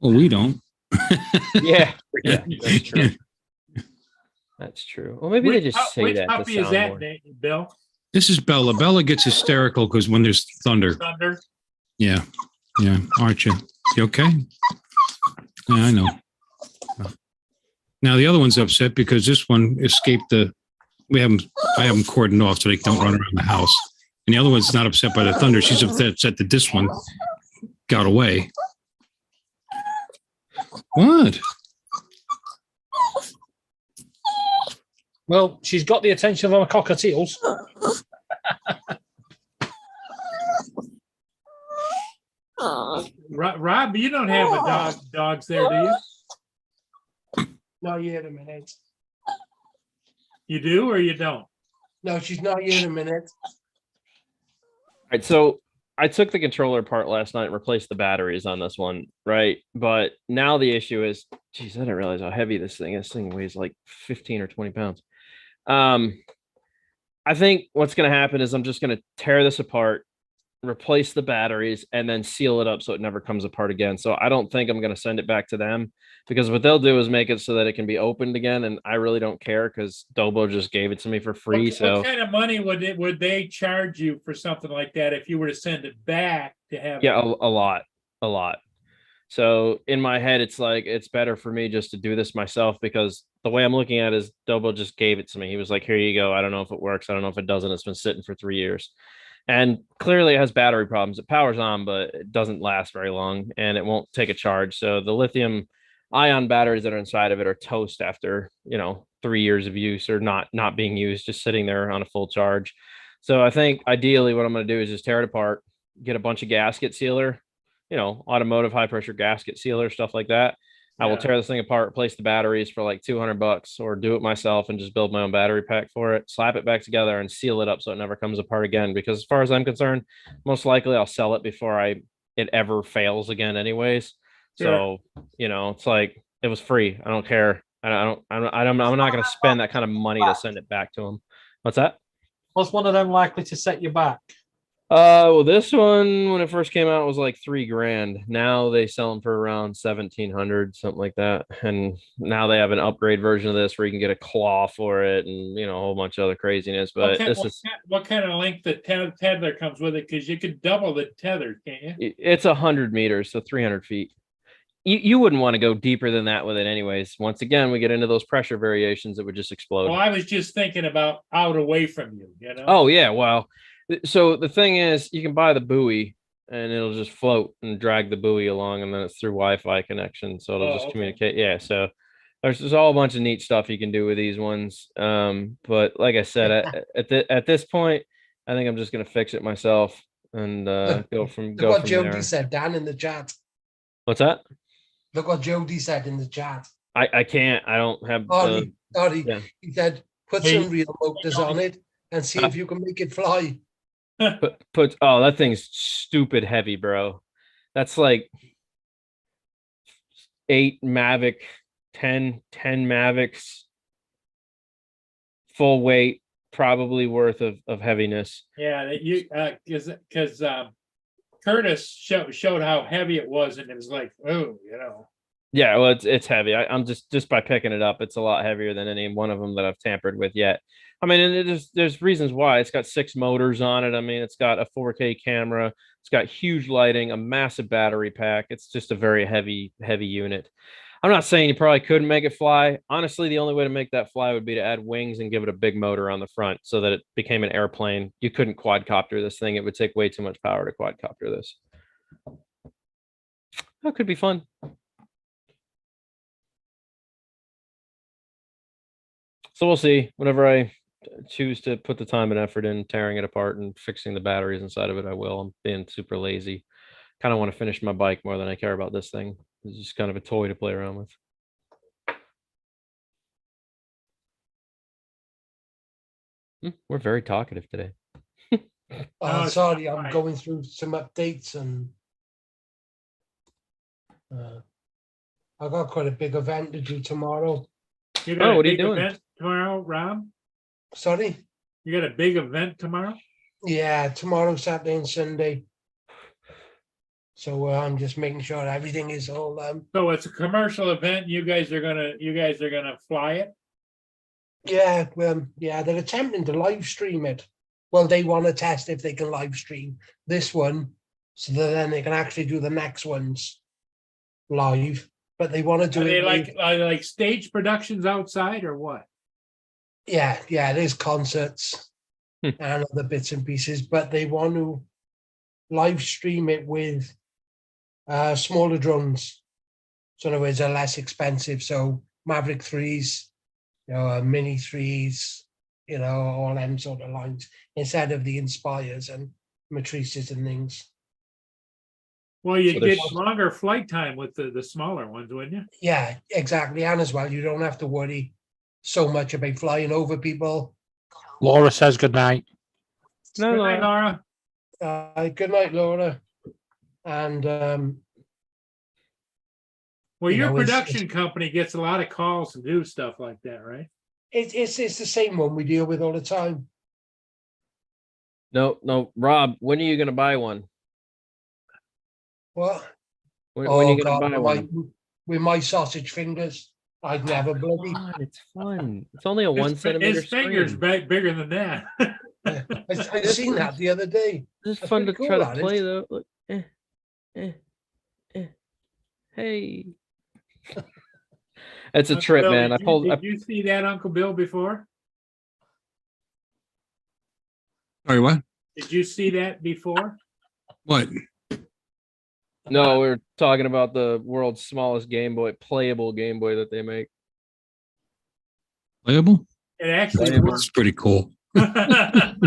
Well, we don't. Yeah, that's true. That's true. Well, maybe they just say which that. Puppy is that, Bill? This is Bella. Bella gets hysterical because when there's thunder. Yeah. Yeah. Archer, you okay? Yeah, I know. Now the other one's upset because this one escaped I have them cordoned off so they don't run around the house. And the other one's not upset by the thunder. She's upset that this one got away. What? Well, she's got the attention of a cockatiels. Rob, you don't have a dogs there, do you? Not yet a minute. You do or you don't? No, she's not yet a minute. All right, so I took the controller apart last night and replaced the batteries on this one, right? But now the issue is, geez, I didn't realize how heavy this thing is. This thing weighs like 15 or 20 pounds. I think what's going to happen is I'm just going to tear this apart, replace the batteries, and then seal it up so it never comes apart again. So I don't think I'm going to send it back to them, because what they'll do is make it so that it can be opened again. And I really don't care because Dobo just gave it to me for free. What kind of money would they charge you for something like that if you were to send it back to have? Yeah, a lot. So in my head, it's like, it's better for me just to do this myself, because the way I'm looking at it is Dobo just gave it to me. He was like, here you go. I don't know if it works. I don't know if it doesn't. It's been sitting for 3 years. And clearly it has battery problems. It powers on, but it doesn't last very long and it won't take a charge. So the lithium ion batteries that are inside of it are toast after, 3 years of use, or not being used, just sitting there on a full charge. So I think ideally what I'm going to do is just tear it apart, get a bunch of gasket sealer, automotive high pressure gasket sealer, stuff like that. I will tear this thing apart, replace the batteries for like $200, or do it myself and just build my own battery pack for it, slap it back together and seal it up so it never comes apart again. Because as far as I'm concerned, most likely I'll sell it before it ever fails again anyways. Sure. So, it's like, it was free. I don't care. I'm not going to spend that kind of money to send it back to them. What's that? Was one of them likely to set you back? Well, this one, when it first came out, was like $3,000. Now they sell them for around 1,700, something like that. And now they have an upgrade version of this where you can get a claw for it, and a whole bunch of other craziness. But what kind of length the tether comes with it? Because you could double the tether, can't you? It's 100 meters, so 300 feet. You wouldn't want to go deeper than that with it anyways. Once again, we get into those pressure variations that would just explode. Well, I was just thinking about out away from you, Oh yeah, well, so the thing is, you can buy the buoy and it'll just float and drag the buoy along, and then it's through Wi-Fi connection, so it'll just communicate. Yeah, so there's all a bunch of neat stuff you can do with these ones. But like I said, at this point, I think I'm just gonna fix it myself and go from what there. Jody said, Dan, in the chat. What's that? Look what Jody said in the chat. I can't. I don't have. Yeah. He said, put some real motors on it and see if you can make it fly. That thing's stupid heavy, bro. That's like 8 Mavic, 10 Mavics, full weight, probably worth of heaviness. Yeah, because Curtis showed how heavy it was, and it was like, oh, Yeah, well, it's heavy. I'm just by picking it up, it's a lot heavier than any one of them that I've tampered with yet. I mean, and there's reasons why. It's got 6 motors on it. I mean, it's got a 4K camera. It's got huge lighting, a massive battery pack. It's just a very heavy unit. I'm not saying you probably couldn't make it fly. Honestly, the only way to make that fly would be to add wings and give it a big motor on the front so that it became an airplane. You couldn't quadcopter this thing. It would take way too much power to quadcopter this. That could be fun. So we'll see. Whenever I choose to put the time and effort in tearing it apart and fixing the batteries inside of it, I will. I'm being super lazy. Kind of want to finish my bike more than I care about this thing. It's just kind of a toy to play around with. We're very talkative today. Sorry, I'm going through some updates, and I got quite a big event to do tomorrow. You got what are you doing event tomorrow, Rob? Sorry? You got a big event tomorrow? Yeah, tomorrow, Saturday and Sunday. So I'm just making sure everything is all So it's a commercial event. You guys are gonna fly it? Yeah, they're attempting to live stream it. Well, they want to test if they can live stream this one. so that then they can actually do the next ones live. But they want to do Are they it with- like stage productions outside or what? yeah, there's concerts and other bits and pieces, but they want to live stream it with smaller drones. So in other words, they're less expensive. So Maverick 3s, Mini 3s, all them sort of lines, instead of the Inspires and Matrices and things. Well, you So get there's- longer flight time with the smaller ones, wouldn't you? Yeah, exactly. And as well, you don't have to worry so much about flying over people. Laura says good night. No, Good night, Laura. Laura. Good night, Laura. And Well, You your know, it's- production company gets a lot of calls to do stuff like that, right? it's the same one we deal with all the time. No, Rob, when are you gonna buy one? What? When are you God, gonna buy one? with my sausage fingers, I'd never bloody. Come on, it's fun. It's only a His 1 fi- centimeter His fingers screen. bigger than that. I seen that the other day. It's That's fun to pretty try cool, to that play is. though. Look, hey. It's a Uncle trip, Bill, man. Did you see that, Uncle Bill, before? Sorry, what? Did you see that before? What? No, we're talking about the world's smallest Game Boy, playable Game Boy that they make. Playable? It actually Playable. works. It's pretty cool.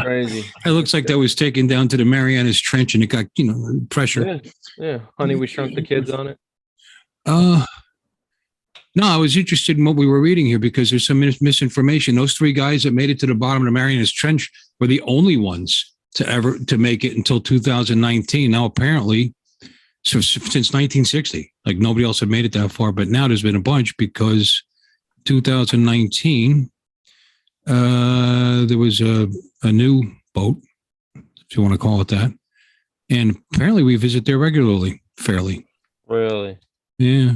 Crazy. It looks like that was taken down to the Marianas Trench and it got, pressure. Yeah. Honey, we shrunk the kids on it. No, I was interested in what we were reading here because there's some misinformation. Those 3 guys that made it to the bottom of the Marianas Trench were the only ones to make it until 2019. Now, apparently, so since 1960, like nobody else had made it that far. But now there's been a bunch because 2019, there was a new boat, if you want to call it that, and apparently we visit there regularly, fairly. Really? Yeah.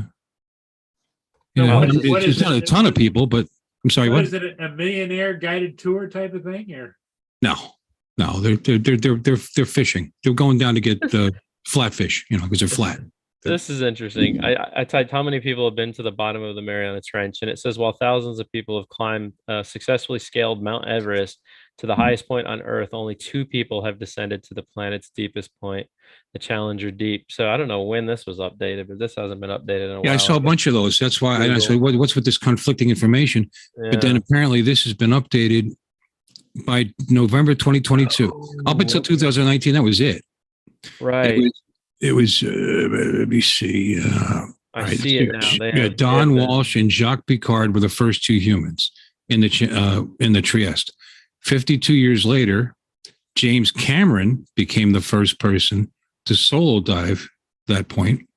So Yeah, what is it's not a it? ton of people, but I'm sorry, What what? is it? A millionaire guided tour type of thing, or? No, they're fishing. They're going down to get flatfish, because they're flat. This is interesting. I typed how many people have been to the bottom of the Mariana Trench, and it says while thousands of people have climbed, successfully scaled Mount Everest to the highest point on Earth, only 2 people have descended to the planet's deepest point, the Challenger Deep. So I don't know when this was updated, but this hasn't been updated in a while. Yeah, I saw a bunch of those. That's why I said, what's with this conflicting information? But then Yeah. apparently this has been updated by November 2022. Up until 2019, that was it. Right. It was let me see. I right, see it now. They have- Don they have the- Walsh and Jacques Picard were the first 2 humans in the Trieste. 52 years later, James Cameron became the first person to solo dive at that point.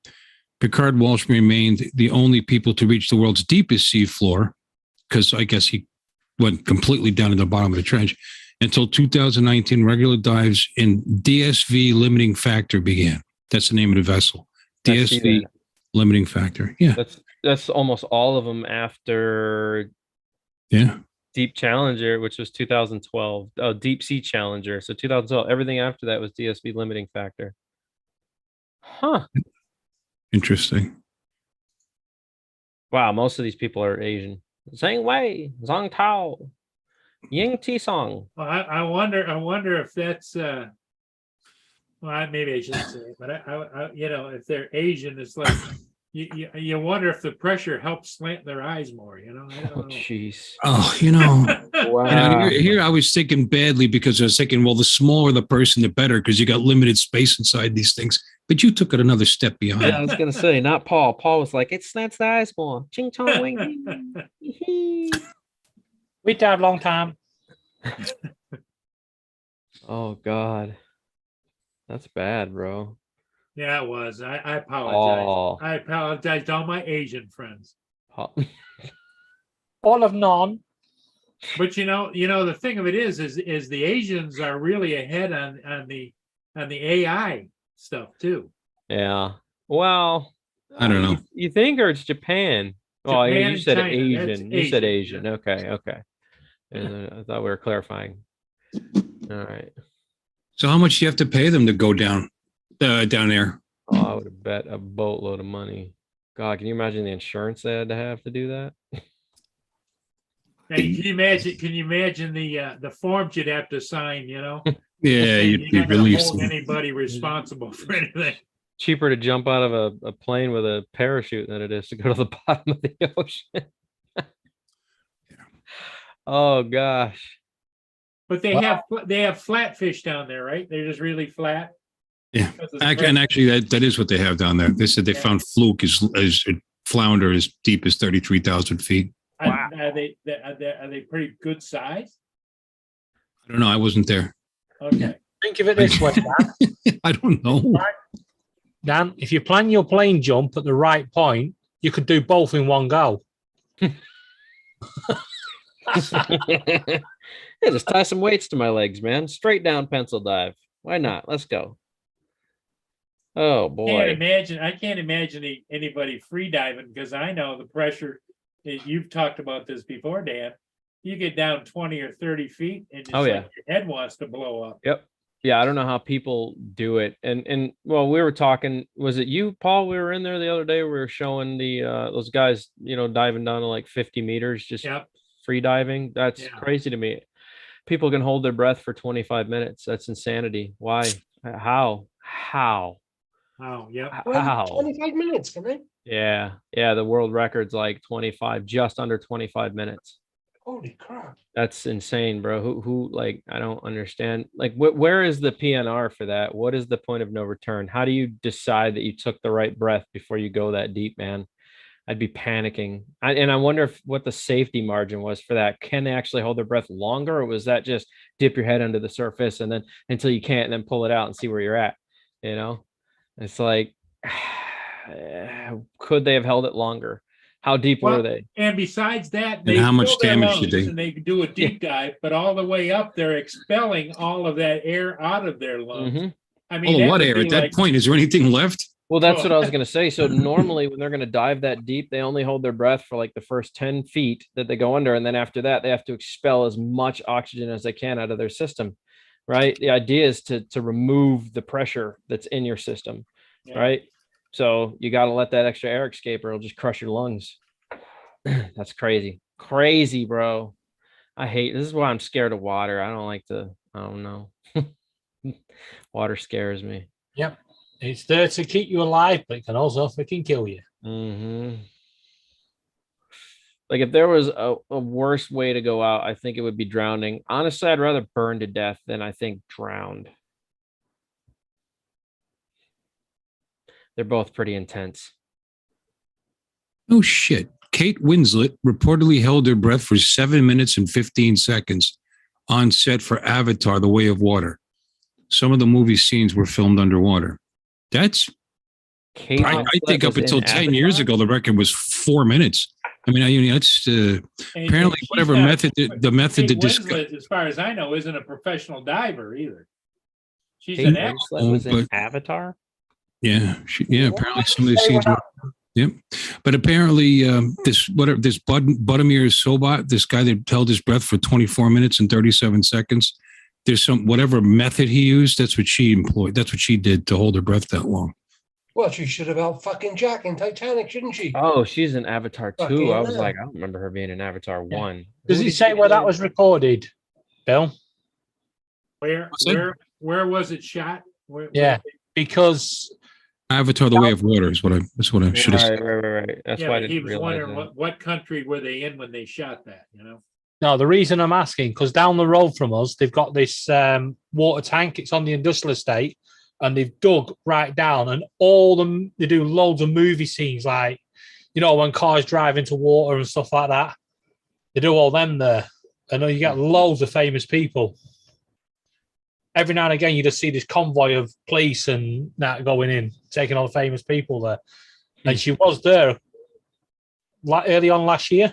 Picard Walsh remained the only people to reach the world's deepest sea floor, because I guess he went completely down to the bottom of the trench. Until 2019, regular dives in DSV limiting factor began. That's the name of the vessel. I see DSV that. limiting factor. Yeah. That's almost all of them after Yeah. Deep Challenger, which was 2012. Oh, Deep Sea Challenger. So 2012. Everything after that was DSV limiting factor. Huh. Interesting. Wow, most of these people are Asian. Zhang Wei, Zhang Tao, Ying Ti Song. Well, I wonder if that's well, maybe I shouldn't say it, but I if they're Asian, it's like you wonder if the pressure helps slant their eyes more. I don't Oh, know. jeez. Oh, Wow. here I was thinking badly because I was thinking, well, the smaller the person, the better, because you got limited space inside these things. But you took it another step beyond. Yeah, I was gonna say, not Paul. Paul was like, it slants the eyes more. Ching chong wing. We died long time. Oh God. That's bad, bro. Yeah, it was. I apologize. Oh. I apologize to all my Asian friends. Paul. All of none. But the thing of it is the Asians are really ahead on the AI stuff too. Yeah. Well, I don't know. You think, or it's Japan? Oh, Japan you and said China. Asian. That's You said Asian, Asian. Okay. And I thought we were clarifying. All right. So how much do you have to pay them to go down? Down there. Oh, I would have bet a boatload of money. God, can you imagine the insurance they had to have to do that? And can you imagine the forms you'd have to sign, you know? Yeah, You're you'd be not gonna released. hold anybody responsible for anything. Cheaper to jump out of a plane with a parachute than it is to go to the bottom of the ocean. Oh gosh. But they have flatfish down there, right? They're just really flat. Yeah, because of the and pressure. actually, that is what they have down there. They said they Yeah. found fluke as flounder as deep as 33,000 feet. Are they pretty good size? I don't know. I wasn't there. Okay. Think of it this way, Dan. I don't know. Dan, if you plan your plane jump at the right point, you could do both in one go. Yeah, just tie some weights to my legs, man. Straight down pencil dive. Why not? Let's go. Oh boy. I can't imagine anybody free diving because I know the pressure. You've talked about this before, Dan. You get down 20 or 30 feet and it's Oh, yeah. like your head wants to blow up. Yep. Yeah, I don't know how people do it. And well, we were talking, was it you, Paul? We were in there the other day. We were showing the those guys, diving down to like 50 meters, just Yep. free diving. That's Yeah. crazy to me. People can hold their breath for 25 minutes. That's insanity. Why? How? Oh, yeah. How? 25 minutes, can they? Yeah. Yeah. The world record's like 25, just under 25 minutes. Holy crap. That's insane, bro. Who like, I don't understand. Like, where is the PNR for that? What is the point of no return? How do you decide that you took the right breath before you go that deep, man? I'd be panicking. And I wonder what the safety margin was for that. Can they actually hold their breath longer, or was that just dip your head under the surface and then until you can't, and then pull it out and see where you're at? It's like, could they have held it longer? How deep were they? And besides that, And how much fill their damage did lungs they- And they do a deep dive, but all the way up, they're expelling all of that air out of their lungs. Mhm. I mean, Oh, that what would air? be At that like- point, is there anything left? Well, that's Oh. what I was going to say. So normally when they're going to dive that deep, they only hold their breath for like the first 10 feet that they go under. And then after that, they have to expel as much oxygen as they can out of their system, right? The idea is to remove the pressure that's in your system, Yeah. right? So you got to let that extra air escape or it'll just crush your lungs. That's crazy. Crazy, bro. This is why I'm scared of water. I don't know. Water scares me. Yep. It's there to keep you alive, but it can also freaking kill you. Mm-hmm. Like if there was a worse way to go out, I think it would be drowning. Honestly, I'd rather burn to death than I think drowned. They're both pretty intense. Oh, shit. Kate Winslet reportedly held her breath for 7 minutes and 15 seconds on set for Avatar, The Way of Water. Some of the movie scenes were filmed underwater. That's, Kate I Winslet think up was until in 10 years Avatar? ago, the record was 4 minutes. I mean, that's And apparently she's whatever not- method, the method to Kate discuss. Winslet, as far as I know, isn't a professional diver either. She's Kate an actor. Winslet was in but- Avatar? Yeah, apparently some of the scenes were. Yep, but apparently this Budimir Sobat, this guy that held his breath for 24 minutes and 37 seconds. There's whatever method he used. That's what she employed. That's what she did to hold her breath that long. Well, she should have helped fucking Jack in Titanic, shouldn't she? Oh, she's in Avatar 2. Fucking I was hell. like, I don't remember her being in Avatar 1. Does it say where that was recorded, Bill? Where that? where was it shot? Where Yeah, because Avatar: The Way of Water is what I should have said. Right. That's Yeah, why I but he didn't was realize wondering that. what country were they in when they shot that, no, the reason I'm asking, because down the road from us, they've got this water tank. It's on the industrial estate, and they've dug right down, and they do loads of movie scenes, like when cars drive into water and stuff like that. They do all them there. I know you get loads of famous people. Every now and again, you just see this convoy of police and that going in, taking all the famous people there. And she was there early on last year.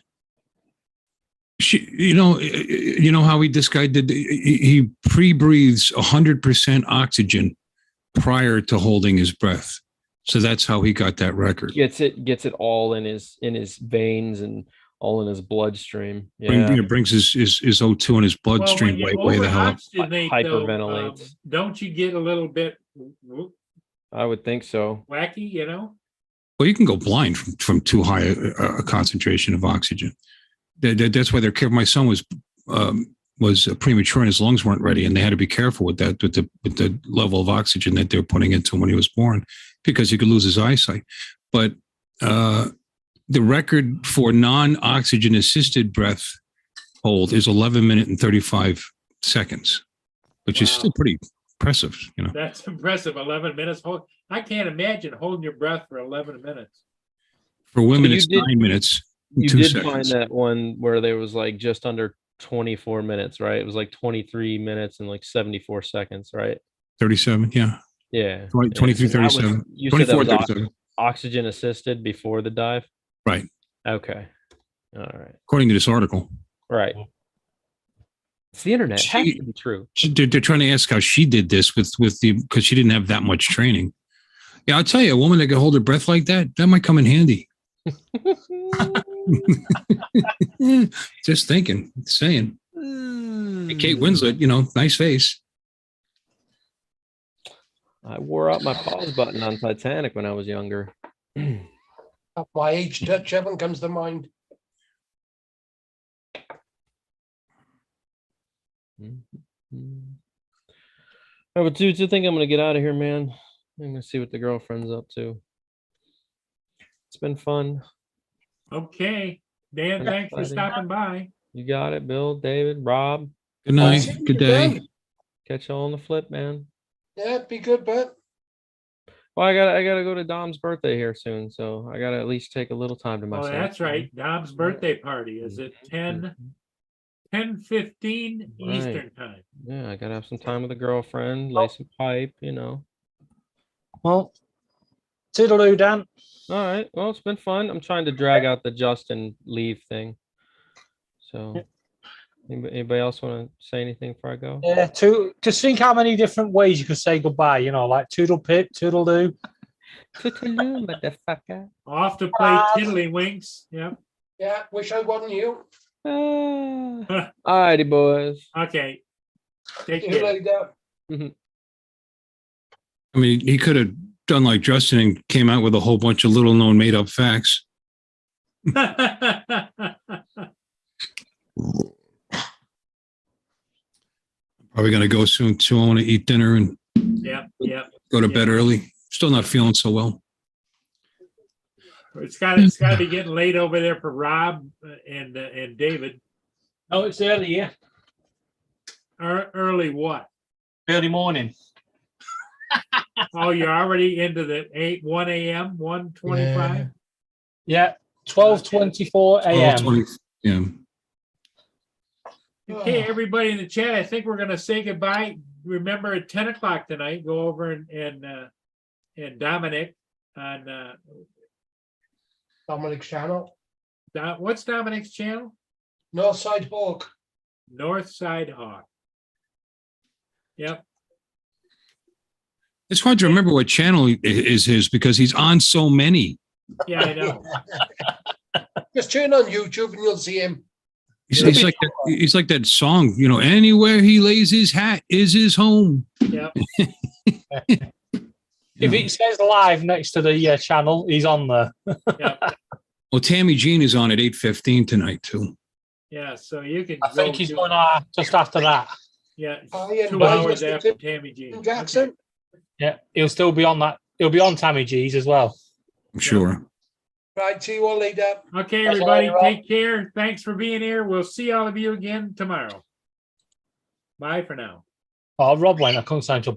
You know how this guy did. He pre-breathes 100% oxygen prior to holding his breath, so that's how he got that record. Gets it all in his veins and all in his bloodstream. Yeah. Brings his O2 in his bloodstream way the hell up. overoxygenate, though, Hyperventilates. don't you get a little bit I would think so. wacky, you know? Well, you can go blind from too high a concentration of oxygen. That's why they're careful. My son was premature and his lungs weren't ready, and they had to be careful with that, with the level of oxygen that they were putting into him when he was born, because he could lose his eyesight. But the record for non-oxygen assisted breath hold is 11 minutes and 35 seconds, which is still pretty impressive, you know. That's impressive. 11 minutes. I can't imagine holding your breath for 11 minutes. For women, you it's did- 9 minutes. You 2 did seconds. find that one where there was like just under 24 minutes, right? It was like 23 minutes and like 74 seconds, right? 37, yeah. Yeah. 20, yeah. 23, And that was- 37. You said that 24, was 37. oxygen assisted before the dive? Right. Okay. All right. According to this article. Right. It's the internet. It has She- to be true. They're trying to ask how she did this with the, because she didn't have that much training. Yeah, I'll tell you, a woman that can hold her breath like that might come in handy. Just thinking, saying. Hey, Kate Winslet, nice face. I wore out my pause button on Titanic when I was younger. At my age, Dutch Evan comes to mind. Oh, but dudes, I think I'm gonna get out of here, man. I'm gonna see what the girlfriend's up to. It's been fun. Okay. Dan, thanks for buddy. stopping by. You got it, Bill, David, Rob. Good night. Good day. Catch you all on the flip, man. Yeah, be good, but Well, I gotta go to Dom's birthday here soon, so I gotta at least take a little time to Oh, myself. that's right. Dom's birthday party is at 10:15 Eastern time. Yeah, I gotta have some time with a girlfriend, lay some pipe, Well, toodaloo, Dan. All right. Well, it's been fun. I'm trying to drag out the Justin leave thing. So, anybody else want to say anything before I go? Yeah, just think how many different ways you could say goodbye. Like toodle pip, toodle doo. Toodaloo, motherfucker. Off to play tiddlywinks. Yep. yeah, wish I wasn't you. All righty, boys. Okay. Take See you care. later. I mean, he could have done like Justin and came out with a whole bunch of little known made up facts. Probably going to go soon too. I want to eat dinner and Yep. Yep. go to bed early. Still not feeling so well. It's got to be getting late over there for Rob and David. Oh, it's early, yeah. Early what? Early morning. Oh, you're already into the 1 a.m. 1:25. Yeah, 12:24 a.m. 12:20, yeah. Okay, everybody in the chat, I think we're gonna say goodbye. Remember at 10 o'clock tonight, go over and Dominic on Dominic's channel. what's Dominic's channel? Northside Hawk. Northside Hawk. Yep. It's hard to remember what channel is his because he's on so many. Yeah, I know. Just turn on YouTube and you'll see him. He's like that song, anywhere he lays his hat is his home. Yep. If it says live next to the channel, he's on there. Yep. Well, Tammy Jean is on at 8:15 tonight too. Yeah, so you can. I think go he's to- going just after that. Yeah, Hi, and 2 bye, hours Mr. after Tim Tammy Jean. Jackson. Yeah, he'll still be on that. He'll be on Tammy G's as well. I'm sure. Right, see you all later. Okay, That's all everybody, right, Rob. take care. Thanks for being here. We'll see all of you again tomorrow. Bye for now. Oh, Rob went. I couldn't sign to a